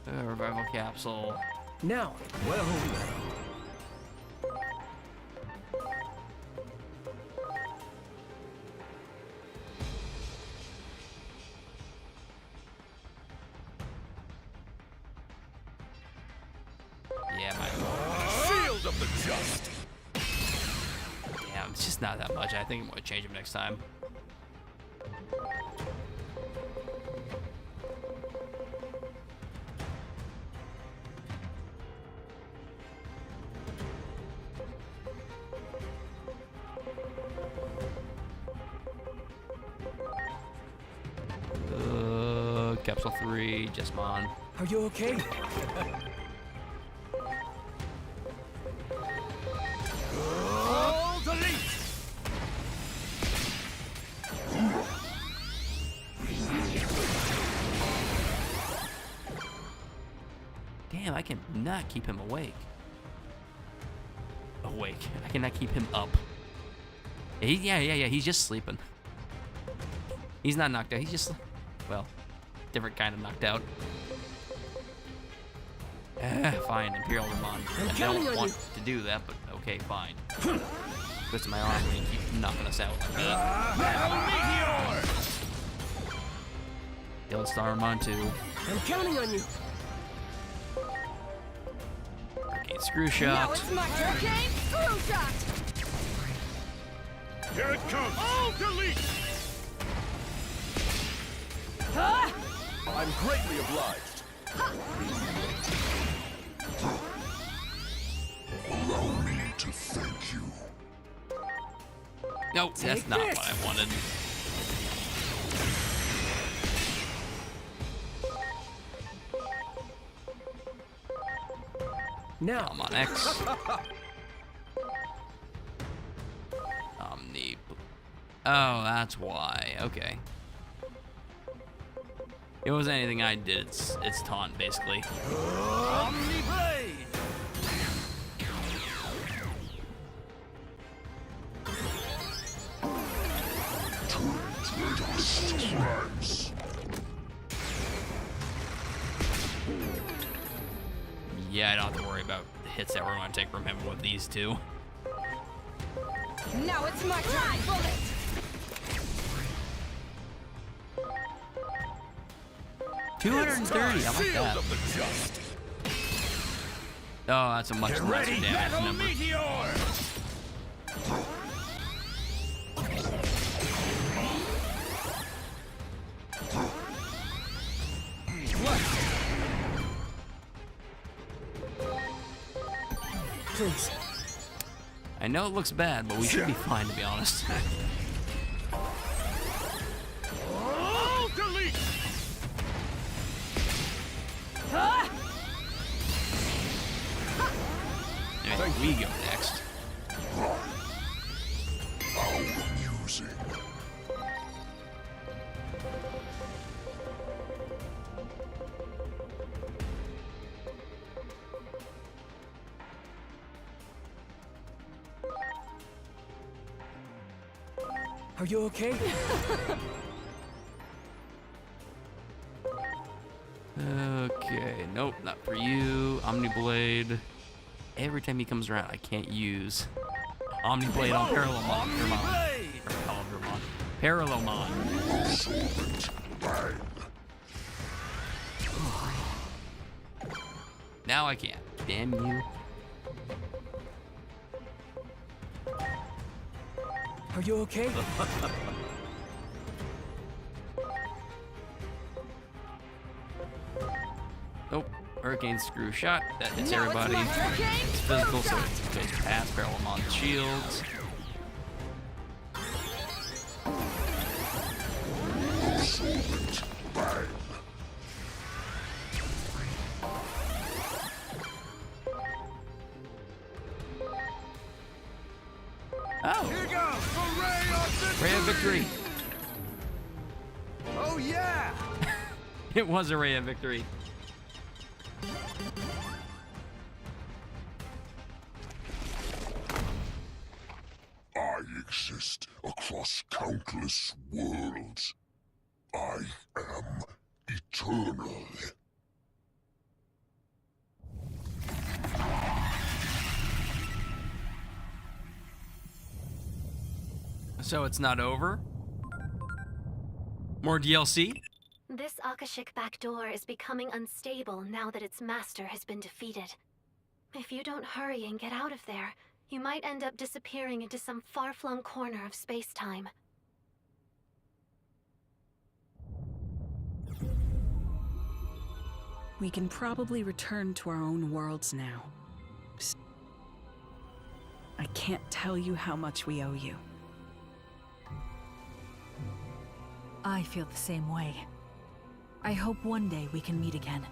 Revival capsule. Now. Well. Yeah, my Shield of the Just! damn, it's just not that much. I think I'm gonna change him next time. Capsule 3, Digimon. Are you okay? All delete! Damn, I cannot keep him awake. I cannot keep him up. Yeah, he's just sleeping. He's not knocked out. He's just, well, different kind of knocked out. Fine, Imperial Digimon. I don't want to do that, but okay, fine. Twist my arm and keep knocking us out like that. Metal Meteor! Yellow Starmon too. I'm counting on you. Okay, Screw Shot. Now it's my turn. Okay, Screw Shot! Here it comes! All delete! I'm greatly obliged. Allow me to thank you. Nope, that's not what I wanted. Now. I'm on X. Oh, that's why. Okay. It wasn't anything I did. It's taunt, basically. Omni-Blade! Yeah, I don't have to worry about the hits that we're going to take from him with these two. Now it's my time. Bullet. 230. I like that. Oh, that's a much lesser damage number. Please. I know it looks bad, but we should be fine, to be honest. Oh, delete! Anyway, we go next. How amusing. Are you okay? Okay, nope, not for you. Omni-Blade. Every time he comes around, I can't use Omni-Blade on Parallelmon. Parallelmon. Now I can't. Damn you. Are you okay? Nope. Hurricane Screw Shot. That hits everybody. It's physical, so it goes past Parallelmon's shields. Oh! Here goes the Ray of Victory! Oh yeah! It was a Ray of Victory. I exist across countless worlds. I am eternal. So it's not over? More DLC? This Akashic back door is becoming unstable now that its master has been defeated. If you don't hurry and get out of there, you might end up disappearing into some far-flung corner of space-time. We can probably return to our own worlds now. I can't tell you how much we owe you. I feel the same way. I hope one day we can meet again.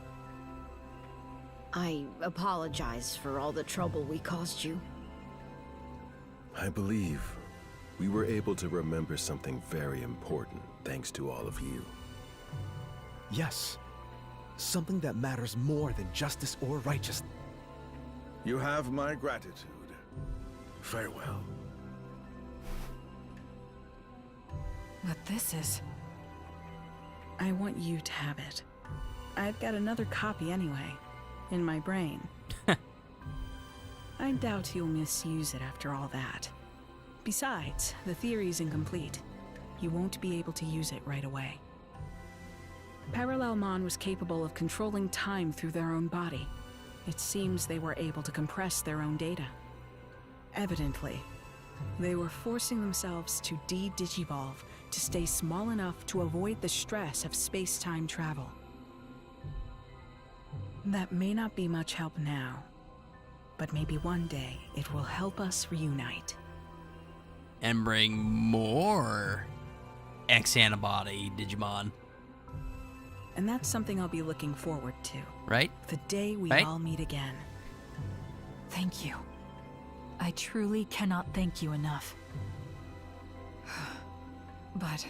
I apologize for all the trouble we caused you. I believe we were able to remember something very important thanks to all of you. Yes. Something that matters more than justice or righteousness. You have my gratitude. Farewell. But this is... I want you to have it. I've got another copy anyway, in my brain. I doubt you'll misuse it after all that. Besides, the theory's incomplete. You won't be able to use it right away. Parallelmon was capable of controlling time through their own body. It seems they were able to compress their own data. Evidently, they were forcing themselves to de-digivolve to stay small enough to avoid the stress of space-time travel. That may not be much help now, but maybe one day it will help us reunite. and bring more X-Antibody Digimon. And that's something I'll be looking forward to. Right? The day we Right? all meet again. Thank you. I truly cannot thank you enough. But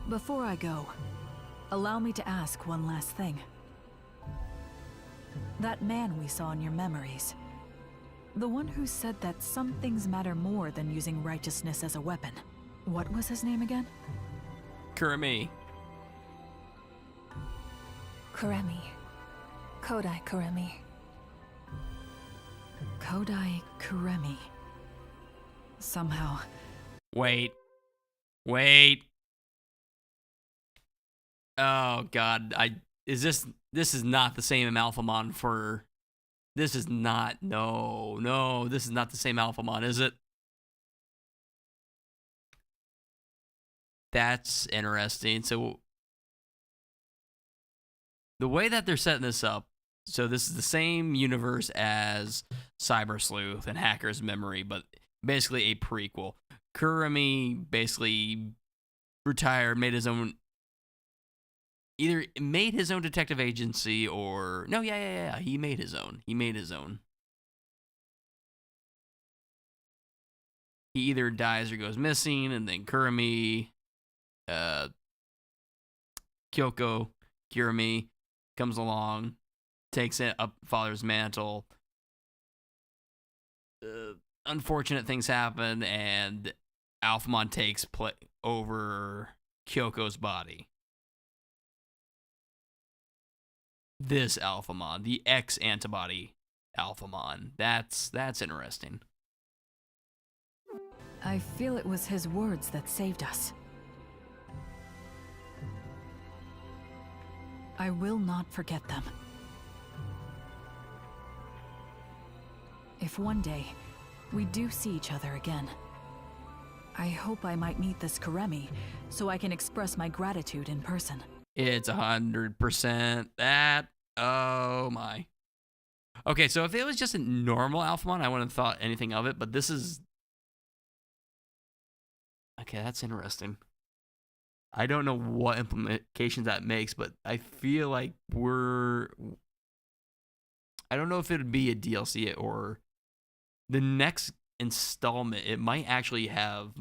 before I go, allow me to ask one last thing. That man we saw in your memories, the one who said that some things matter more than using righteousness as a weapon. What was his name again? Kurumi. Kuremi. Kodai Kuremi. Kodai Kuremi. Somehow. Wait. Oh God, this is not the same Alphamon for. This is not. No, this is not the same Alphamon, is it? That's interesting. So the way that they're setting this up, so this is the same universe as Cyber Sleuth and Hacker's Memory, but basically a prequel. Kurumi basically retired, made his own, either made his own detective agency or, no, yeah, he made his own. He either dies or goes missing, and then Kurumi, Kyoko, Kurumi, comes along, takes it up father's mantle. Unfortunate things happen, and Alphamon takes over Kyoko's body. This Alphamon, the X-Antibody Alphamon. That's interesting. I feel it was his words that saved us. I will not forget them. If one day we do see each other again, I hope I might meet this Kuremi so I can express my gratitude in person. It's 100% that. Oh my. Okay, so if it was just a normal Alphamon, I wouldn't have thought anything of it, but this is... Okay, that's interesting. I don't know what implications that makes, but I feel like I don't know if it would be a DLC or the next installment. It might actually have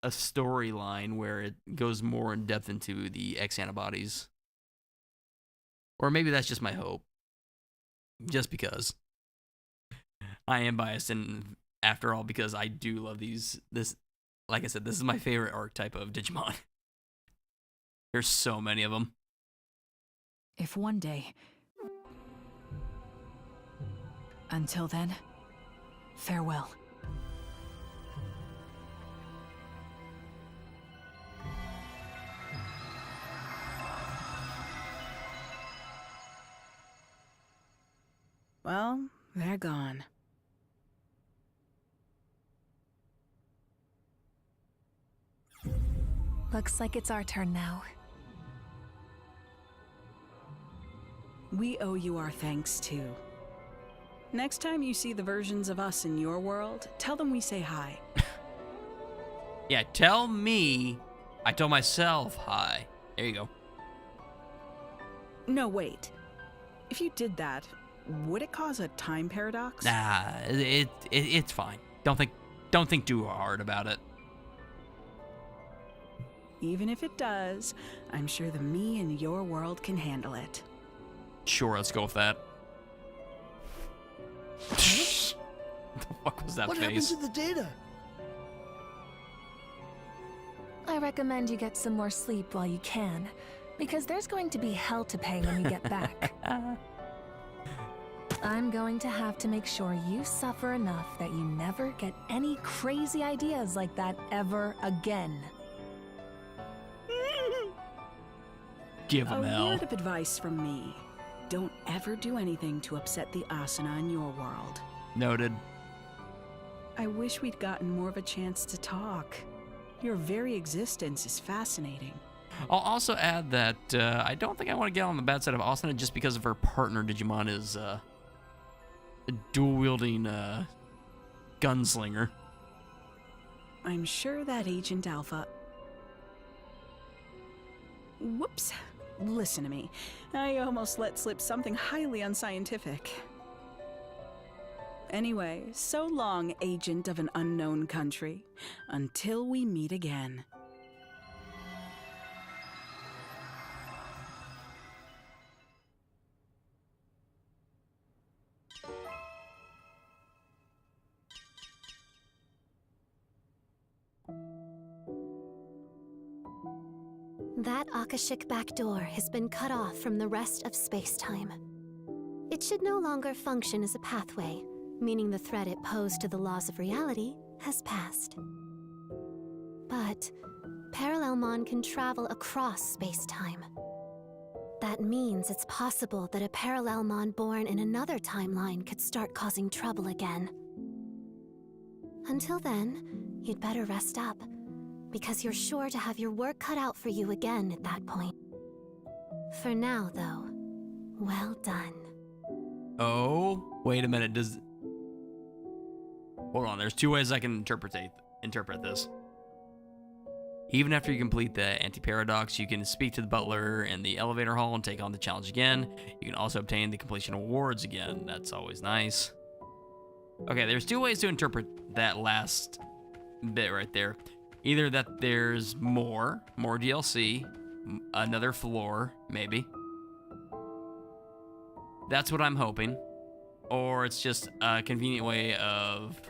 a storyline where it goes more in depth into the X-Antibodies. Or maybe that's just my hope. Just because. I am biased, and after all, because I do love this, like I said, this is my favorite archetype of Digimon. There's so many of them. If one day... Until then, farewell. Well, they're gone. Looks like it's our turn now. We owe you our thanks, too. Next time you see the versions of us in your world, tell them we say hi. Yeah, tell me I told myself hi. There you go. No, wait. If you did that, would it cause a time paradox? Nah, it's fine. Don't think too hard about it. Even if it does, I'm sure the me in your world can handle it. Sure, let's go with that. What the fuck was that What face? happened to the data? I recommend you get some more sleep while you can, because there's going to be hell to pay when you get back. I'm going to have to make sure you suffer enough that you never get any crazy ideas like that ever again. Give him A hell. word of advice from me. Don't ever do anything to upset the Asuna in your world. Noted. I wish we'd gotten more of a chance to talk. Your very existence is fascinating. I'll also add that I don't think I want to get on the bad side of Asuna just because of her partner Digimon is a dual-wielding gunslinger. I'm sure that Agent Alpha... Whoops. Listen to me. I almost let slip something highly unscientific. Anyway, so long, agent of an unknown country. Until we meet again. That Akashic back door has been cut off from the rest of space-time. It should no longer function as a pathway, meaning the threat it posed to the laws of reality has passed. But Parallelmon can travel across space-time. That means it's possible that a Parallelmon born in another timeline could start causing trouble again. Until then, you'd better rest up, because you're sure to have your work cut out for you again at that point. For now, though, well done. Oh, wait a minute. Hold on, there's two ways I can interpret this. Even after you complete the anti-paradox, you can speak to the butler in the elevator hall and take on the challenge again. You can also obtain the completion awards again. That's always nice. Okay, there's two ways to interpret that last bit right there. Either that there's more DLC, another floor, maybe. That's what I'm hoping. Or it's just a convenient way of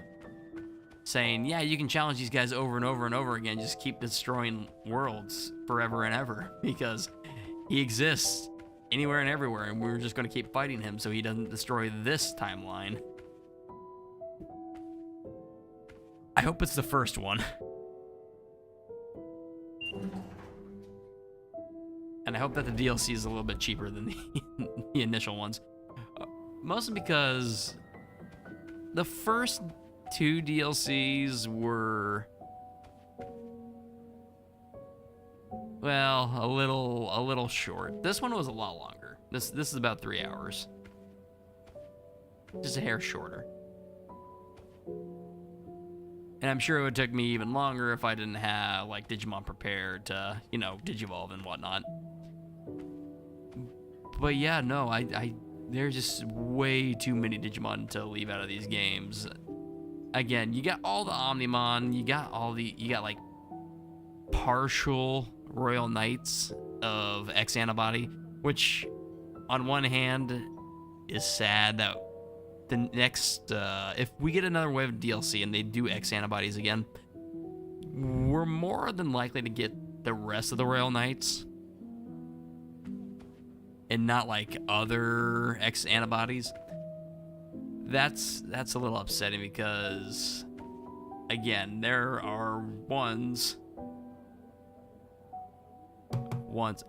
saying, yeah, you can challenge these guys over and over and over again. Just keep destroying worlds forever and ever. Because he exists anywhere and everywhere. And we're just going to keep fighting him so he doesn't destroy this timeline. I hope it's the first one. And I hope that the DLC is a little bit cheaper than the initial ones. Mostly because the first two DLCs were, well, a little short. This one was a lot longer. This is about 3 hours. Just a hair shorter. And I'm sure it would take me even longer if I didn't have, like, Digimon prepared to, you know, Digivolve and whatnot. But yeah, no, there's just way too many Digimon to leave out of these games. Again, you got all the Omnimon, you got like partial Royal Knights of X-Antibody, which on one hand is sad that the next, if we get another wave of DLC and they do X-Antibodies again, we're more than likely to get the rest of the Royal Knights. And not like other X-Antibodies. That's a little upsetting because, again, there are ones.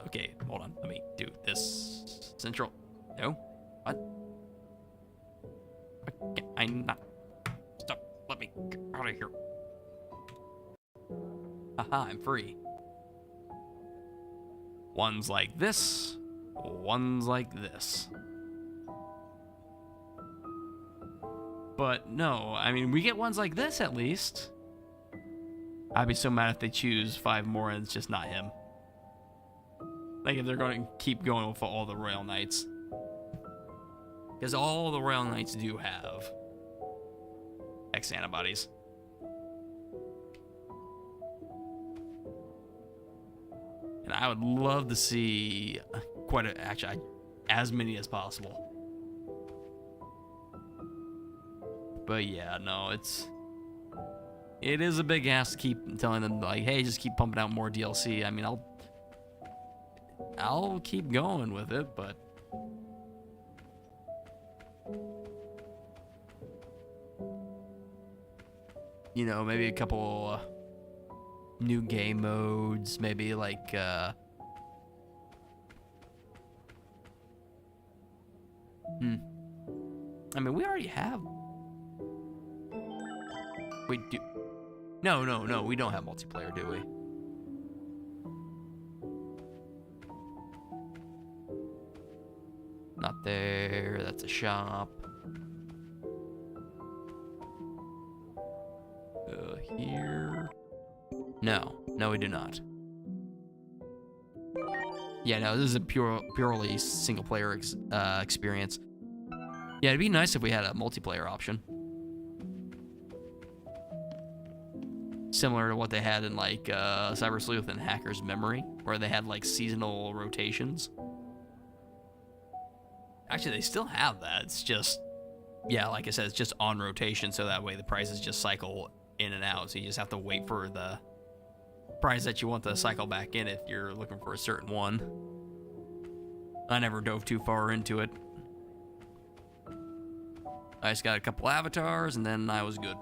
Okay, hold on. Let me do this. Central. No. What? I'm not. Stop. Let me get out of here. Haha, I'm free. Ones like this. Ones like this. But no, I mean, we get ones like this at least. I'd be so mad if they choose 5 more and it's just not him. Like if they're going to keep going with all the Royal Knights. Because all the Royal Knights do have X-Antibodies. And I would love to see actually as many as possible. But yeah, no, it is a big ask to keep telling them like, hey, just keep pumping out more DLC. I mean, I'll keep going with it, but you know, maybe a couple new game modes, maybe like I mean, we already have. We do. No, we don't have multiplayer, do we? Not there. That's a shop. Here. No, we do not. Yeah, no, this is a purely single-player experience. Yeah, it'd be nice if we had a multiplayer option. Similar to what they had in, like, Cyber Sleuth and Hacker's Memory, where they had, like, seasonal rotations. Actually, they still have that. It's just, yeah, like I said, it's just on rotation, so that way the prices just cycle in and out. So you just have to wait for the price that you want to cycle back in if you're looking for a certain one. I never dove too far into it. I just got a couple avatars, and then I was good.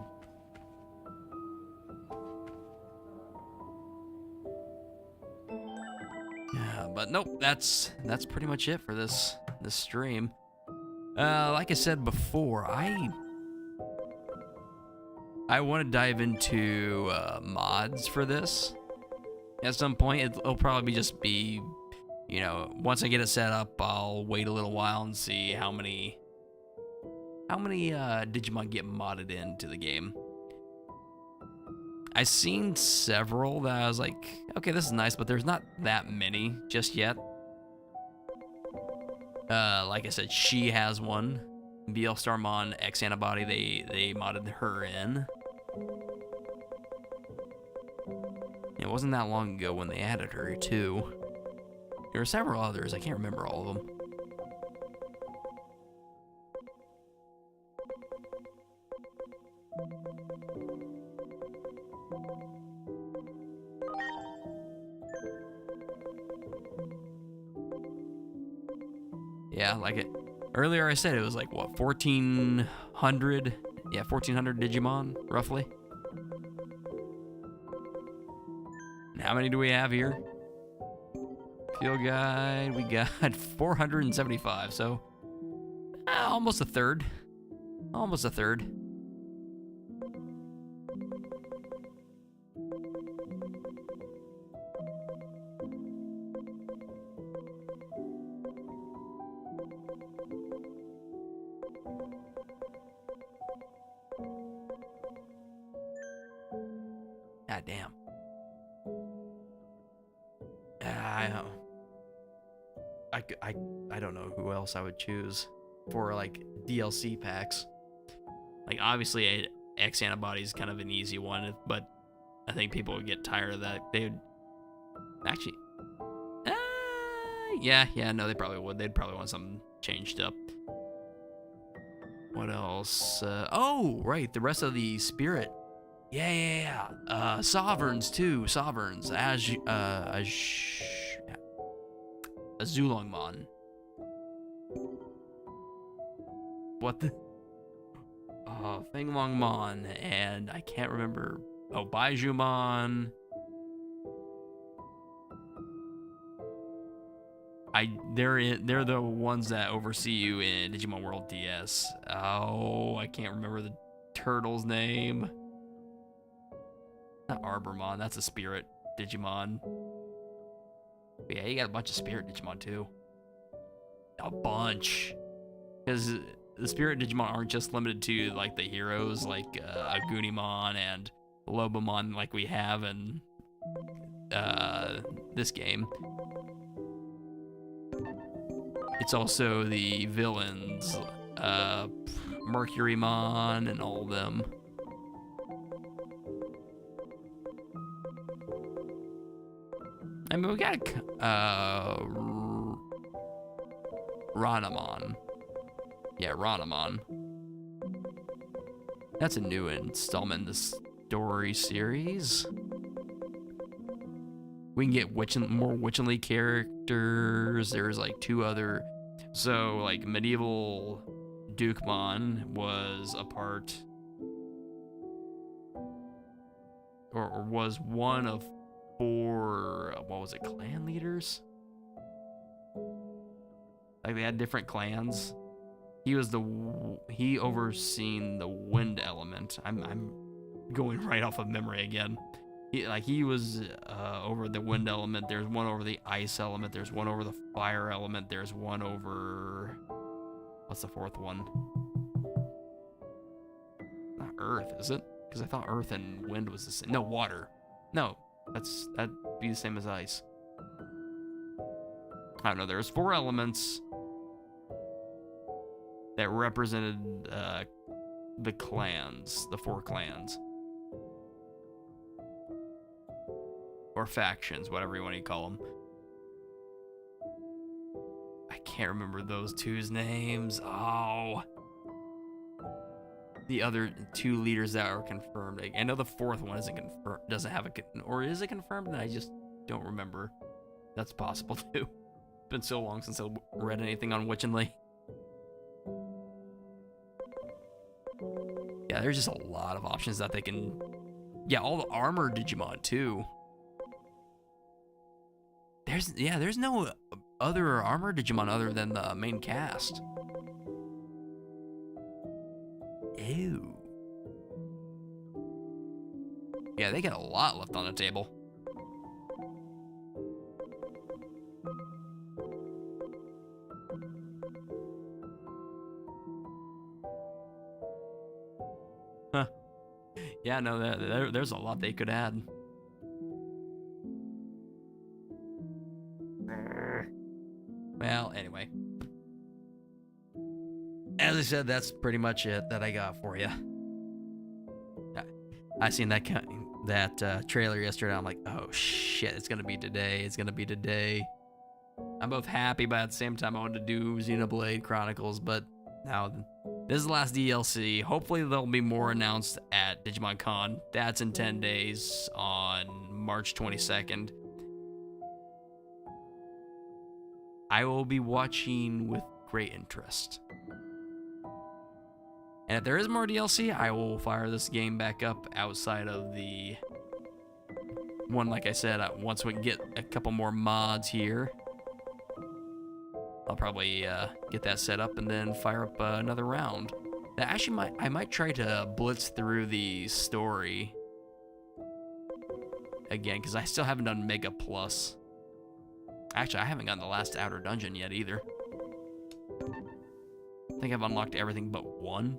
Yeah, but nope, that's pretty much it for this stream. Like I said before, I want to dive into mods for this. At some point, it'll probably just be, you know, once I get it set up, I'll wait a little while and see how many Digimon get modded into the game. I've seen several that I was like, okay, this is nice, but there's not that many just yet. Like I said, she has one. Starmon X-Antibody, they modded her in. It wasn't that long ago when they added her, too. There were several others, I can't remember all of them. Yeah, like it. Earlier I said it was like, what, 1,400? Yeah, 1,400 Digimon, roughly. And how many do we have here? Field guide, we got 475, so almost a third. Almost a third. God damn. I don't know who else I would choose for like DLC packs. Like obviously X-Antibody is kind of an easy one, but I think people would get tired of that. They would actually, no, they probably would. They'd probably want something changed up. What else? Oh, right, the rest of the spirit. Yeah. Sovereigns too. Sovereigns. Azulongmon. What the? Finglongmon, and I can't remember. Oh, Baijumon. They're the ones that oversee you in Digimon World DS. Oh, I can't remember the turtle's name. Not Arbormon, that's a spirit Digimon. But yeah, you got a bunch of spirit Digimon too. A bunch. Because the spirit Digimon aren't just limited to like the heroes like Agunimon and Lobomon like we have in this game. It's also the villains, Mercurymon and all of them. I mean, we got Ranamon. Yeah, Ranamon. That's a new installment in the story series. We can get more Witchenly characters. There's like 2 other. So, like, Medieval Dukemon was a part, or was one of 4, what was it, clan leaders? Like, they had different clans. He overseen the wind element. I'm going right off of memory again. He was over the wind element. There's one over the ice element. There's one over the fire element. There's one over, what's the 4th one? Not earth, is it? Because I thought earth and wind was the same. No, water. No, That'd be the same as ice. I don't know. There's 4 elements that represented the clans, the 4 clans. Or factions, whatever you want to call them. I can't remember those 2's names. Oh. The other 2 leaders that are confirmed. I know the 4th one isn't confirmed, doesn't have or is it confirmed? And I just don't remember. That's possible too. It's been so long since I read anything on Witch and Lee. Yeah, there's just a lot of options that they can. Yeah, all the armored Digimon too. There's no other armored Digimon other than the main cast. Ew. Yeah, they got a lot left on the table. Huh. Yeah, no, there's a lot they could add. Well, anyway. As I said, that's pretty much it that I got for you. I seen that trailer yesterday. I'm like, oh shit, it's gonna be today. It's gonna be today. I'm both happy, but at the same time, I wanted to do Xenoblade Chronicles. But now, this is the last DLC. Hopefully, there'll be more announced at Digimon-Con. That's in 10 days on March 22nd. I will be watching with great interest. And if there is more DLC, I will fire this game back up outside of the one, like I said, once we can get a couple more mods here. I'll probably get that set up and then fire up another round. That actually I might try to blitz through the story again, because I still haven't done Mega Plus. Actually, I haven't gotten the last outer dungeon yet either. I think I've unlocked everything but 1.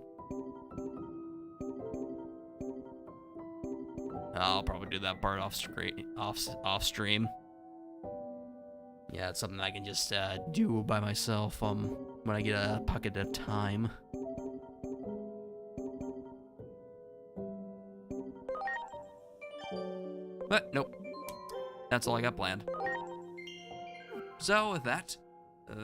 I'll probably do that part off stream. Yeah, it's something I can just do by myself when I get a pocket of time. But nope, that's all I got planned. So with that,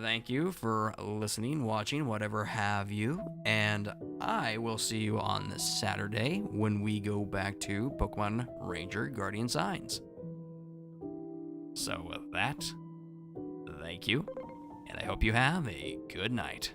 thank you for listening, watching, whatever have you, and I will see you on this Saturday when we go back to Pokemon Ranger Guardian Signs. So with that, thank you, and I hope you have a good night.